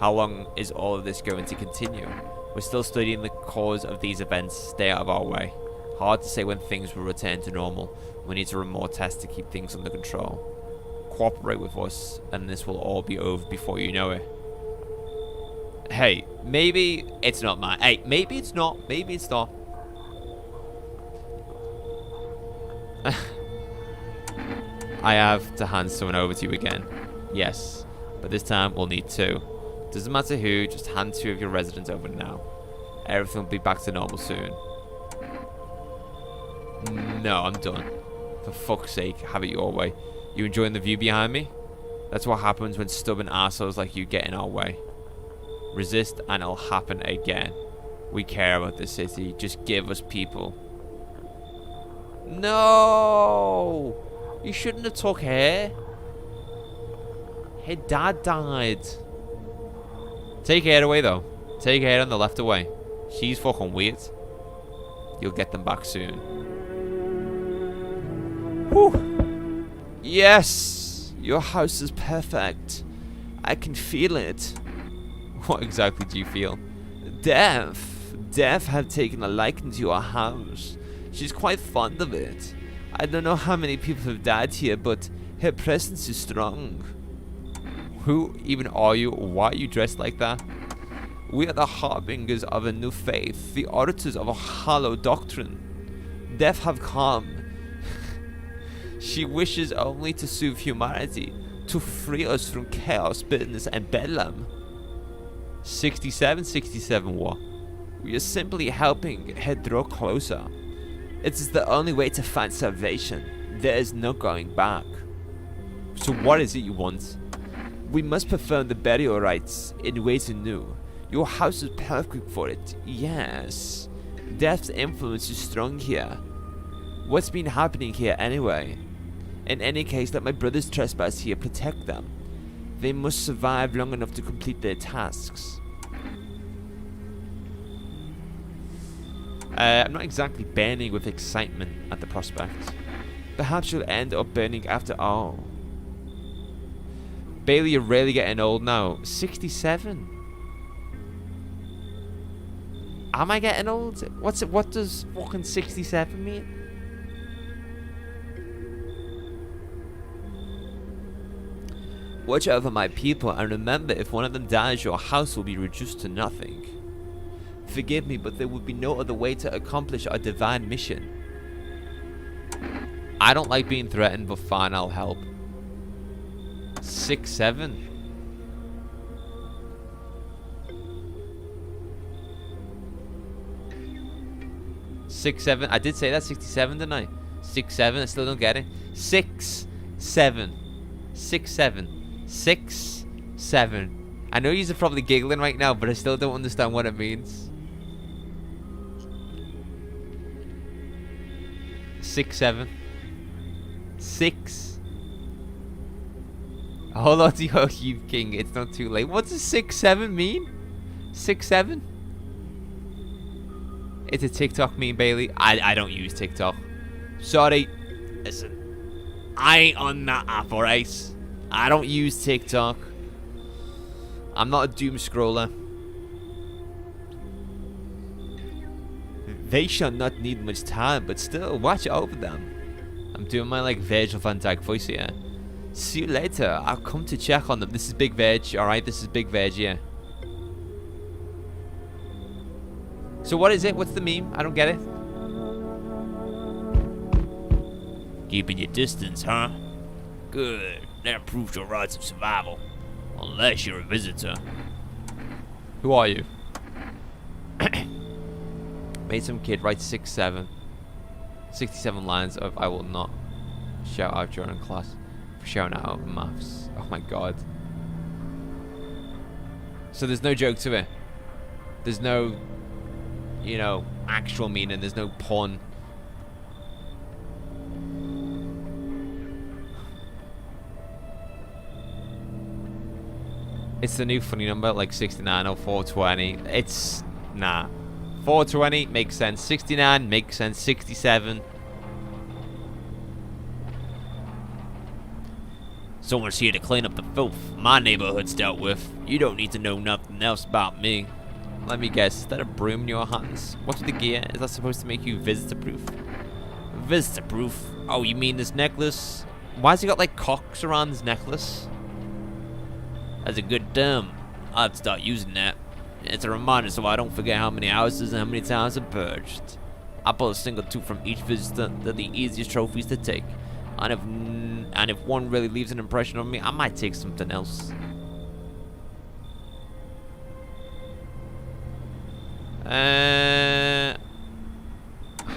How long is all of this going to continue? We're still studying the cause of these events. Stay out of our way. Hard to say when things will return to normal. We need to run more tests to keep things under control. Cooperate with us, and this will all be over before you know it. Hey, maybe it's not mine. Hey, maybe it's not. Maybe it's not. I have to hand someone over to you again. Yes, but this time we'll need two. Doesn't matter who, just hand two of your residents over now. Everything will be back to normal soon. No, I'm done. For fuck's sake, have it your way. You enjoying the view behind me? That's what happens when stubborn assholes like you get in our way. Resist and it'll happen again. We care about this city. Just give us people. No! You shouldn't have took her. Her dad died. Take her away though. Take her on the left away. She's fucking weird. You'll get them back soon. Whew. Yes! Your house is perfect. I can feel it. What exactly do you feel? Death. Death have taken a liking to your house. She's quite fond of it. I don't know how many people have died here, but her presence is strong. Who even are you? Why are you dressed like that? We are the harbingers of a new faith, the auditors of a hollow doctrine. Death have come. She wishes only to soothe humanity, to free us from chaos, bitterness, and bedlam. 67 what? We are simply helping her draw closer. It is the only way to find salvation. There is no going back. So what is it you want? We must perform the burial rites in ways anew. Your house is perfect for it, yes. Death's influence is strong here. What's been happening here anyway? In any case, let my brothers trespass here protect them. They must survive long enough to complete their tasks. I'm not exactly burning with excitement at the prospect. Perhaps you'll end up burning after all. Bailey, you're really getting old now. 67. Am I getting old? What does fucking 67 mean? Watch over my people, and remember, if one of them dies, your house will be reduced to nothing. Forgive me, but there would be no other way to accomplish our divine mission. I don't like being threatened, but fine, I'll help. 6'7". I did say that, 67, didn't I? 6'7", I still don't get it. 6'7". 6'7". 6'7". I know you're probably giggling right now, but I still don't understand what it means. 6'7". 6. Hold on to your Hugh King, it's not too late. What does 6'7" mean? 6'7"? It's a TikTok meme, Bailey. I don't use TikTok. Sorry. Listen, I ain't on that app, alright? I don't use TikTok. I'm not a doom scroller. They shall not need much time, but still, watch over them. I'm doing my like Virgil van Dijk voice here. See you later. I'll come to check on them. This is Big Veg, alright? This is Big Veg, yeah. So what is it? What's the meme? I don't get it. Keeping your distance, huh? Good. That improves your odds of survival. Unless you're a visitor. Who are you? Made some kid write 6'7". 67 lines of I will not shout out during class. Shouting out maths. Oh my god. So there's no joke to it. There's no, you know, actual meaning. There's no pun. It's the new funny number, like 69 or 420. It's, nah. 420 makes sense. 69 makes sense. 67. Someone's here to clean up the filth my neighborhood's dealt with. You don't need to know nothing else about me. Let me guess, is that a broom in your hands? What's with the gear? Is that supposed to make you visitor-proof? Visitor-proof? Oh, you mean this necklace? Why has he got like cocks around his necklace? That's a good term. I'll have to start using that. It's a reminder so I don't forget how many houses and how many times I've purged. I pull a single tooth from each visitor. They're the easiest trophies to take. And if one really leaves an impression on me, I might take something else. How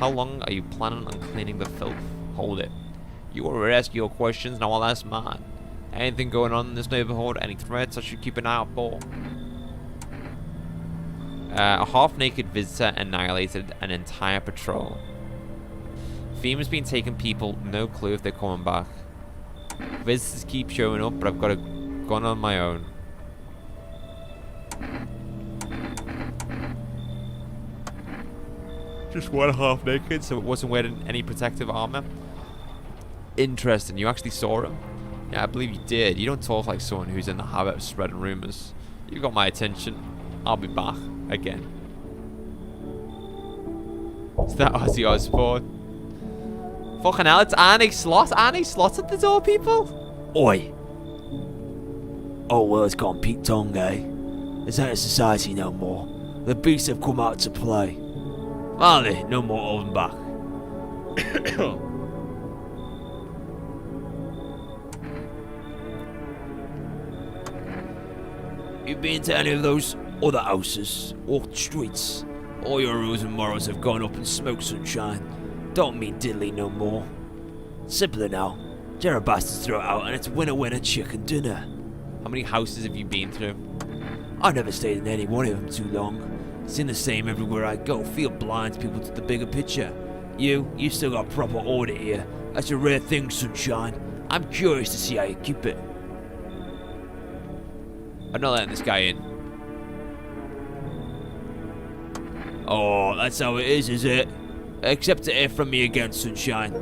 long are you planning on cleaning the filth? Hold it. You already asked your questions, now I'll ask mine. Anything going on in this neighborhood? Any threats I should keep an eye out for? A half-naked visitor annihilated an entire patrol. Theme has been taking people, no clue if they're coming back. Visitors keep showing up, but I've got a gun on my own. Just one half-naked, so it wasn't wearing any protective armor. Interesting, you actually saw him? Yeah, I believe you did. You don't talk like someone who's in the habit of spreading rumors. You've got my attention. I'll be back again. Is that Ozzy Osbourne? Fucking hell, it's Arnie Slot. Arnie Slot's at the door, people. Oi. Oh, well, it's gone Pete Tong, eh? It's not a society no more. The beasts have come out to play. Are they? No more holding back. You been to any of those other houses or streets? All your rules and morals have gone up in smoke, sunshine. Don't mean diddly no more. Simpler now. Dare a bastards throw it out and it's winner chicken dinner. How many houses have you been through? I never stayed in any one of them too long. Seen the same everywhere I go. Feel blind people to the bigger picture. You still got proper order here. That's a rare thing, sunshine. I'm curious to see how you keep it. I'm not letting this guy in. Oh, that's how it is it? Accept it here from me again, sunshine.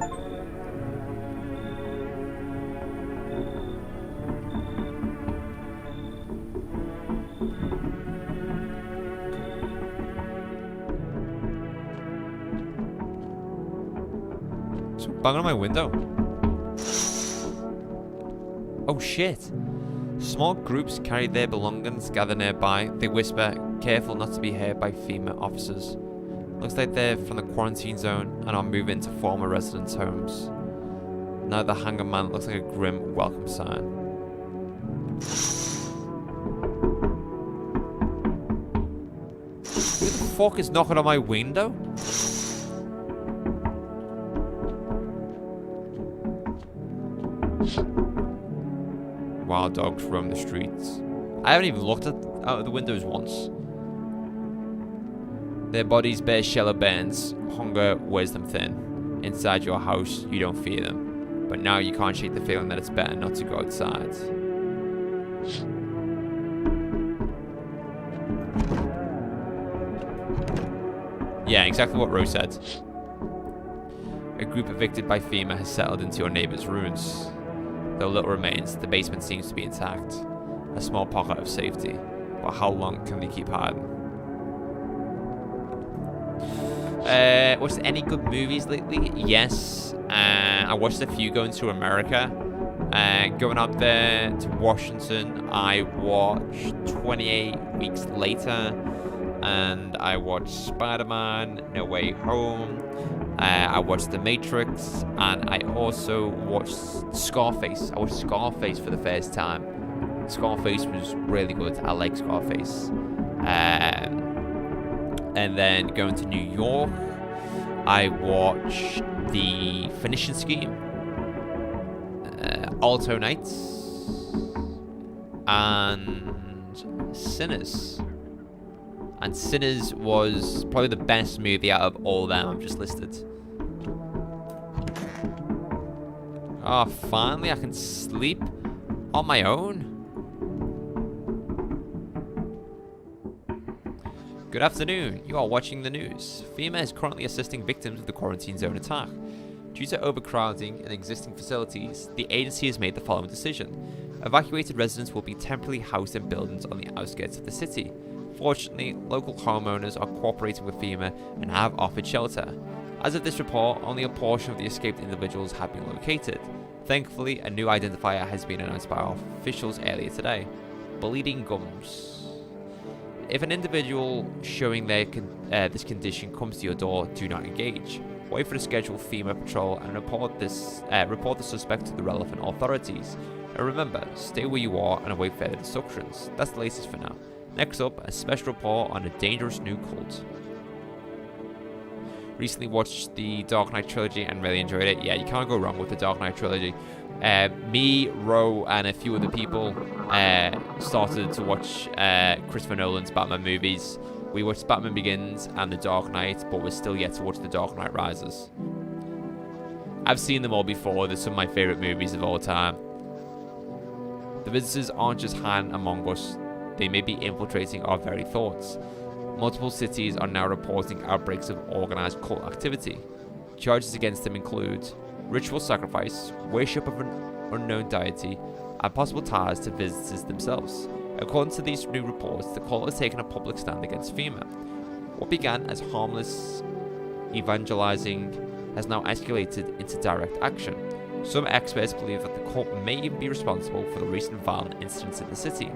Bang on my window. Oh shit. Small groups carry their belongings, gather nearby. They whisper, careful not to be heard by female officers. Looks like they're from the quarantine zone and are moving to former residents' homes. Now the hanger man looks like a grim welcome sign. Who the fuck is knocking on my window? Wild dogs roam the streets. I haven't even looked out of the windows once. Their bodies bear shallow bends. Hunger wears them thin. Inside your house, you don't fear them. But now you can't shake the feeling that it's better not to go outside. Yeah, exactly what Rose said. A group evicted by FEMA has settled into your neighbor's ruins. Though little remains, the basement seems to be intact. A small pocket of safety. But how long can they keep hiding? Watched any good movies lately? Yes. I watched a few going to America. Going out there to Washington, I watched 28 Weeks Later. And I watched Spider-Man, No Way Home. I watched The Matrix, and I also watched Scarface. I watched Scarface for the first time. Scarface was really good. I like Scarface. And then going to New York, I watched The Finishing Scheme, Alto Nights, and Sinners. And Sinners was probably the best movie out of all of them I've just listed. Oh, finally I can sleep on my own. Good afternoon. You are watching the news. FEMA is currently assisting victims of the quarantine zone attack. Due to overcrowding in existing facilities, the agency has made the following decision. Evacuated residents will be temporarily housed in buildings on the outskirts of the city. Fortunately, local homeowners are cooperating with FEMA and have offered shelter. As of this report, only a portion of the escaped individuals have been located. Thankfully, a new identifier has been announced by our officials earlier today. Bleeding gums. If an individual showing this condition comes to your door, do not engage. Wait for the scheduled FEMA patrol and report the suspect to the relevant authorities. And remember, stay where you are and await further instructions. That's the latest for now. Next up, a special report on a dangerous new cult. Recently watched the Dark Knight trilogy and really enjoyed it. Yeah, you can't go wrong with the Dark Knight trilogy. Me, Ro, and a few other people started to watch Christopher Nolan's Batman movies. We watched Batman Begins and The Dark Knight, but we're still yet to watch The Dark Knight Rises. I've seen them all before. They're some of my favourite movies of all time. The visitors aren't just hiding among us. They may be infiltrating our very thoughts. Multiple cities are now reporting outbreaks of organized cult activity. Charges against them include ritual sacrifice, worship of an unknown deity, and possible ties to visitors themselves. According to these new reports, the cult has taken a public stand against FEMA. What began as harmless evangelizing has now escalated into direct action. Some experts believe that the cult may even be responsible for the recent violent incidents in the city.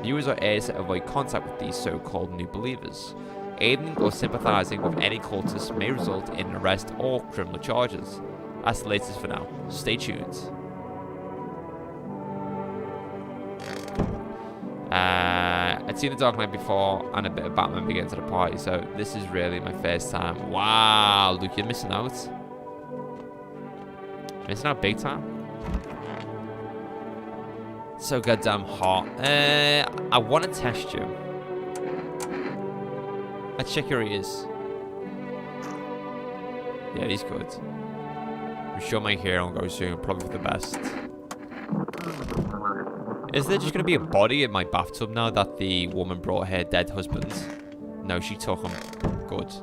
Viewers are urged to avoid contact with these so-called new believers. Aiding or sympathizing with any cultists may result in an arrest or criminal charges. That's the latest for now. Stay tuned. I'd seen The Dark Knight before and a bit of Batman Begins at a party, so this is really my first time. Wow, Luke, you're missing out. Missing out big time. So goddamn hot. I want to test you. Let's check your ears. Yeah, he's good. I'm sure my hair will go soon, probably for the best. Is there just going to be a body in my bathtub now that the woman brought her dead husband? No, she took him. Good.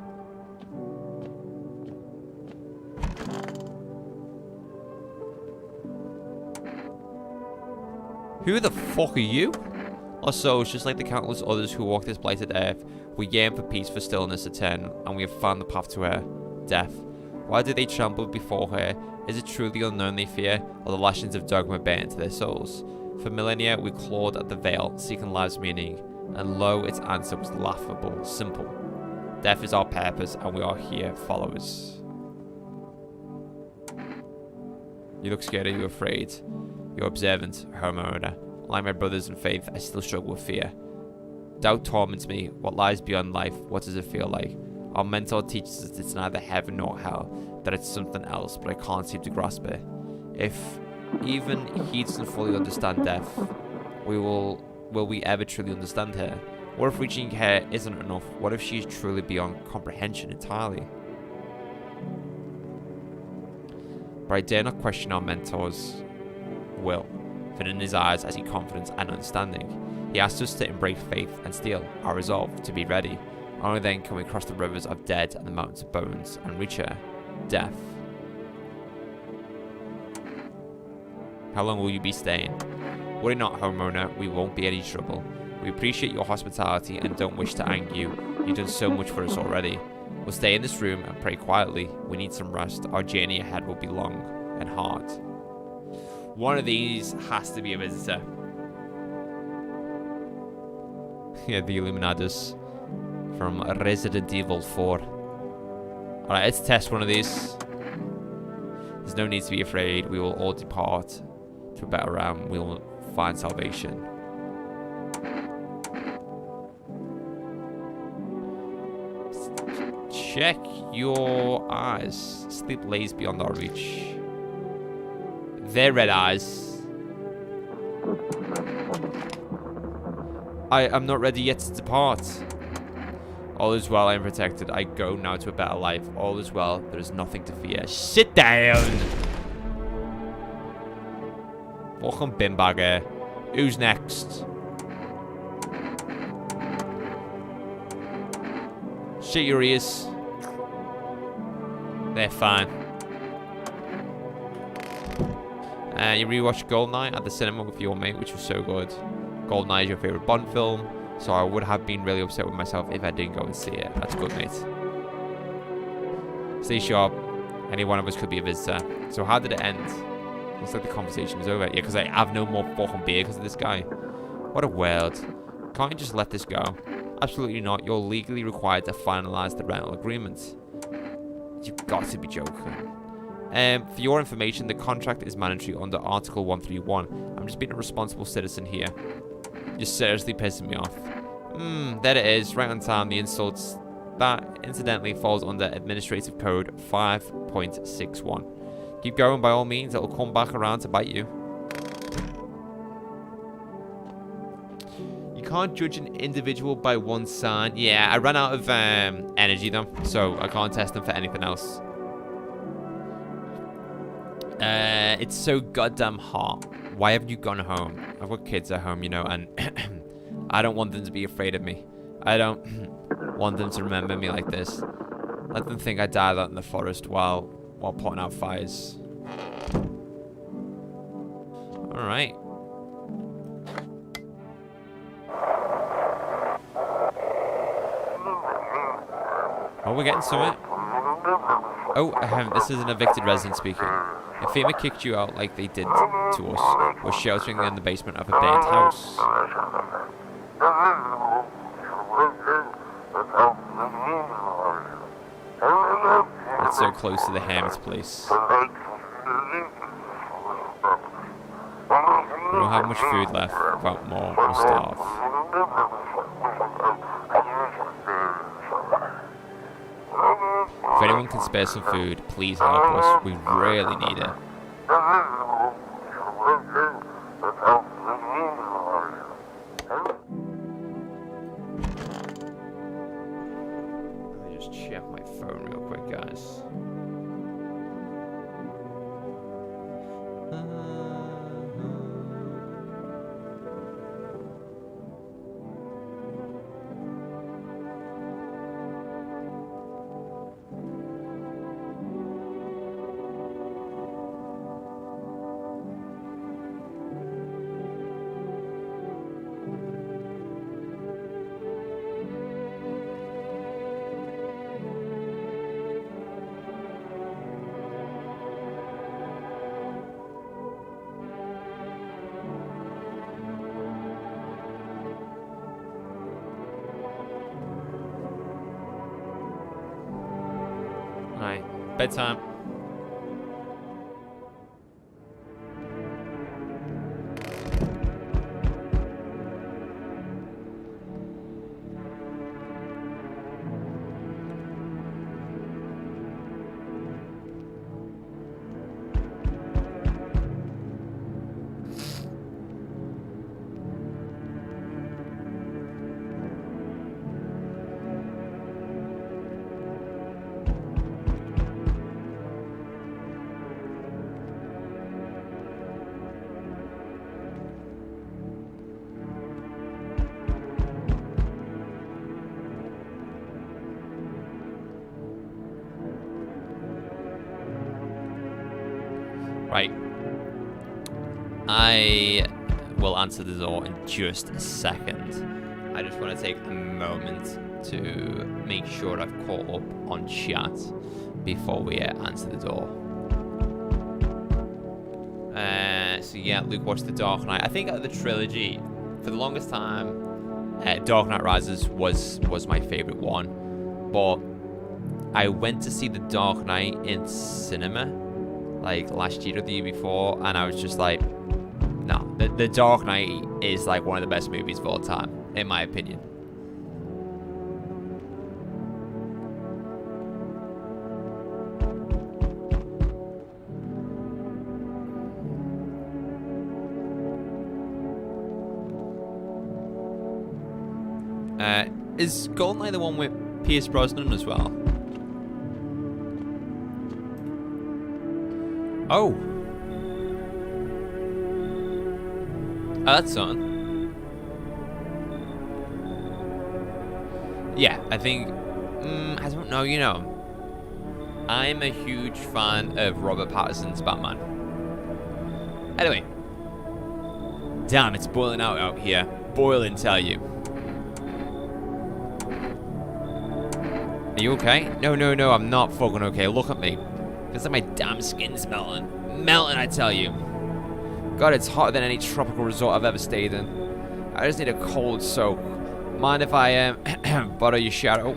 Who the fuck are you? Also, it's just like the countless others who walk this blighted earth, we yearn for peace, for stillness eternal, and we have found the path to her, death. Why do they tremble before her? Is it truly unknown they fear, or the lashings of dogma burn into their souls? For millennia, we clawed at the veil, seeking life's meaning, and lo, its answer was laughable, simple. Death is our purpose, and we are here, followers. You look scared. Are you afraid? You're observant, homeowner. Like my brothers in faith, I still struggle with fear. Doubt torments me. What lies beyond life? What does it feel like? Our mentor teaches us it's neither heaven nor hell, that it's something else, but I can't seem to grasp it. If even he doesn't fully understand death, will we ever truly understand her? What if reaching her isn't enough? What if she's truly beyond comprehension entirely? But I dare not question our mentor's will, for in his eyes I see confidence and understanding. He asks us to embrace faith and steel, our resolve to be ready. Only then can we cross the rivers of dead and the mountains of bones and reach her, death. How long will you be staying? Worry not, homeowner, we won't be any trouble. We appreciate your hospitality and don't wish to anger you. You've done so much for us already. We'll stay in this room and pray quietly. We need some rest. Our journey ahead will be long and hard. One of these has to be a visitor. Yeah, the Illuminatus from Resident Evil 4. Alright, let's test one of these. There's no need to be afraid. We will all depart to a better realm. We will find salvation. Check your eyes. Sleep lays beyond our reach. Their red eyes. I am not ready yet to depart. All is well, I am protected. I go now to a better life. All is well, there is nothing to fear. Sit down! Fucking binbagger. Who's next? Shut your ears. They're fine. You rewatched Goldeneye at the cinema with your mate, which was so good. Goldeneye is your favorite Bond film, so I would have been really upset with myself if I didn't go and see it. That's good, mate. Stay sharp. Any one of us could be a visitor. So how did it end? Looks like the conversation was over. Yeah, because I have no more fucking beer because of this guy. What a world. Can't you just let this go? Absolutely not. You're legally required to finalize the rental agreement. You've got to be joking. For your information, the contract is mandatory under Article 131. I'm just being a responsible citizen here. You're seriously pissing me off. There it is, right on time, the insults. That, incidentally, falls under Administrative Code 5.61. Keep going by all means, it'll come back around to bite you. You can't judge an individual by one sign. Yeah, I ran out of energy though, so I can't test them for anything else. It's so goddamn hot. Why haven't you gone home? I've got kids at home, you know, and I don't want them to be afraid of me. I don't want them to remember me like this. Let them think I died out in the forest while putting out fires. Alright. Oh, we're getting something. Oh, this is an evicted resident speaking. If FEMA kicked you out like they did to us, we're sheltering in the basement of a burnt house. It's so close to the hermit's place. We don't have much food left. Without more, we'll starve. If anyone can spare some food, please help us. We really need it. Let me just check my phone real quick, guys. Alright, bedtime. Right. I will answer the door in just a second. I just want to take a moment to make sure I've caught up on chat before we answer the door. So yeah, Luke watched The Dark Knight. I think the trilogy, for the longest time, Dark Knight Rises was my favorite one. But I went to see The Dark Knight in cinema like last year or the year before, and I was just like, no, the Dark Knight is like one of the best movies of all time, in my opinion. Is Goldeneye the one with Pierce Brosnan as well? Oh, that's on. Yeah, I think. I don't know. You know, I'm a huge fan of Robert Pattinson's Batman. Anyway, damn, it's boiling out here. Boiling, tell you. Are you okay? No, I'm not fucking okay. Look at me. Feels like my damn skin's melting. Melting, I tell you. God, it's hotter than any tropical resort I've ever stayed in. I just need a cold soak. Mind if I bother your shadow?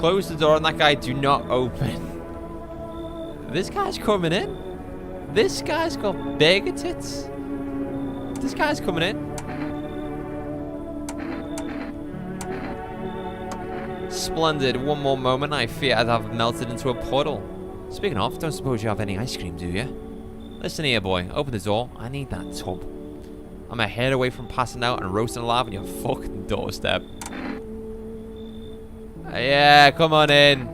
Close the door on that guy. Do not open. This guy's coming in. This guy's got bigger tits. This guy's coming in. Splendid. One more moment, I fear I'd have melted into a puddle. Speaking of, don't suppose you have any ice cream, do you? Listen here, boy. Open the door. I need that tub. I'm a hair away from passing out and roasting alive on your fucking doorstep. Yeah, come on in.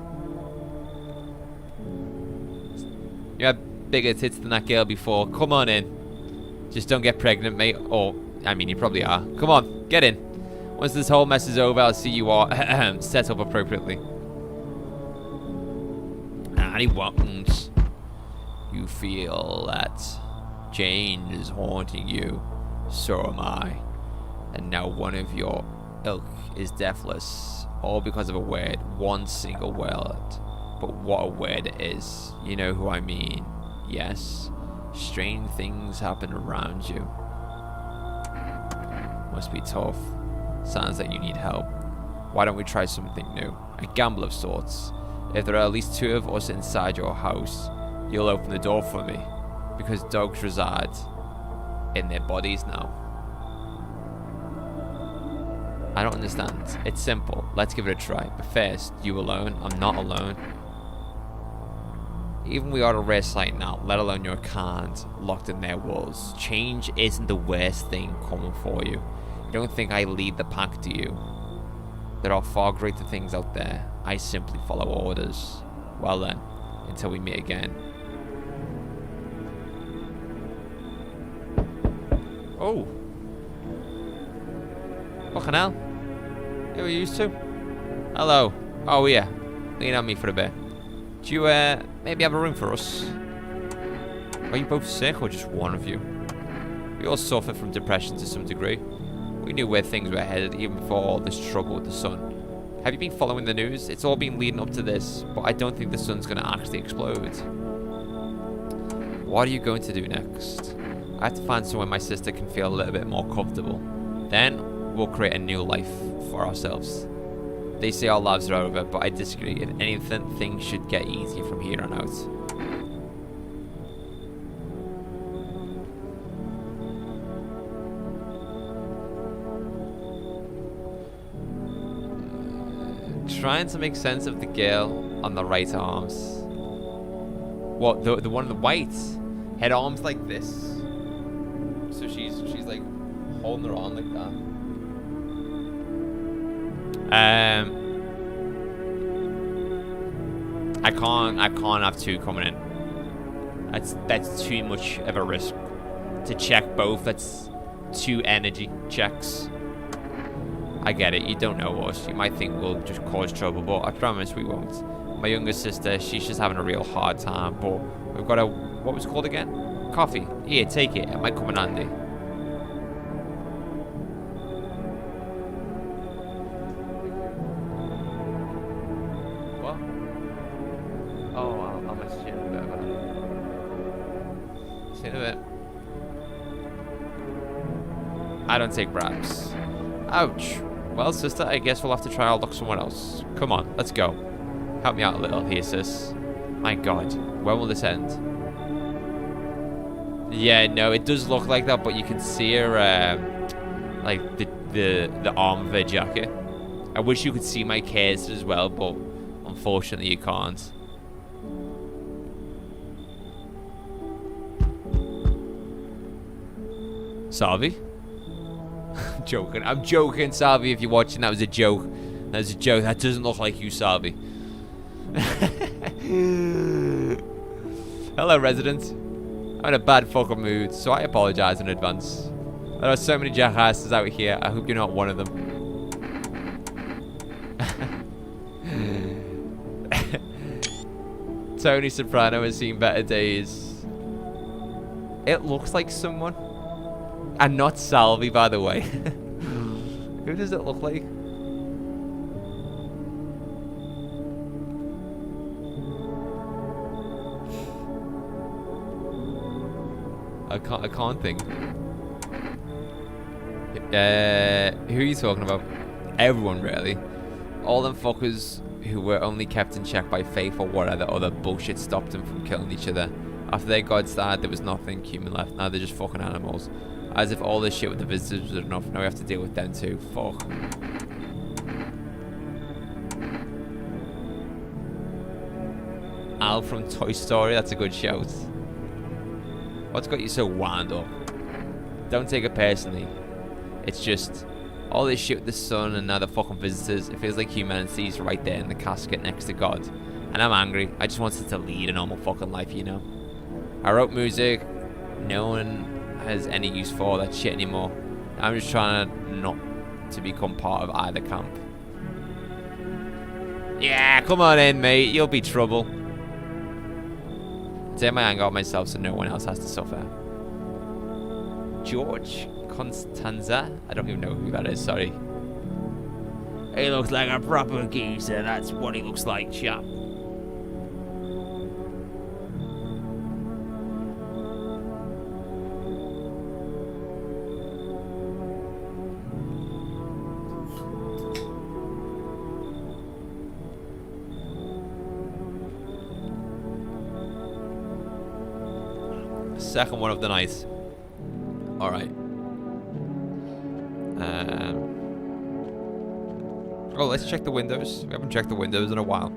You had bigger tits than that girl before. Come on in. Just don't get pregnant, mate. Or, I mean, you probably are. Come on, get in. Once this whole mess is over, I'll see you are set up appropriately. And he won't. You feel that change is haunting you. So am I. And now one of your ilk is deathless. All because of a word. One single word. But what a word it is. You know who I mean. Yes. Strange things happen around you. Must be tough. Sounds like you need help. Why don't we try something new? A gamble of sorts. If there are at least 2 of us inside your house, you'll open the door for me. Because dogs reside in their bodies now. I don't understand. It's simple. Let's give it a try. But first, you alone? I'm not alone. Even we are a rare sight now, let alone your kind, locked in their walls. Change isn't the worst thing coming for you. You don't think I lead the pack, do you? There are far greater things out there. I simply follow orders. Well then, until we meet again. Oh. Fucking hell. Who are you used to? Hello. Oh yeah. Lean on me for a bit. Do you maybe have a room for us? Are you both sick or just one of you? We all suffer from depression to some degree. We knew where things were headed even before all this trouble with the sun. Have you been following the news? It's all been leading up to this, but I don't think the sun's going to actually explode. What are you going to do next? I have to find somewhere my sister can feel a little bit more comfortable. Then we'll create a new life for ourselves. They say our lives are over, but I disagree. If anything, things should get easier from here on out. Trying to make sense of the girl on the right arms. What, the one on the white? Head arms like this. So she's like holding her arm like that. I can't have two coming in. That's too much of a risk to check both. That's two energy checks. I get it, you don't know us. You might think we'll just cause trouble, but I promise we won't. My younger sister, she's just having a real hard time, but we've got a, what was it called again? Coffee. Here, take it. It might come in handy. What? Oh, I'll message you in a bit about it. See you in a bit. I don't take bribes. Ouch. Well, sister, I guess we'll have to try our luck somewhere else. Come on, let's go. Help me out a little here, sis. My God, when will this end? Yeah, no, it does look like that, but you can see her, like the arm of her jacket. I wish you could see my cursor as well, but unfortunately you can't. Salvi? I'm joking, Salvi, if you're watching. That was a joke. That was a joke. That doesn't look like you, Salvi. Hello, resident. I'm in a bad fucking mood, so I apologize in advance. There are so many jackasses out here. I hope you're not one of them. Tony Soprano has seen better days. It looks like someone. And not Salvi, by the way. Who does it look like? I can't think. Who are you talking about? Everyone, really. All them fuckers who were only kept in check by faith or whatever other bullshit stopped them from killing each other. After their gods died, there was nothing human left. Now they're just fucking animals. As if all this shit with the visitors was enough. Now we have to deal with them too. Fuck. Al from Toy Story. That's a good shout. What's got you so wound up? Don't take it personally. It's just all this shit with the sun and now the fucking visitors. It feels like humanity's right there in the casket next to God. And I'm angry. I just wanted to lead a normal fucking life, you know. I wrote music. No one has any use for all that shit anymore. I'm just trying to not to become part of either camp. Yeah, come on in, mate. You'll be trouble. Take my anger on myself so no one else has to suffer. George Constanza? I don't even know who that is, sorry. He looks like a proper geezer. That's what he looks like, chap. Second one of the night. Alright. Oh, let's check the windows. We haven't checked the windows in a while.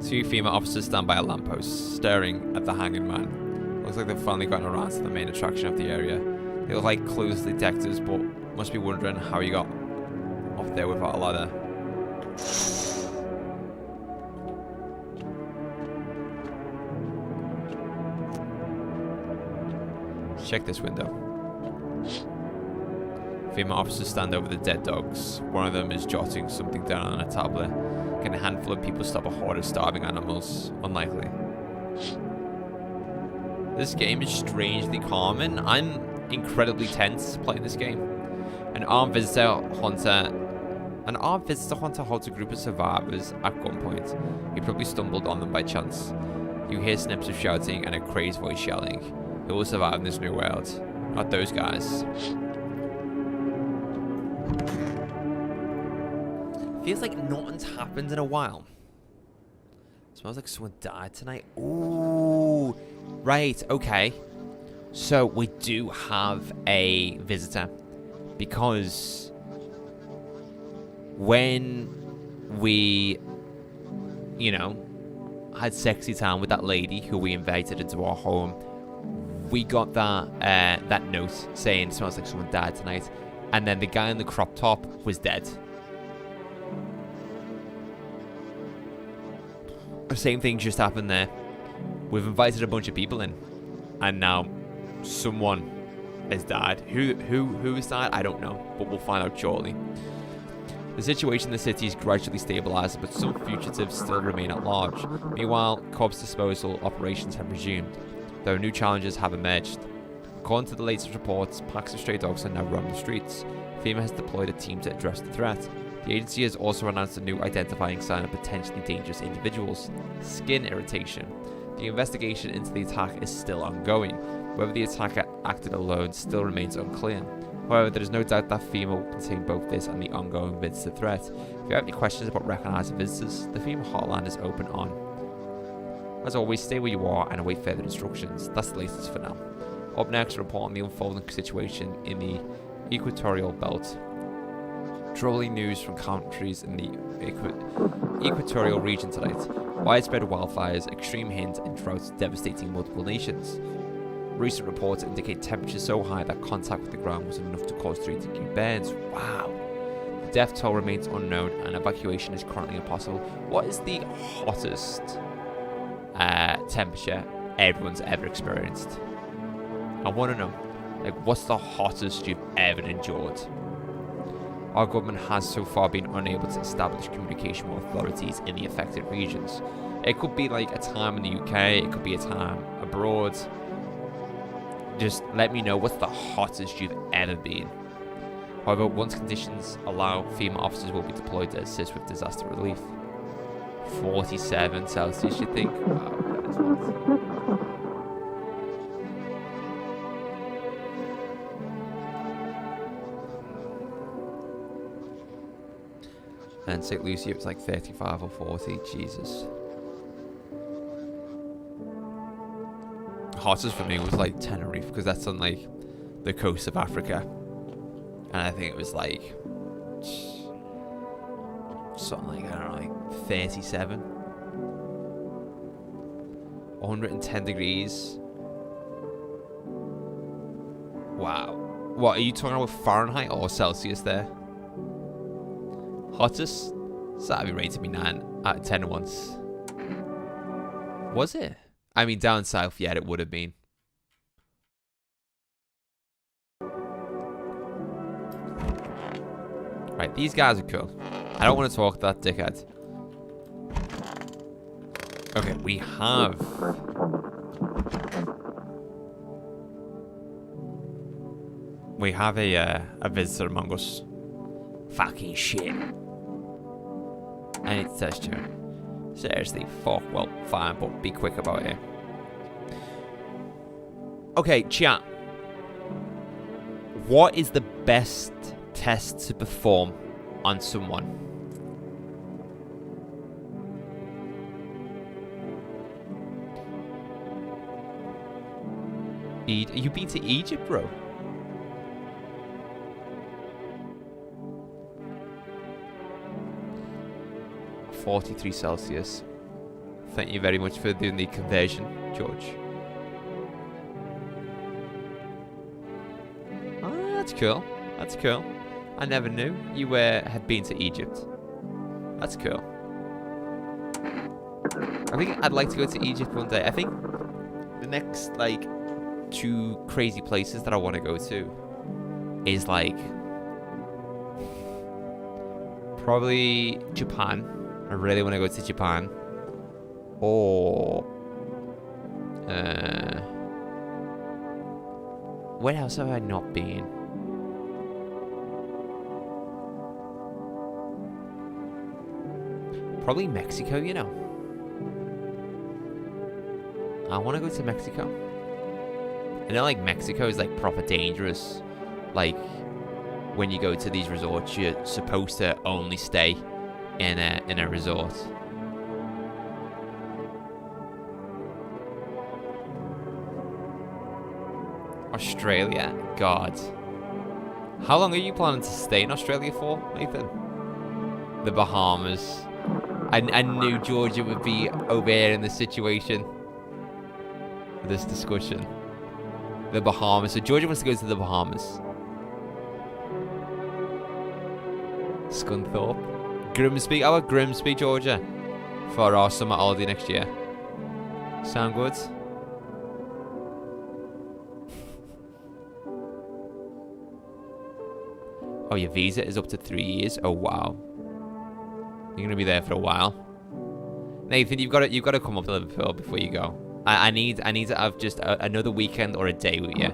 2 female officers stand by a lamppost, staring at the hanging man. Looks like they've finally gotten around to the main attraction of the area. They look like clueless detectives, but must be wondering how he got up there without a ladder. Let's check this window. Female officers stand over the dead dogs. One of them is jotting something down on a tablet. Can a handful of people stop a horde of starving animals? Unlikely. This game is strangely calming. I'm incredibly tense playing this game. An armed visitor hunter holds a group of survivors at gunpoint. He probably stumbled on them by chance. You hear snips of shouting and a crazed voice yelling. Who will survive in this new world? Not those guys. Feels like nothing's happened in a while. Smells like someone died tonight. Ooh. Right, okay. So we do have a visitor. Because when we, you know, had sexy time with that lady who we invited into our home, we got that note saying it smells like someone died tonight. And then the guy in the crop top was dead. The same thing just happened there. We've invited a bunch of people in, and now someone has died. Who has died? I don't know, but we'll find out shortly. The situation in the city is gradually stabilizing, but some fugitives still remain at large. Meanwhile, corpse disposal operations have resumed, though new challenges have emerged. According to the latest reports, packs of stray dogs are now roaming the streets. FEMA has deployed a team to address the threat. The agency has also announced a new identifying sign of potentially dangerous individuals: skin irritation. The investigation into the attack is still ongoing. Whether the attacker acted alone still remains unclear. However, there is no doubt that FEMA will contain both this and the ongoing visitor threat. If you have any questions about recognizing visitors, the FEMA hotline is open on. As always, stay where you are and await further instructions. That's the latest for now. Up next, a report on the unfolding situation in the equatorial belt. Troubling news from countries in the equatorial region tonight. Widespread wildfires, extreme heat, and droughts devastating multiple nations. Recent reports indicate temperatures so high that contact with the ground was enough to cause 3-degree burns. Wow. The death toll remains unknown and evacuation is currently impossible. What is the hottest temperature everyone's ever experienced? I want to know. Like, what's the hottest you've ever endured? Our government has so far been unable to establish communication with authorities in the affected regions. It could be like a time in the UK, it could be a time abroad. Just let me know what's the hottest you've ever been. However, once conditions allow, FEMA officers will be deployed to assist with disaster relief. 47 Celsius, you think? Wow, that is hot. And St. Lucie, it was like 35 or 40. Jesus. Hottest for me was like Tenerife, because that's on like the coast of Africa. And I think it was like something like, I don't know, like 37. 110 degrees. Wow. What, are you talking about Fahrenheit or Celsius there? Hottest? So that'd be rated me 9 out of 10 once. Was it? I mean, down south, yeah, it would have been. Right, these guys are cool. I don't want to talk to that dickhead. Okay, we have... We have a visitor among us. Fucking shit. I need to test you. Seriously, fuck. Well, fine, but be quick about it. Okay, chat. What is the best test to perform on someone? You been to Egypt, bro? 43 Celsius. Thank you very much for doing the conversion, George. Oh, that's cool. That's cool. I never knew you had been to Egypt. That's cool. I think I'd like to go to Egypt one day. I think the next, like, 2 crazy places that I want to go to is, like, probably Japan. I really want to go to Japan. Or where else have I not been? Probably Mexico, you know. I want to go to Mexico. I know, like, Mexico is, like, proper dangerous. Like, when you go to these resorts, you're supposed to only stay in a resort. Australia, God. How long are you planning to stay in Australia for, Nathan? The Bahamas. I knew Georgia would be over here in this situation. This discussion. The Bahamas. So Georgia wants to go to the Bahamas. Scunthorpe. Grimsby. How about Grimsby, Georgia? For our summer holiday next year. Sound good? Oh, your visa is up to 3 years. Oh wow, you're gonna be there for a while. Nathan, you've got to come up to Liverpool before you go. I need to have just another weekend or a day with you,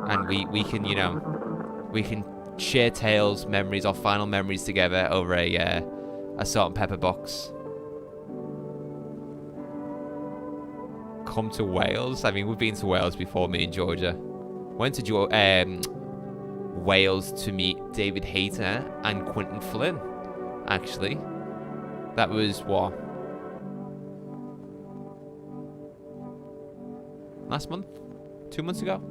and we can, you know, we can share tales, memories, our final memories together over a salt and pepper box. Come to Wales. I mean, we've been to Wales before, me and Georgia. Went to Wales to meet David Hayter and Quentin Flynn, actually. That was what? Last month? 2 months ago?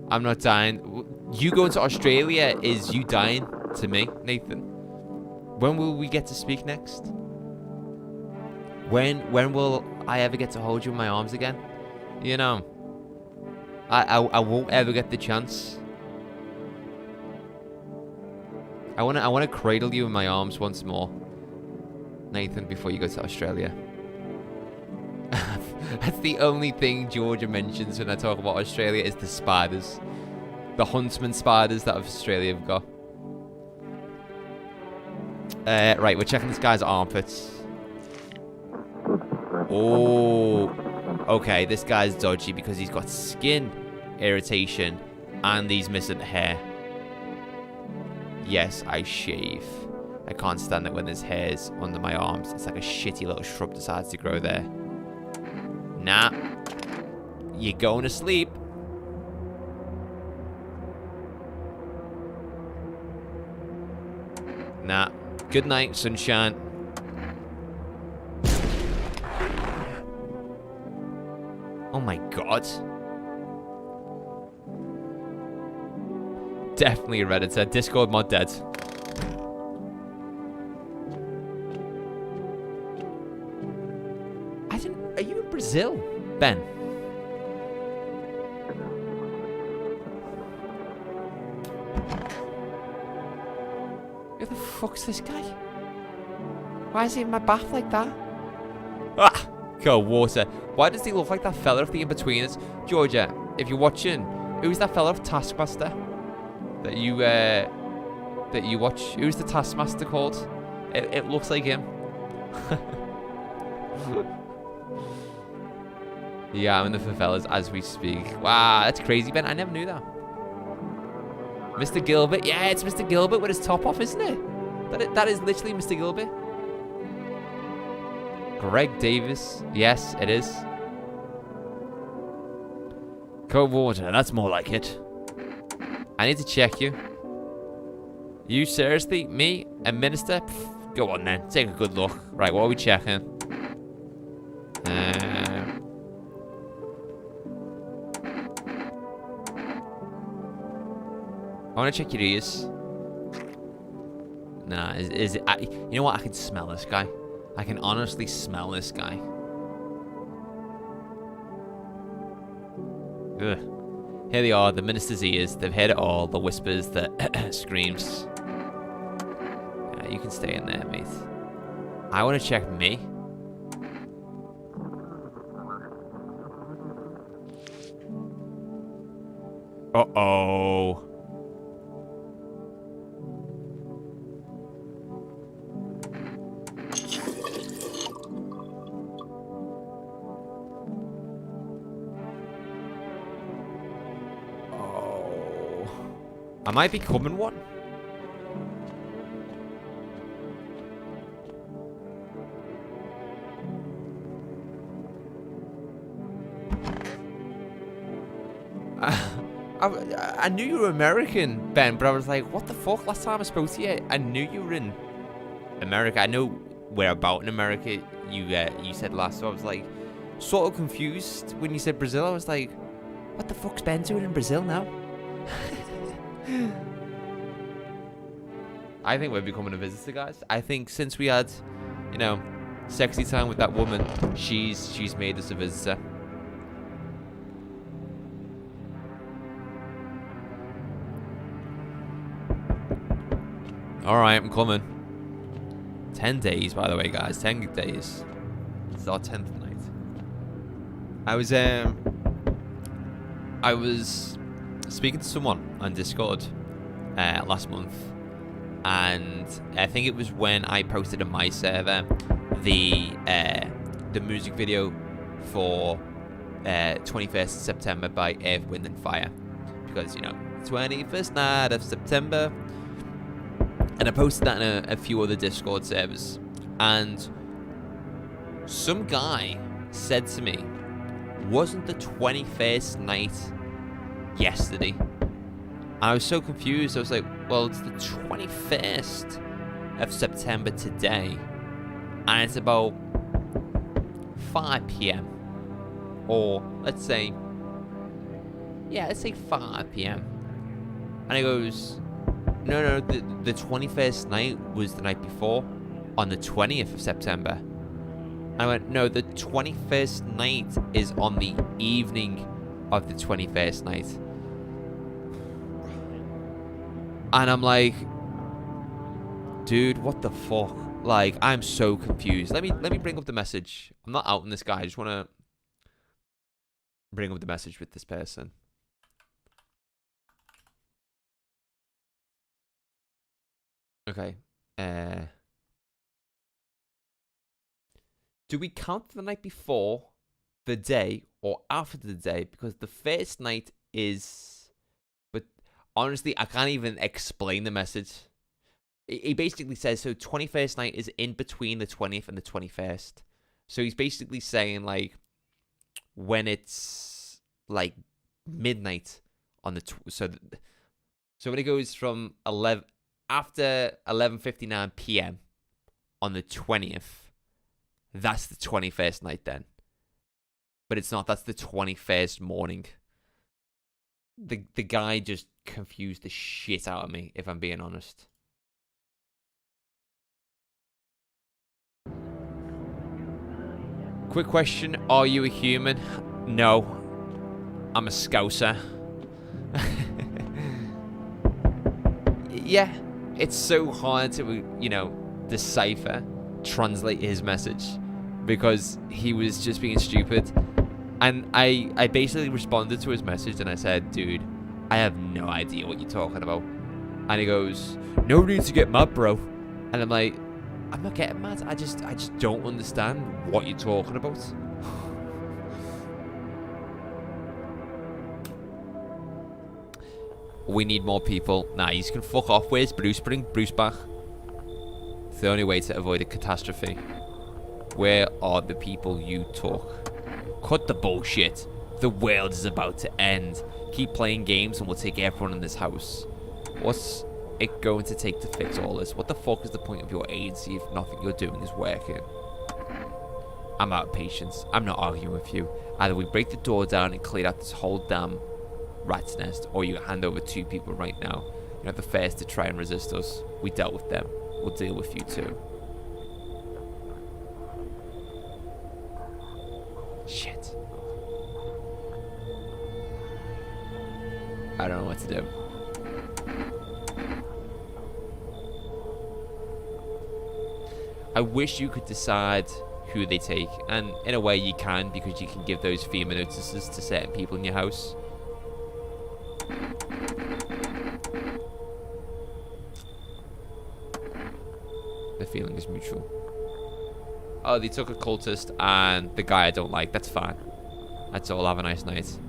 I'm not dying. You going to Australia is you dying to me, Nathan. When will we get to speak next? When will I ever get to hold you in my arms again? You know, I won't ever get the chance. I wanna cradle you in my arms once more, Nathan, before you go to Australia. That's the only thing Georgia mentions when I talk about Australia is the spiders, the huntsman spiders that Australia have got. Right, we're checking this guy's armpits. Oh. Okay, this guy's dodgy because he's got skin irritation and he's missing hair. Yes, I shave. I can't stand it when there's hairs under my arms. It's like a shitty little shrub decides to grow there. Nah. You're going to sleep. Nah. Good night, sunshine. Oh my god. Definitely a Redditor. Discord mod dead. Are you in Brazil, Ben? Who the fuck's this guy? Why is he in my bath like that? Ah! Cold water. Why does he look like that fella of the in-between us? Georgia, if you're watching, who's that fella of Taskmaster that you watch? Who's the Taskmaster called? It looks like him. Yeah, I'm in the favelas as we speak. Wow, that's crazy, Ben. I never knew that. Mr. Gilbert. Yeah, it's Mr. Gilbert with his top off, isn't it? That is literally Mr. Gilbert. Greg Davis. Yes, it is. Cold water. That's more like it. I need to check you. You seriously? Me? A minister? Pff, go on then. Take a good look. Right, what are we checking? I want to check your ears. Nah, is it? You know what? I can smell this guy. I can honestly smell this guy. Ugh. Here they are, the minister's ears. They've heard it all. The whispers, the screams. You can stay in there, mate. I want to check me. Uh-oh. Am I becoming one? I knew you were American, Ben, but I was like, what the fuck? Last time I spoke to you, I knew you were in America. I know where about in America you said last, so I was like, sort of confused when you said Brazil. I was like, what the fuck's Ben doing in Brazil now? I think we're becoming a visitor, guys. I think since we had, you know, sexy time with that woman, she's made us a visitor. Alright, I'm coming. 10 days, by the way, guys. 10 days. It's our 10th night. I was speaking to someone on Discord last month, and I think it was when I posted on my server the music video for 21st September by Earth, Wind and Fire, because, you know, 21st night of September. And I posted that in a few other Discord servers, and some guy said to me, wasn't the 21st night yesterday? And I was so confused. I was like, well, it's the 21st of September today, and it's about 5 p.m. Or let's say 5 p.m. And he goes, no, the 21st night was the night before, on the 20th of September. I went, no, the 21st night is on the evening of the 21st night. And I'm like, dude, what the fuck? Like, I'm so confused. Let me bring up the message. I'm not outing this guy. I just want to bring up the message with this person. Okay. Do we count the night before, the day, or after the day? Because the first night is... But honestly, I can't even explain the message. He basically says, so 21st night is in between the 20th and the 21st. So he's basically saying, like, when it's, like, midnight on the... So when it goes from 11... After 11:59 p.m. on the 20th, that's the 21st night then. But it's not, that's the 21st morning. The guy just confused the shit out of me, if I'm being honest. Quick question, are you a human? No. I'm a Scouser. Yeah. It's so hard to, you know, decipher, translate his message, because he was just being stupid. And I basically responded to his message and I said, dude, I have no idea what you're talking about. And he goes, no need to get mad, bro. And I'm like, I'm not getting mad. I just don't understand what you're talking about. We need more people. Nah, you can fuck off. Where's Bruce? Bring Bruce back. It's the only way to avoid a catastrophe. Where are the people you talk? Cut the bullshit. The world is about to end. Keep playing games and we'll take everyone in this house. What's it going to take to fix all this? What the fuck is the point of your agency if nothing you're doing is working? I'm out of patience. I'm not arguing with you. Either we break the door down and clear out this whole damn rat's nest, or you hand over 2 people right now. You're not the first to try and resist us. We dealt with them. we'll deal with you too. Shit. I don't know what to do. I wish you could decide who they take, and in a way you can, because you can give those FEMA notices to certain people in your house. The feeling is mutual. Oh, they took a cultist and the guy I don't like. That's fine. That's all. Have a nice night.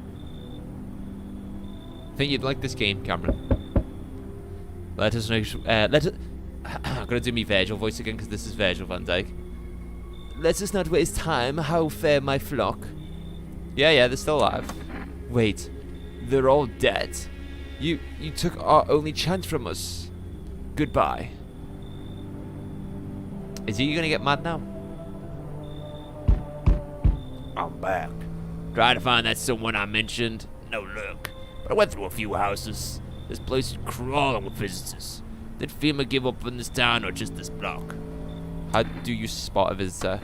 I think you'd like this game, Cameron. Let us know. I'm gonna do me Virgil voice again because this is Virgil van Dijk. Let us not waste time. How fare my flock? Yeah, they're still alive. Wait, they're all dead. You took our only chance from us. Goodbye. Is he gonna get mad now? I'm back. Trying to find that someone I mentioned. No luck. But I went through a few houses. This place is crawling with visitors. Did FEMA give up on this town or just this block? How do you spot a visitor?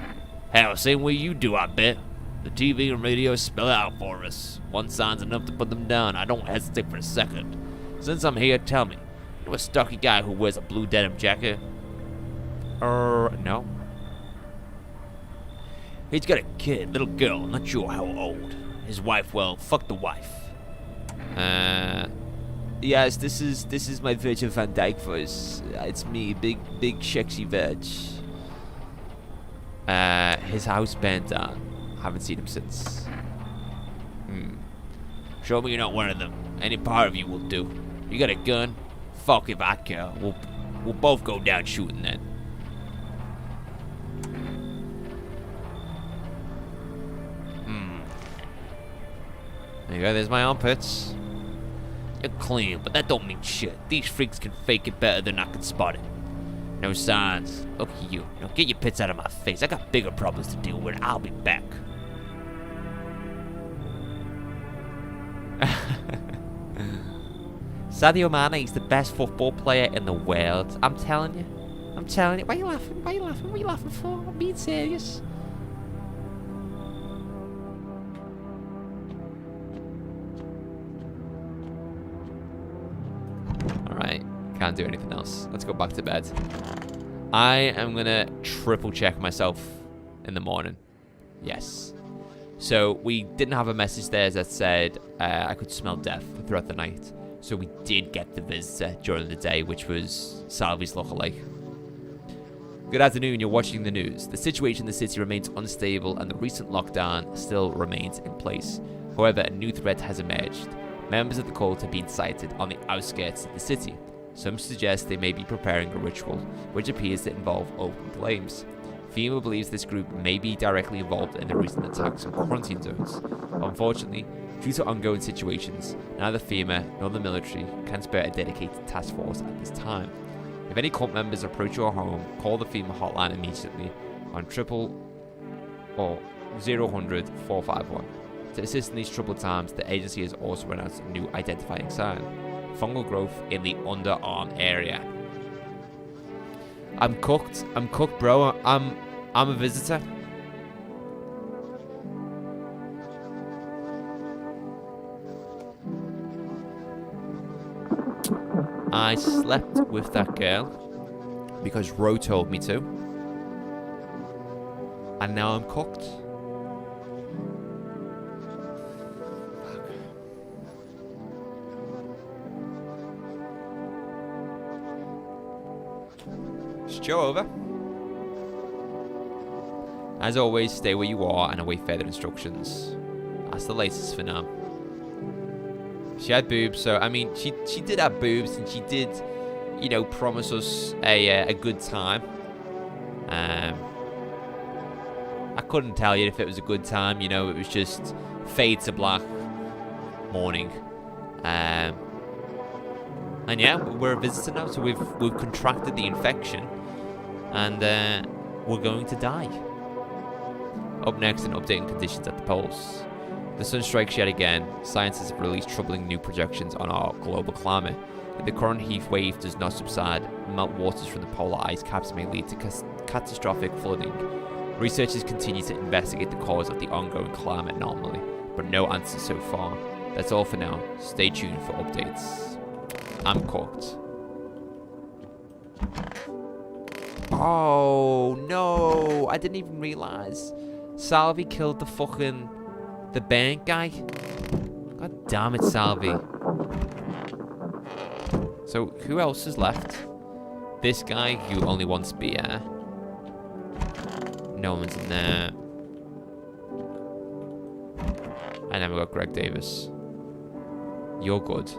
Hell, same way you do, I bet. The TV and radio spell it out for us. One sign's enough to put them down. I don't hesitate for a second. Since I'm here, tell me, you a stocky guy who wears a blue denim jacket? No. He's got a kid, little girl, not sure how old. His wife, well, fuck the wife. Yes, this is my Virgil van Dijk voice. It's me, big sexy Veg. His house burned down. Haven't seen him since. Show me you're not one of them. Any part of you will do. You got a gun? Fuck if I care. We'll both go down shooting then. There you go, there's my armpits. You're clean, but that don't mean shit. These freaks can fake it better than I can spot it. No signs. Look at you. Now get your pits out of my face. I got bigger problems to deal with. I'll be back. Sadio Mane is the best football player in the world. I'm telling you. Why are you laughing? What are you laughing for? I'm being serious. Alright. Can't do anything else. Let's go back to bed. I am gonna triple check myself in the morning. Yes. So we didn't have a message there that said I could smell death throughout the night. So we did get the visitor during the day, which was Salvi's lookalike. Good afternoon, you're watching the news. The situation in the city remains unstable and the recent lockdown still remains in place. However, a new threat has emerged. Members of the cult have been sighted on the outskirts of the city. Some suggest they may be preparing a ritual, which appears to involve open flames. FEMA believes this group may be directly involved in the recent attacks on quarantine zones. Unfortunately, due to ongoing situations, neither FEMA nor the military can spare a dedicated task force at this time. If any cult members approach your home, call the FEMA hotline immediately on 000 451. To assist in these troubled times, the agency has also announced a new identifying sign: fungal growth in the underarm area. I'm cooked, bro. I'm a visitor. I slept with that girl because Ro told me to. And now I'm cooked. Is Joe over? As always, stay where you are and await further instructions. That's the latest for now. She had boobs, so I mean, she did have boobs, and she did, you know, promise us a good time. I couldn't tell you if it was a good time, you know. It was just fade to black morning, and yeah, we're a visitor now, so we've contracted the infection, and we're going to die. Up next, an update on conditions at the poles. The sun strikes yet again. Scientists have released troubling new projections on our global climate. If the current heat wave does not subside, meltwaters from the polar ice caps may lead to catastrophic flooding. Researchers continue to investigate the cause of the ongoing climate anomaly, but no answers so far. That's all for now. Stay tuned for updates. I'm cooked. Oh no! I didn't even realize Salvi killed the bank guy. God damn it, Salvi. So who else is left? This guy who only wants beer. No one's in there. And then we got Greg Davis. You're good.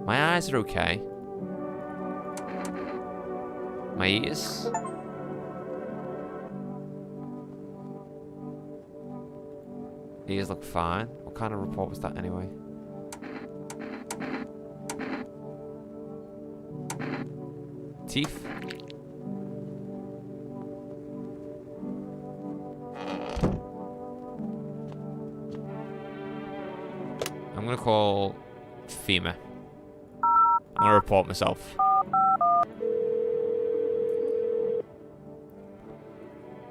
My eyes are okay. My ears. Ears look fine. What kind of report was that anyway? Teeth. I'm gonna call FEMA. I'm gonna report myself.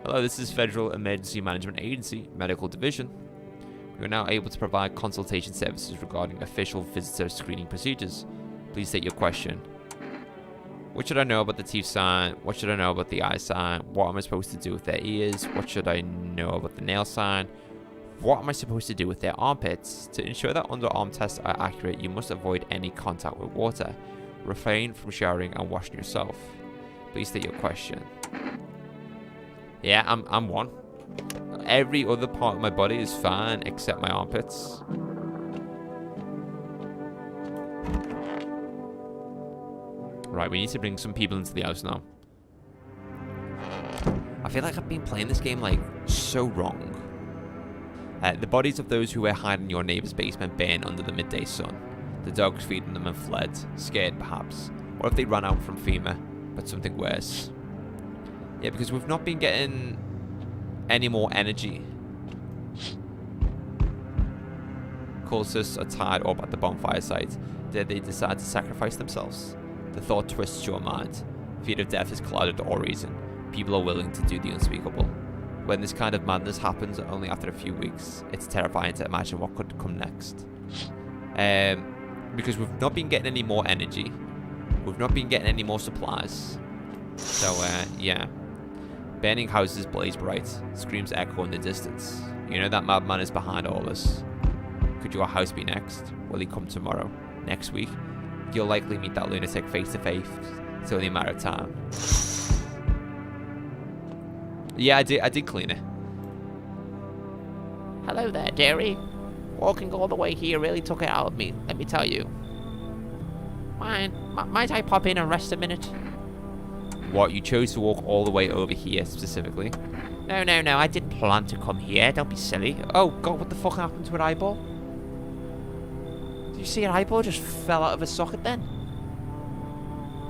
Hello, this is Federal Emergency Management Agency, Medical Division. We are now able to provide consultation services regarding official visitor screening procedures. Please state your question. What should I know about the teeth sign? What should I know about the eye sign? What am I supposed to do with their ears? What should I know about the nail sign? What am I supposed to do with their armpits? To ensure that underarm tests are accurate, you must avoid any contact with water. Refrain from showering and washing yourself. Please state your question. Yeah, I'm one. Every other part of my body is fine except my armpits. Right, we need to bring some people into the house now. I feel like I've been playing this game like so wrong. The bodies of those who were hiding in your neighbor's basement burn under the midday sun. The dogs feeding them and fled, scared perhaps. Or if they ran out from FEMA, but something worse. Yeah, because we've not been getting any more energy. Cultists are tied up at the bonfire site. Did they decide to sacrifice themselves? The thought twists your mind. Fear of death is clouded all reason. People are willing to do the unspeakable. When this kind of madness happens only after a few weeks, it's terrifying to imagine what could come next. Because we've not been getting any more energy. We've not been getting any more supplies. So, yeah. Burning houses blaze bright. Screams echo in the distance. You know that madman is behind all this. Could your house be next? Will he come tomorrow? Next week? You'll likely meet that lunatic face to face. It's only a matter of time. Yeah, I did clean it. Hello there, dearie. Walking all the way here really took it out of me, let me tell you. Might I pop in and rest a minute? What, you chose to walk all the way over here specifically? No, I didn't plan to come here, don't be silly. Oh god, what the fuck happened to an eyeball? Did you see an eyeball just fell out of a socket then?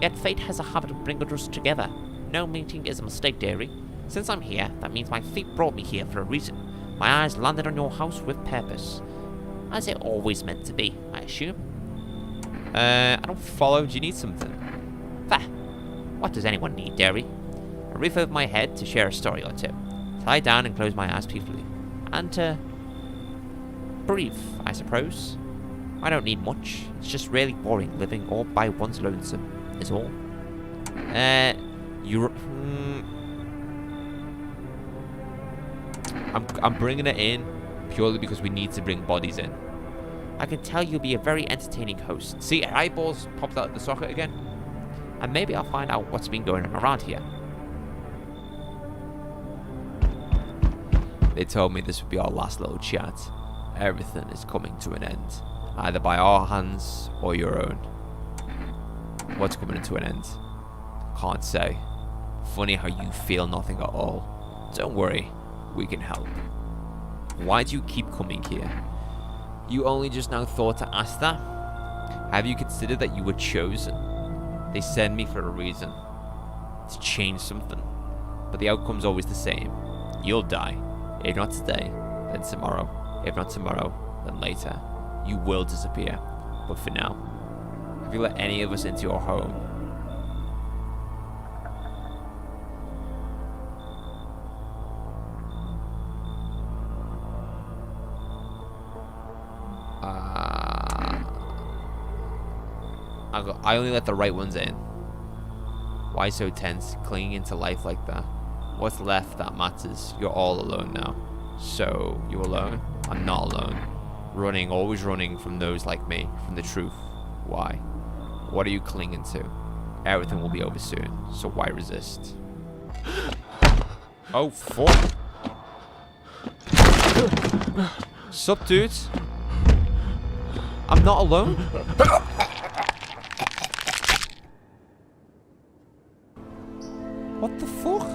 Yet fate has a habit of bringing us together. No meeting is a mistake, dearie. Since I'm here, that means my feet brought me here for a reason. My eyes landed on your house with purpose. As it always meant to be, I assume. I don't follow. Do you need something? Bah! What does anyone need, dearie? A roof over my head to share a story or two. To lie down and close my eyes peacefully. And to breathe, I suppose. I don't need much. It's just really boring living all by one's lonesome, is all. I'm bringing it in purely because we need to bring bodies in. I can tell you'll be a very entertaining host. See, eyeballs popped out of the socket again. And maybe I'll find out what's been going on around here. They told me this would be our last little chat. Everything is coming to an end. Either by our hands or your own. What's coming to an end? Can't say. Funny how you feel nothing at all. Don't worry, we can help. Why do you keep coming here? You only just now thought to ask that? Have you considered that you were chosen? They send me for a reason. To change something. But the outcome's always the same. You'll die. If not today, then tomorrow. If not tomorrow, then later. You will disappear. But for now, if you let any of us into your home, I only let the right ones in. Why so tense, clinging into life like that? What's left that matters? You're all alone now. So, you alone? I'm not alone. Running, always running from those like me, from the truth. Why? What are you clinging to? Everything will be over soon, so why resist? Oh, fuck. Sup, dudes? I'm not alone? What the fuck?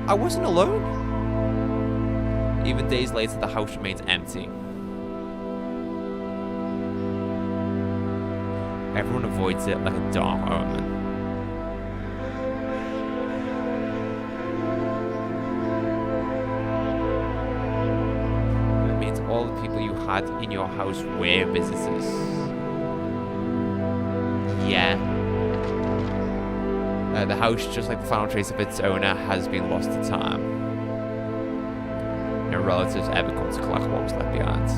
I wasn't alone. Even days later, the house remains empty. Everyone avoids it like a dark omen. It means all the people you had in your house were visitors. Yeah. The house, just like the final trace of its owner, has been lost to time. No relatives ever come to collect what was left behind.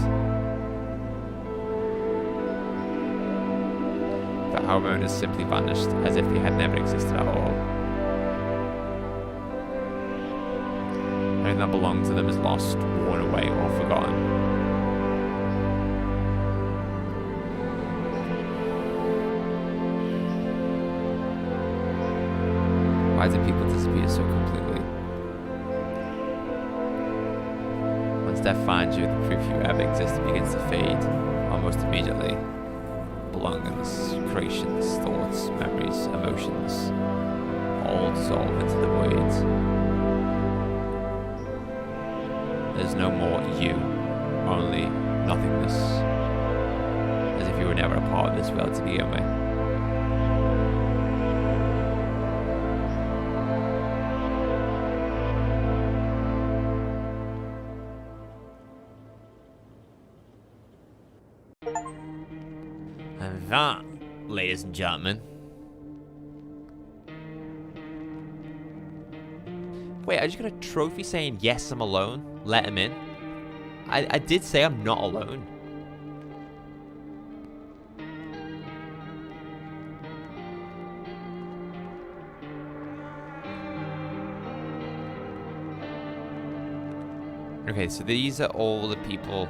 The homeowners simply vanished as if they had never existed at all. Everything that belonged to them is lost, worn away, or forgotten. Why do people disappear so completely? Once death finds you, the proof you ever existed begins to fade, almost immediately. Belongings, creations, thoughts, memories, emotions, all dissolve into the void. There's no more you, only nothingness. As if you were never a part of this world to begin with. And that, ladies and gentlemen. Wait, I just got a trophy saying yes, I'm alone. Let him in. I did say I'm not alone. Okay, so these are all the people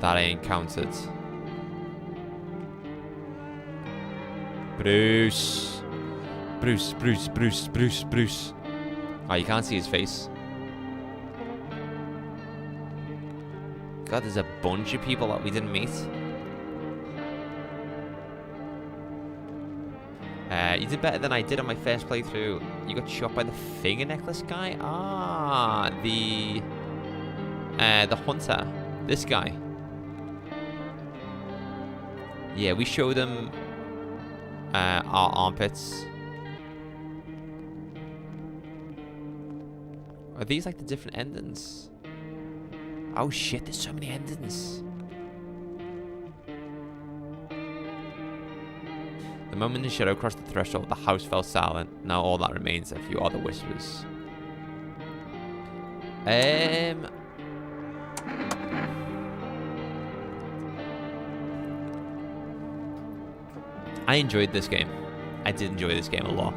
that I encountered. Bruce. Bruce. Oh, you can't see his face. God, there's a bunch of people that we didn't meet. You did better than I did on my first playthrough. You got shot by the finger necklace guy? Ah, the hunter. This guy. Yeah, we showed him our armpits. Are these like the different endings? Oh shit, there's so many endings. The moment the shadow crossed the threshold, the house fell silent. Now all that remains are a few other whispers. I enjoyed this game. I did enjoy this game a lot.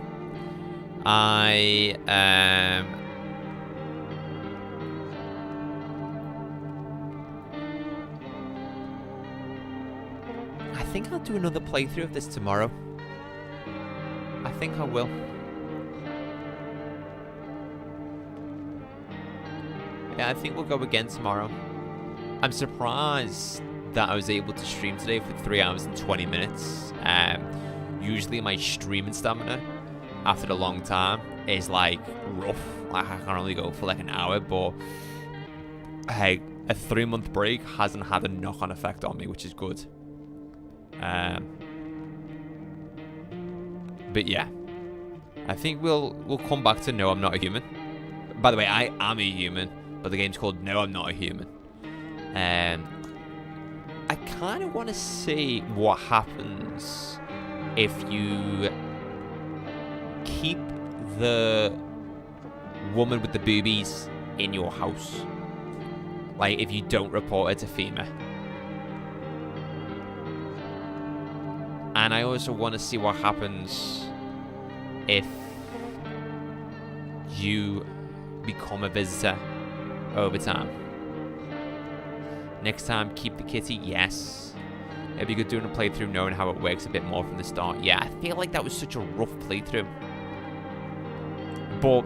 I think I'll do another playthrough of this tomorrow. I think I will. Yeah, I think we'll go again tomorrow. I'm surprised that I was able to stream today for 3 hours and 20 minutes. Usually my streaming stamina after a long time is like rough. Like I can only go for like an hour, but hey, a 3-month break hasn't had a knock-on effect on me, which is good. But yeah, I think we'll come back to No, I'm Not a Human. By the way, I am a human, but the game's called No, I'm Not a Human. I kind of want to see what happens if you keep the woman with the boobies in your house. Like, if you don't report her to FEMA. And I also want to see what happens if you become a visitor over time. Next time, keep the kitty, yes. It'd be good doing a playthrough knowing how it works a bit more from the start. Yeah, I feel like that was such a rough playthrough. But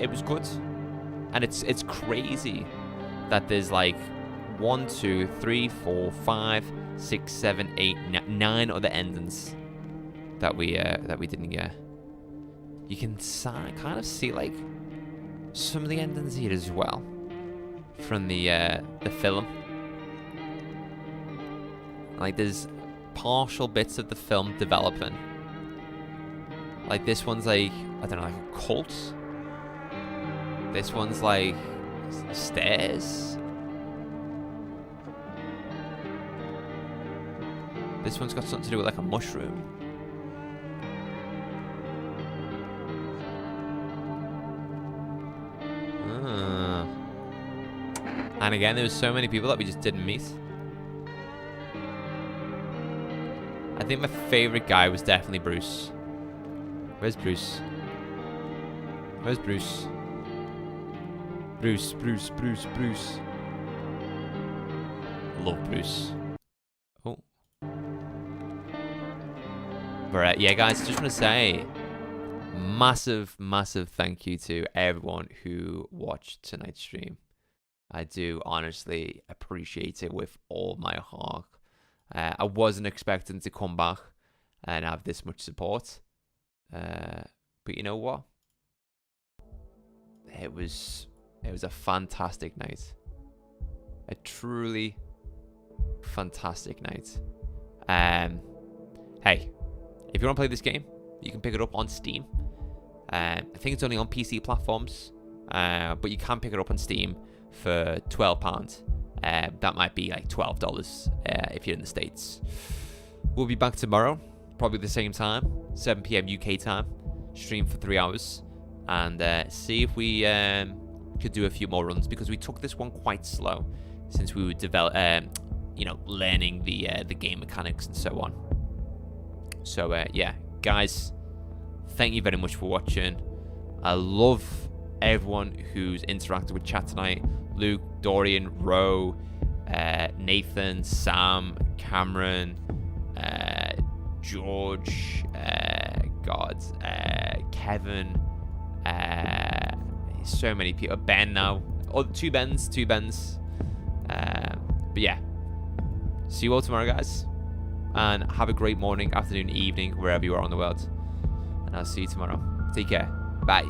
it was good. And it's crazy that there's like 1, 2, 3, 4, 5, 6, 7, 8, 9 other endings that we didn't get. You can kind of see like some of the endings here as well from the film. Like there's partial bits of the film developing. Like this one's like, I don't know, like a cult. This one's like stairs. This one's got something to do with like a mushroom. And again, there was so many people that we just didn't meet. I think my favorite guy was definitely Bruce. Where's Bruce? Where's Bruce? Bruce. Love Bruce. Oh. But yeah, guys, just want to say massive thank you to everyone who watched tonight's stream. I do honestly appreciate it with all my heart. I wasn't expecting to come back and have this much support. But you know what? It was a fantastic night. A truly fantastic night. Hey, if you want to play this game, you can pick it up on Steam. I think it's only on PC platforms, but you can pick it up on Steam for £12. That might be like $12 if you're in the States. We'll be back tomorrow, probably the same time, 7 p.m. UK time. Stream for 3 hours and see if we could do a few more runs, because we took this one quite slow since we were learning the game mechanics and so on. So yeah, guys, thank you very much for watching. I love everyone who's interacted with chat tonight. Luke, Dorian, Ro, Nathan, Sam, Cameron, George, Kevin, so many people. Ben now. Oh, two Bens. But yeah. See you all tomorrow, guys. And have a great morning, afternoon, evening, wherever you are in the world. And I'll see you tomorrow. Take care. Bye.